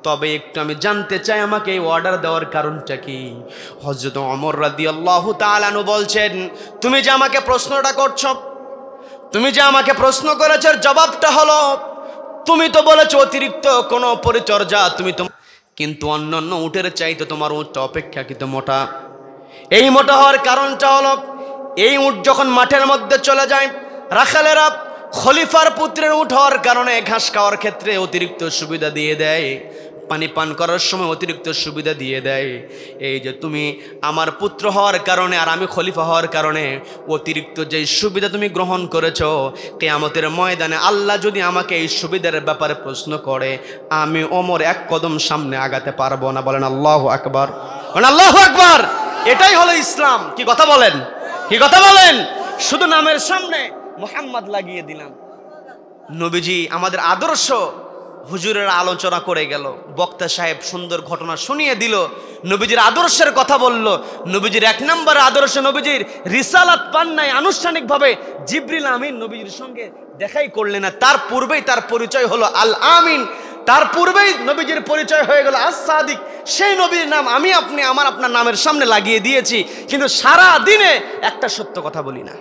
তবে একটু আমি জানতে চাই আমাকে এই অর্ডার দেওয়ার কারণটা কি? হযরত ওমর রাদিয়াল্লাহু তাআলা আনহু বলছেন, তুমি যে আমাকে প্রশ্নটা করছো, তুমি যে আমাকে প্রশ্ন করেছো, জবাবটা হলো তুমি তো বলেছো অতিরিক্ত কোনো পরিচর্যা তুমি তো, কিন্তু অন্যান্য উটের চাইতে তোমার উটটা অপেক্ষাকৃত মোটা। এই মোটা হওয়ার কারণটা হলো, এই উট যখন মাঠের মধ্যে চলে যায়, রাখালেরা খলিফার পুত্রের উট হওয়ার কারণে ঘাস খাওয়ার ক্ষেত্রে অতিরিক্ত সুবিধা দিয়ে দেয়, পানি পান করার সময় অতিরিক্ত সুবিধা দিয়ে দেয়। এই যে তুমি আমার পুত্র হওয়ার কারণে আর আমি খলিফা হওয়ার কারণে অতিরিক্ত যে সুবিধা তুমি গ্রহণ করেছো, কিয়ামতের ময়দানে আল্লাহ যদি আমাকে এই সুবিধার ব্যাপারে প্রশ্ন করে, আমি ওমর এক কদম সামনে আগাতে পারবো না। বলেন আল্লাহু আকবার, বলেন আল্লাহু আকবার। এটাই হলো ইসলাম। কি কথা বলেন? কি কথা বলেন? শুধু নামের সামনে মুহাম্মদ লাগিয়ে দিলাম। নবীজি আমাদের আদর্শ হুজুরের আলোচনা করে গেল, বক্তা সাহেব সুন্দর ঘটনা শুনিয়ে দিল, নবীজির আদর্শের কথা বলল। নবীজির এক নম্বর আদর্শ, নবীজির রিসালাত পান নাই আনুষ্ঠানিকভাবে, জিবরিল আমিন নবীজির সঙ্গে দেখাই করলেন না, তার পূর্বেই তার পরিচয় হলো আল আমিন, তার পূর্বেই নবীজির পরিচয় হয়ে গেল আস সাদিক। সেই নবীর নাম আমি আপনি আমার আপনার নামের সামনে লাগিয়ে দিয়েছি, কিন্তু সারা দিনে একটা সত্য কথা বলি না।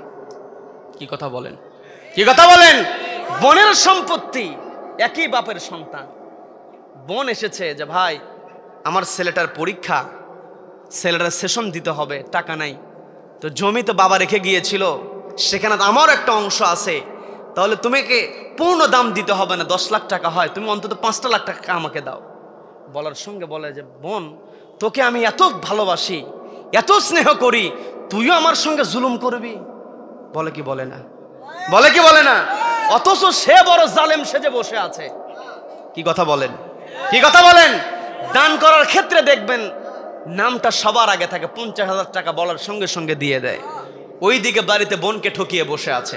কি কথা বলেন? কি কথা বলেন? বোনের সম্পত্তি, একই বাপের সন্তান, বোন এসেছে যে ভাই আমার ছেলেটার পরীক্ষা, ছেলেটার সেশন দিতে হবে, টাকা নাই, তো জমি তো বাবা রেখে গিয়েছিল, সেখানে আমার একটা অংশ আছে, তাহলে তোমাকে পূর্ণ দাম দিতে হবে না, 10 লাখ টাকা হয়, তুমি অন্তত 5 লাখ টাকা আমাকে দাও। বলার সঙ্গে বলে যে বোন তোকে আমি এত ভালোবাসি, এত স্নেহ করি, তুইও আমার সঙ্গে জুলুম করবি? বলে কি বলে না? বলে কি বলে না? অথচ সে বড় জালেম সেজে বসে আছে। কি কথা বলেন? কি কথা বলেন? দান করার ক্ষেত্রে দেখবেন নামটা সবার আগে থাকে, 50,000 টাকা বলার সঙ্গে সঙ্গে দিয়ে দেয়। ওইদিকে বাড়িতে বোনকে ঠকিয়ে বসে আছে,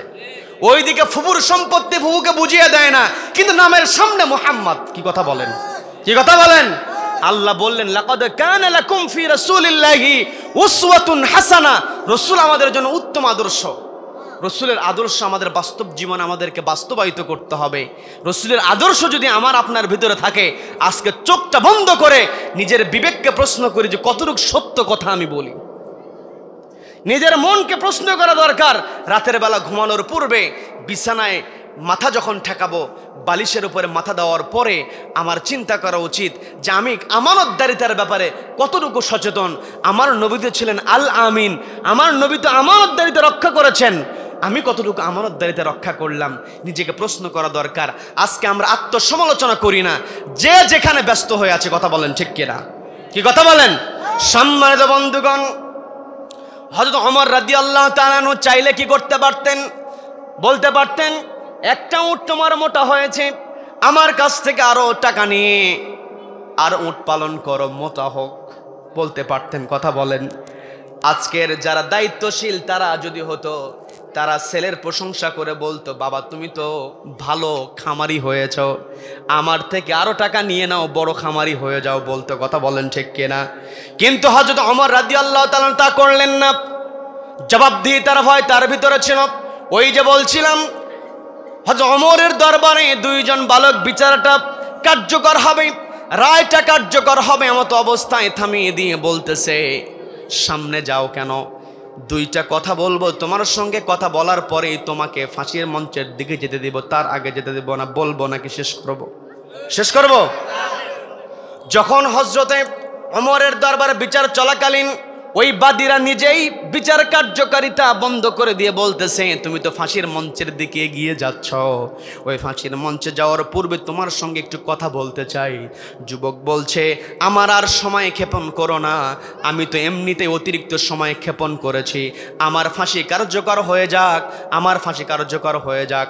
ওইদিকে ফুফুর সম্পত্তি ফুফুকে বুঝিয়ে দেয় না, কিন্তু নামের সামনে মুহাম্মদ। কি কথা বলেন? কি কথা বলেন? আল্লাহ বললেন, লাকাদ কানা লাকুম ফি রাসূলিল্লাহি উসওয়াতুন হাসানা। রাসূল আমাদের জন্য উত্তম আদর্শ। রসুলের আদর্শ আমাদের বাস্তব জীবন আমাদেরকে বাস্তবায়িত করতে হবে। রসুলের আদর্শ যদি আমার আপনার ভিতরে থাকে, আজকে চোখটা বন্ধ করে নিজের বিবেককে প্রশ্ন করি যে কতটুকু সত্য কথা আমি বলি। নিজের মনকে প্রশ্ন করা দরকার। রাতের বেলা ঘুমানোর পূর্বে বিছানায় মাথা যখন ঠেকাবো, বালিশের উপরে মাথা দেওয়ার পরে আমার চিন্তা করা উচিত যে আমি আমানতদারিতার ব্যাপারে কতটুকু সচেতন। আমার নবী তো ছিলেন আল আমিন, আমার নবী তো আমানতদারিতা রক্ষা করেছেন, আমি কতটুকু আমানতদারিতা রক্ষা করলাম, নিজেকে প্রশ্ন করা দরকার। আজকে আমরা আত্মসমালোচনা করি না, যে যেখানে ব্যস্ত হয়ে আছে। কথা বলেন ঠিক কিনা? কি কথা বলেন? সম্মানিত বন্ধুগণ, হযরত ওমর রাদিয়াল্লাহু তাআলা আনহু চাইলে কি করতে পারতেন? বলতে পারতেন, একটা উট তোমার মোটা হয়েছে, আমার কাছ থেকে আরো টাকা নিয়ে আর উট পালন করো, মোটা হোক। বলতে পারতেন। কথা বলেন। আজকের যারা দায়িত্বশীল তারা যদি হতো, তারা ছেলের প্রশংসা করে বলতো, বাবা তুমি তো ভালো খামারি হয়েছ, আমার থেকে আরো টাকা নিয়ে নাও, বড় খামারি হয়ে যাও বলতো। কথা বলেন ঠিক কিনা? কিন্তু হযরত ওমর রাদিয়াল্লাহু তাআলা তা করলেন না। জবাবদিহিতার ভয় তার ভিতরে ছিল। ওই যে বলছিলাম, হযরত ওমরের দরবারে দুইজন বালক বিচারটা কার্যকর হবে, রায়টা কার্যকর হবে এমত অবস্থায় থামিয়ে দিয়ে বলতেছে, সামনে যাও কেন? দুইটা কথা বলবো, তোমার সঙ্গে কথা বলার পরেই তোমাকে ফাঁসির মঞ্চের দিকে যেতে দিব, তার আগে যেতে দেব না। বলবো নাকি শেষ করব? শেষ করব। যখন হযরতে ওমরের দরবারে বিচার চলাকালীন ওই বাদীরা নিজেই বিচার কার্যকারিতা বন্ধ করে দিয়ে বলতেছে, তুমি তো ফাঁসির মঞ্চের দিকে এগিয়ে যাচ্ছ, ওই ফাঁসির মঞ্চে যাওয়ার পূর্বে তোমার সঙ্গে একটু কথা বলতে চাই। যুবক বলছে, আমার আর সময় ক্ষেপণ করো না, আমি তো এমনিতেই অতিরিক্ত সময় ক্ষেপণ করেছি, আমার ফাঁসি কার্যকর হয়ে যাক, আমার ফাঁসি কার্যকর হয়ে যাক।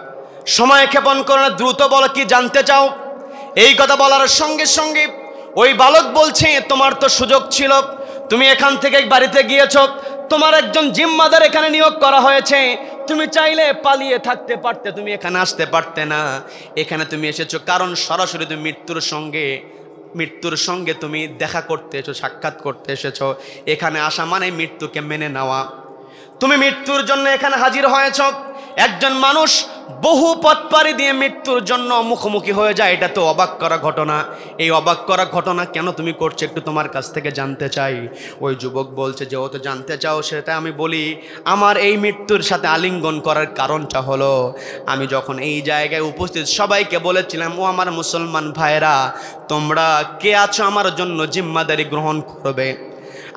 সময় ক্ষেপণ করো না, দ্রুত বলো কি জানতে চাও। এই কথা বলার সঙ্গে সঙ্গে ওই বালক বলছে, তোমার তো সুযোগ ছিল, তুমি এখান থেকে বাড়িতে গিয়েছ, তোমার একজন জিম্মাদার এখানে নিয়োগ করা হয়েছে, তুমি চাইলে পালিয়ে থাকতে পারতে, তুমি এখানে আসতে পারতে না। এখানে তুমি এসেছো কারণ সরাসরি তুমি মৃত্যুর সঙ্গে তুমি দেখা করতে এসেছো, সাক্ষাৎ করতে এসেছো। এখানে আসা মানে মৃত্যুকে মেনে নেওয়া। তুমি মৃত্যুর জন্য এখানে হাজির হয়েছ। একজন মানুষ বহু পথ পাড়ি দিয়ে মৃত্যুর জন্য মুখোমুখি হয়ে যায়, এটা তো অবাক করা ঘটনা। এই অবাক করা ঘটনা কেন তুমি করছো, একটু তোমার কাছ থেকে জানতে চাই। ওই যুবক বলছে, যেহেতু জানতে চাও সেটা আমি বলি। আমার এই মৃত্যুর সাথে আলিঙ্গন করার কারণটা হলো, আমি যখন এই জায়গায় উপস্থিত সবাইকে বলেছিলাম, ও আমার মুসলমান ভাইরা, তোমরা কে আছো আমার জন্য জিম্মাদারি গ্রহণ করবে।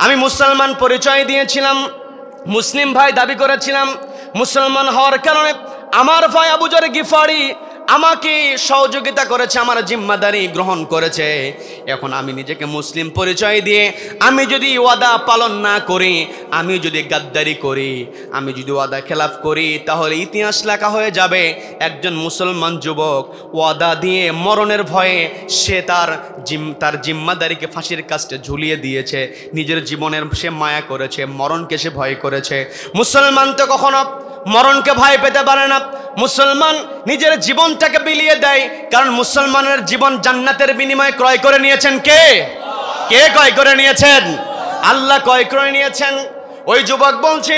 আমি মুসলমান পরিচয় দিয়েছিলাম, মুসলিম ভাই দাবি করেছিলাম। মুসলমান হওয়ার কারণে আমার ভাই আবু যর গিফারি আমাকে সহযোগিতা করেছে, আমার জিম্মাদারি গ্রহণ করেছে। এখন আমি নিজেকে মুসলিম পরিচয় দিয়ে আমি যদি ওয়াদা পালন না করি, আমি যদি গাদ্দারি করি, আমি যদি ওয়াদা খেলাফ করি, তাহলে ইতিহাস লেখা হয়ে যাবে একজন মুসলমান যুবক ওয়াদা দিয়ে মরণের ভয়ে সে তার জিম্মাদারিকে ফাঁসির কাস্টে ঝুলিয়ে দিয়েছে। নিজের জীবনের সে মায়া করেছে, মরণকে সে ভয় করেছে। মুসলমান তো কখনো মরণকে ভয় পেতে পারে না। মুসলমান নিজের জীবনটাকে বিলিয়ে দেয়, কারণ মুসলমানের জীবন জান্নাতের বিনিময়ে ক্রয় করে নিয়েছেন কে? কে ক্রয় করে নিয়েছেন? আল্লাহ ক্রয় করে নিয়েছেন। ওই যুবক বলছে,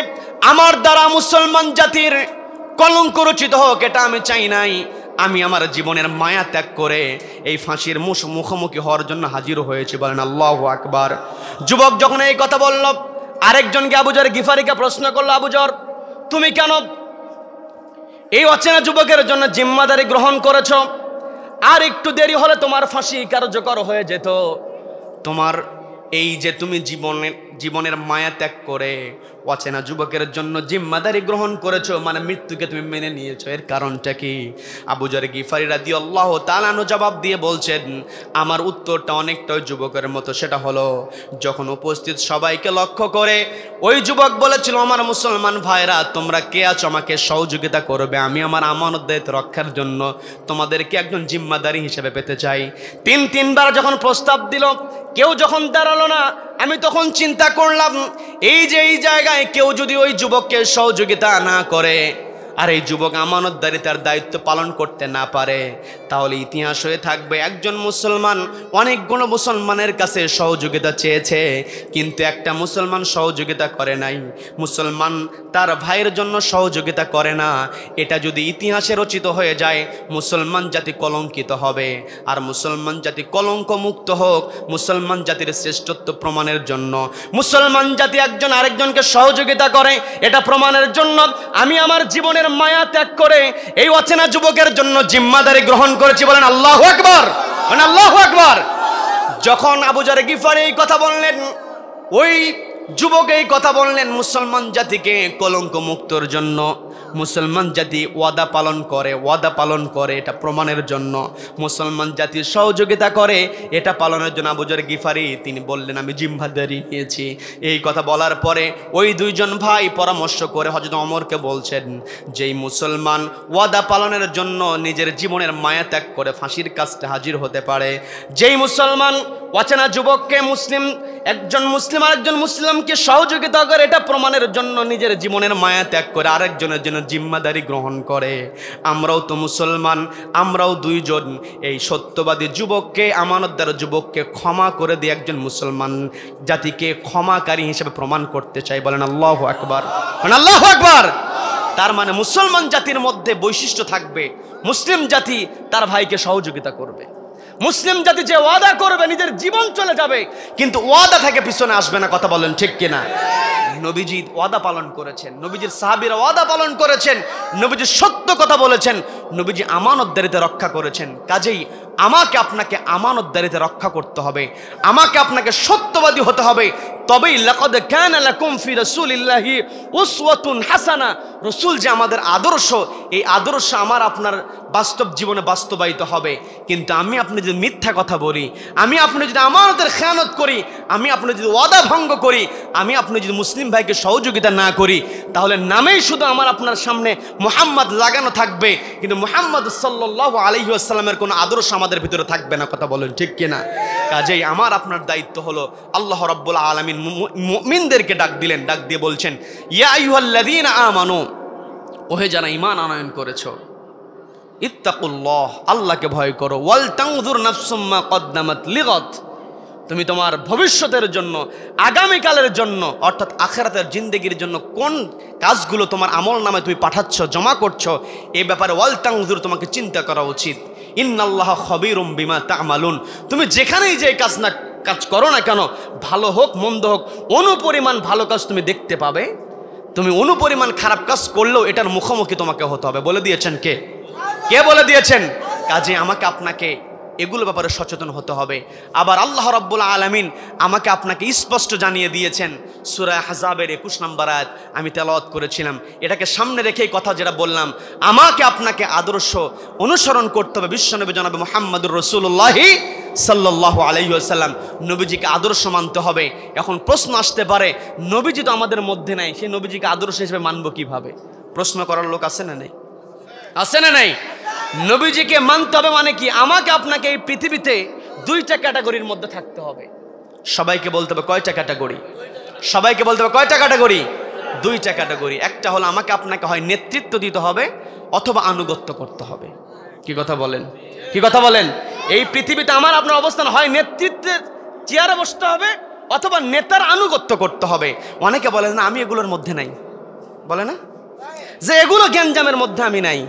আমার দ্বারা মুসলমান জাতির কলঙ্ক রচিত হোক এটা আমি চাই নাই। আমি আমার জীবনের মায়া ত্যাগ করে এই ফাঁসির মুখোমুখি হওয়ার জন্য হাজির হয়েছি। বলেন আল্লাহু আকবার। যুবক যখন এই কথা বলল, আরেকজনকে আবু যর গিফারিকে প্রশ্ন করলো, আবু যর, তুমি কেন এই অচেনা যুবকের জন্য জিম্মাদারি গ্রহণ করেছ? আর একটু দেরি হলে তোমার ফাঁসি কার্যকর হয়ে যেত। তোমার এই যে তুমি জীবনের মায়া ত্যাগ করে অচেনা যুবকের জন্য জিম্মাদারি গ্রহণ করেছো, মানে মৃত্যুকে তুমি মেনে নিয়েছো, এর কারণটা কি? আবু যর গিফারি রাদিয়াল্লাহু তাআলা আনহু জবাব দিয়ে বলছেন, আমার উত্তরটা অনেকটা ওই যুবকের মতো। সেটা হলো, যখন উপস্থিত সবাইকে লক্ষ্য করে ওই যুবক বলেছিল, আমার মুসলমান ভাইরা, তোমরা কে আছো আমাকে সহযোগিতা করবে, আমি আমার আমানত দায়িত্ব রক্ষার জন্য তোমাদেরকে একজন জিম্মাদারি হিসেবে পেতে চাই। তিনবার যখন প্রস্তাব দিল, কেউ যখন দাঁড়ালো না, আমি তখন চিন্তা করলাম, এই যে এই জায়গায় কেউ যদি ওই যুবককে সহযোগিতা না করে, আর এই যুবক আমানতদারিতার দায়িত্ব পালন করতে না পারে, তাহলে ইতিহাস হয়ে থাকবে একজন মুসলমান অনেকগুলো মুসলমানের কাছে সহযোগিতা চেয়েছে, কিন্তু একটা মুসলমান সহযোগিতা করে নাই। মুসলমান তার ভাইয়ের জন্য সহযোগিতা করে না। এটা যদি ইতিহাসে রচিত হয়ে যায়, মুসলমান জাতি কলঙ্কিত হবে। আর মুসলমান জাতি কলঙ্ক মুক্ত হোক, মুসলমান জাতির শ্রেষ্ঠত্ব প্রমাণের জন্য, মুসলমান জাতি একজন আরেকজনকে সহযোগিতা করে এটা প্রমাণের জন্য আমি আমার জীবনের মায়া ত্যাগ করে এই অচেনা যুবকের জন্য জিম্মাদারি গ্রহণ করেছি। বলেন আল্লাহু আকবার, বলেন আল্লাহু আকবার। যখন আবু যর গিফারি এই কথা বললেন, ওই যুবক এই কথা বললেন মুসলমান জাতিকে কলঙ্ক মুক্তর জন্য। মুসলমান জাতি ওয়াদা পালন করে এটা প্রমাণের জন্য, মুসলমান জাতির সহযোগিতা করে এটা পালনের জন্য আবু যর গিফারি তিনি বললেন, আমি জিম্মাদারি নিয়েছি। এই কথা বলার পরে ওই দুইজন ভাই পরামর্শ করে হযরত ওমরকে বলছেন, যেই মুসলমান ওয়াদা পালনের জন্য নিজের জীবনের মায়া ত্যাগ করে ফাঁসির কাছে হাজির হতে পারে, যেই মুসলমান অচেনা যুবককে একজন মুসলিম আরেকজন মুসলিমকে সহযোগিতা করে এটা প্রমাণের জন্য নিজের জীবনের মায়া ত্যাগ করে আরেকজনের জন্য জিম্মাদারি গ্রহণ করে, আমরাও তো মুসলমান, আমরাও দুইজন এই সত্যবাদী যুবককে, আমানতদার যুবককে ক্ষমা করে দিয়ে একজন মুসলমান জাতিকে ক্ষমাকারী হিসেবে প্রমাণ করতে চাই। বলেন আল্লাহু আকবার, বলেন আল্লাহু আকবার। তার মানে মুসলমান জাতির মধ্যে বৈশিষ্ট্য থাকবে, মুসলিম জাতি তার ভাইকে সহযোগিতা করবে। মুসলিম জাতি যে ওয়াদা করবে নিজের জীবন চলে যাবে, কিন্তু ওয়াদা থেকে পিছনে আসবে না। কথা বলেন ঠিক কিনা? নবীজি ওয়াদা পালন করেছেন, নবীজির সাহাবীরা ওয়াদা পালন করেছেন, নবীজি সত্য কথা বলেছেন, নবীজি আমানতদারিতা রক্ষা করেছেন। কাজেই আমাকে আপনাকে আমানতদারিতে রক্ষা করতে হবে, আমাকে আপনাকে সত্যবাদী হতে হবে। তবেই লাকাদ কানা লাকুম ফি রাসূলিল্লাহি উসওয়াতুন হাসানা, রাসূল যে আমাদের আদর্শ, এই আদর্শ আমার আপনার বাস্তব জীবনে বাস্তবায়িত হবে। কিন্তু আমি আপনি যদি মিথ্যা কথা বলি, আমি আপনি যদি আমানতের খেয়ানত করি, আমি আপনি যদি ওয়াদা ভঙ্গ করি, আমি আপনি যদি মুসলিম ভাইকে সহযোগিতা না করি, তাহলে নামেই শুধু আমার আপনার সামনে মুহাম্মদ লাগানো থাকবে, কিন্তু মুহাম্মদ সাল্লাল্লাহু আলাইহি ওয়াসাল্লামের কোনো আদর্শ আমাদের ভিতরে থাকবে না। কথা বলেন ঠিক কিনা? কাজেই আমার আপনার দায়িত্ব হলো, আল্লাহ রাব্বুল আলামিন মুমিনদেরকে ডাক দিলেন, ডাক দিয়ে বলছেন, ইয়া আইয়ুহাল্লাযীনা আমানু, ওহে যারা ঈমান আনয়ন করেছো, ইত্তাকুল্লাহ, আল্লাহকে ভয় করো, ওয়াল তানজুর নাফসুম মা কদ্দামাত লিগাদ, তুমি তোমার ভবিষ্যতের জন্য, আগামীকালের জন্য, অর্থাৎ আখিরাতের জিন্দেগির জন্য কোন কাজগুলো তোমার আমল নামে তুমি পাঠাচ্ছ, জমা করছো, এই ব্যাপারে ওয়াল তানজুর, তোমাকে চিন্তা করা উচিত। ইন্নাল্লাহা খবীরুম বিমা তা'মালুন, তুমি যেখানেই যে কাজ করো না কেন, ভালো হোক মন্দ হোক, অনুপরিমাণ ভালো কাজ তুমি দেখতে পাবে, তুমি অনুপরিমাণ খারাপ কাজ করলেও এটার মুখোমুখি তোমাকে হতে হবে। বলে দিয়েছেন কে? কে বলে দিয়েছেন? কাজে আমাকে আপনাকে এগুলো ব্যাপারে সচেতন হতে হবে। আবার আল্লাহ রাব্বুল আলামিন আমাকে আপনাকে স্পষ্ট জানিয়ে দিয়েছেন, সূরা আহজাবের 21 নম্বর আয়াত আমি তেলাওয়াত করেছিলাম, এটাকে সামনে রেখেই কথা যেটা বললাম, আমাকে আপনাকে আদর্শ অনুসরণ করতে হবে বিশ্বনবী জনাব মুহাম্মদুর রাসূলুল্লাহ সাল্লাল্লাহু আলাইহি ওয়াসাল্লাম, নবীজিকে আদর্শ মানতে হবে। এখন প্রশ্ন আসতে পারে, নবীজি তো আমাদের মধ্যে নাই, সেই নবীজিকে আদর্শ হিসেবে মানব কিভাবে? প্রশ্ন করার লোক আছে না নাই? আছে না নাই? নবীজিকে মানতে হবে মানে কি? আমাকে আপনাকে এই পৃথিবীতে দুইটা ক্যাটাগরির মধ্যে থাকতে হবে। সবাইকে বলতে হবে কয়টা ক্যাটাগরি? সবাইকে বলতে হবে কয়টা ক্যাটাগরি? দুইটা ক্যাটাগরি। একটা হলো আমাকে আপনাকে হয় নেতৃত্ব দিতে হবে অথবা আনুগত্য করতে হবে। কি কথা বলেন? কি কথা বলেন? এই পৃথিবীতে আমার আপনার অবস্থান হয় নেতৃত্বের চেয়ারে বসতে হবে অথবা নেতার আনুগত্য করতে হবে। অনেকে বলে না আমি এগুলোর মধ্যে নাই, বলে না যে এগুলো গ্যাঞ্জামের মধ্যে আমি নাই,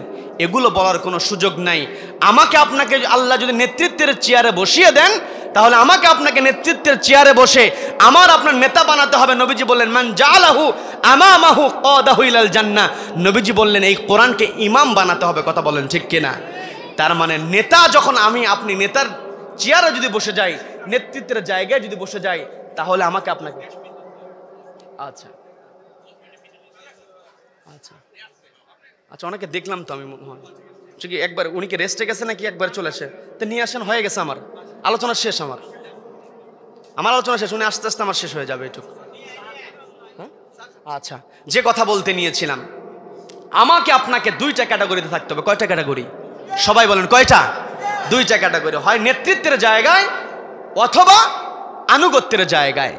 এগুলো বলার কোনো সুযোগ নাই। আমাকে আপনাকে আল্লাহ যদি নেতৃত্বের চেয়ারে বসিয়ে দেন, তাহলে আমাকে আপনাকে নেতৃত্বের চেয়ারে বসে আমার আপনার নেতা বানাতে হবে। নবীজি বললেন, মান জাআলাহু আমামাহু কাদাহু ইলাল জান্নাহ, নবীজি বললেন এই কোরআনকে ইমাম বানাতে হবে। কথা বলেন ঠিক কিনা? তার মানে নেতা যখন আমি আপনি নেতার চেয়ারে যদি বসে যাই, নেতৃত্বের জায়গায় যদি বসে যাই, তাহলে আমাকে আপনাকে আচ্ছা আচ্ছা আচ্ছা অনেকে দেখলাম তো আমি মনে হয় কি একবার উনি কি রেস্টে গেছে নাকি একবার চলে আসে, তো নিয়ে আসেন, হয়ে গেছে আমার আলোচনা শেষ। আমার আলোচনা শেষ, উনি আস্তে আস্তে আমার শেষ হয়ে যাবে এটুকু। আচ্ছা, যে কথা বলতে নিয়েছিলাম, আমাকে আপনাকে দুইটা ক্যাটাগরিতে থাকতে হবে। কয়টা ক্যাটাগরি? সবাই বলেন কয়টা? দুইটা ক্যাটাগরি, হয় নেতৃত্বের জায়গায় অথবা আনুগত্যের জায়গায়।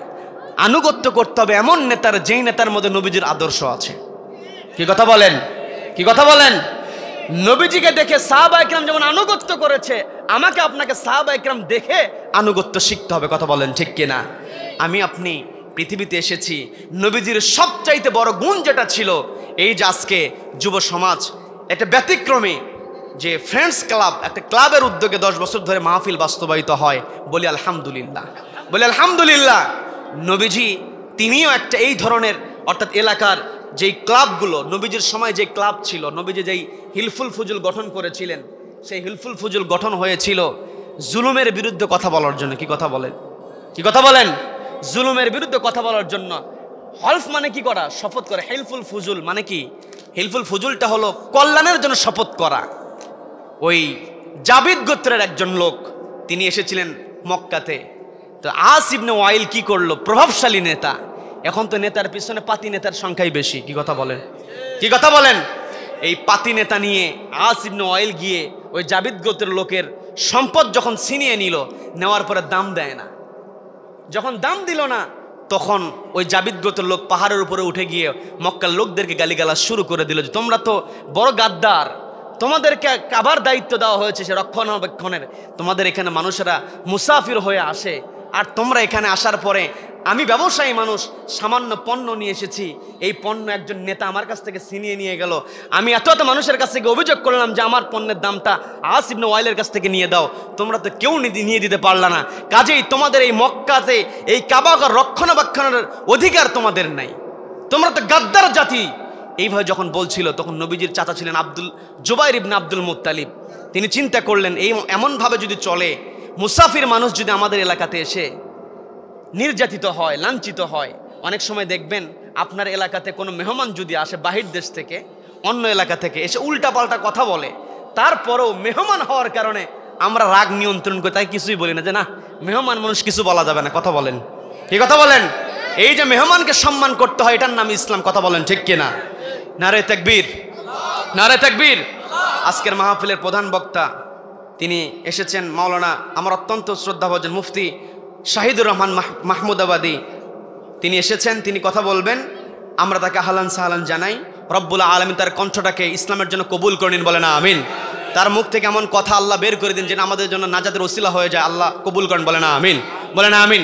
আনুগত্য করতে হবে এমন নেতার, যেই নেতার মধ্যে নবীজির আদর্শ আছে। কি কথা বলেন? কি কথা বলেন? নবীজিকে দেখে সাহাবা ইকরাম যেমন আনুগত্য করেছে, আমাকে আপনাকে সাহাবা ইকরাম দেখে আনুগত্য শিখতে হবে। কথা বলেন ঠিক কিনা? আমি আপনি পৃথিবীতে এসেছি, নবীজির সবচাইতে বড় গুণ যেটা ছিল, এই যে আজকে যুব সমাজ একটা ব্যতিক্রমী যে ফ্রেন্ডস ক্লাব, একটা ক্লাবের উদ্যোগে 10 বছর ধরে মাহফিল বাস্তবায়িত হয়, বলি আলহামদুলিল্লাহ, বলি আলহামদুলিল্লাহ। নবীজি তিনিও একটা এই ধরনের, অর্থাৎ এলাকার যেই ক্লাবগুলো, নবীজির সময় যে ক্লাব ছিল, নবীজি যেই হিলফুল ফুজুল গঠন করেছিলেন, সেই হিলফুল ফুজুল গঠন হয়েছিল জুলুমের বিরুদ্ধে কথা বলার জন্য। কি কথা বলেন? কি কথা বলেন? জুলুমের বিরুদ্ধে কথা বলার জন্য। হলফ মানে কি করা? শপথ করা। হিলফুল ফুজুল মানে কি? হিলফুল ফুজুলটা হলো কল্যাণের জন্য শপথ করা। ওই জাবিদ গোত্রের একজন লোক, তিনি এসেছিলেন মক্কাতে। তো আস ইবনে ওয়াইল কি করলো? প্রভাবশালী নেতা, এখন তো নেতার পিছনে পাতি নেতার সংখ্যাই বেশি। কি কথা বলেন? কি কথা বলেন? এই পাতি নেতা নিয়ে আস ইবনে ওয়াইল গিয়ে ওই জাবিদ গোত্রের লোকের সম্পদ যখন ছিনিয়ে নিল, নেওয়ার পরে দাম দেয় না। যখন দাম দিল না, তখন ওই জাবিদ গোত্রের লোক পাহাড়ের উপরে উঠে গিয়ে মক্কার লোকদেরকে গালিগালাজ শুরু করে দিল যে তোমরা তো বড় গাদ্দার, তোমাদেরকে কাবার দায়িত্ব দেওয়া হয়েছে সে রক্ষণাবেক্ষণের, তোমাদের এখানে মানুষেরা মুসাফির হয়ে আসে, আর তোমরা এখানে আসার পরে, আমি ব্যবসায়ী মানুষ, সামান্য পণ্য নিয়ে এসেছি, এই পণ্য একজন নেতা আমার কাছ থেকে ছিনিয়ে নিয়ে গেল। আমি এত মানুষের কাছ থেকে অভিযোগ করলাম যে আমার পণ্যের দামটা আস ইবনে ওয়াইলের কাছ থেকে নিয়ে দাও, তোমরা তো কেউ নিয়ে দিতে পারলা না। কাজেই তোমাদের এই মক্কাতে এই কাবা রক্ষণাবেক্ষণের অধিকার তোমাদের নাই, তোমরা তো গাদ্দার জাতি। এইভাবে যখন বলছিল তখন নবীজির চাচা ছিলেন জুবাইর ইবনে আব্দুল মুত্তালিব। তিনি চিন্তা করলেন এমনভাবে যদি চলে, মুসাফির মানুষ যদি আমাদের এলাকাতে এসে নির্যাতিত হয়, লাঞ্ছিত হয়, অনেক সময় দেখবেন আপনার এলাকাতে কোনো মেহমান যদি আসে বাহির দেশ থেকে, অন্য এলাকা থেকে এসে উল্টাপাল্টা কথা বলে, তারপরেও মেহমান হওয়ার কারণে আমরা রাগ নিয়ন্ত্রণ করে তাই কিছুই বলি না, যে না মেহমান মানুষ কিছু বলা যাবে না। কথা বলেন, কি কথা বলেন? এই যে মেহমানকে সম্মান করতে হয়, এটার নাম ইসলাম। কথা বলেন ঠিক কিনা? নারে তাকবীর, নারে তাকবীর। আজকের মাহফিলের প্রধান বক্তা তিনি এসেছেন মাওলানা, আমার অত্যন্ত শ্রদ্ধাভাজন মুফতি শাহিদুর রহমান মাহমুদাবাদী। তিনি এসেছেন, তিনি কথা বলবেন। আমরা তাকে আহলান সাহলান জানাই। রব্বুল আলামিন তার কণ্ঠটাকে ইসলামের জন্য কবুল করে নিন, বলেন আমিন। তার মুখ থেকে এমন কথা আল্লাহ বের করে দিন যেটা আমাদের জন্য নাজাতের ওসিলা হয়ে যায়। আল্লাহ কবুল করেন, বলেন আমিন, বলেন আমিন।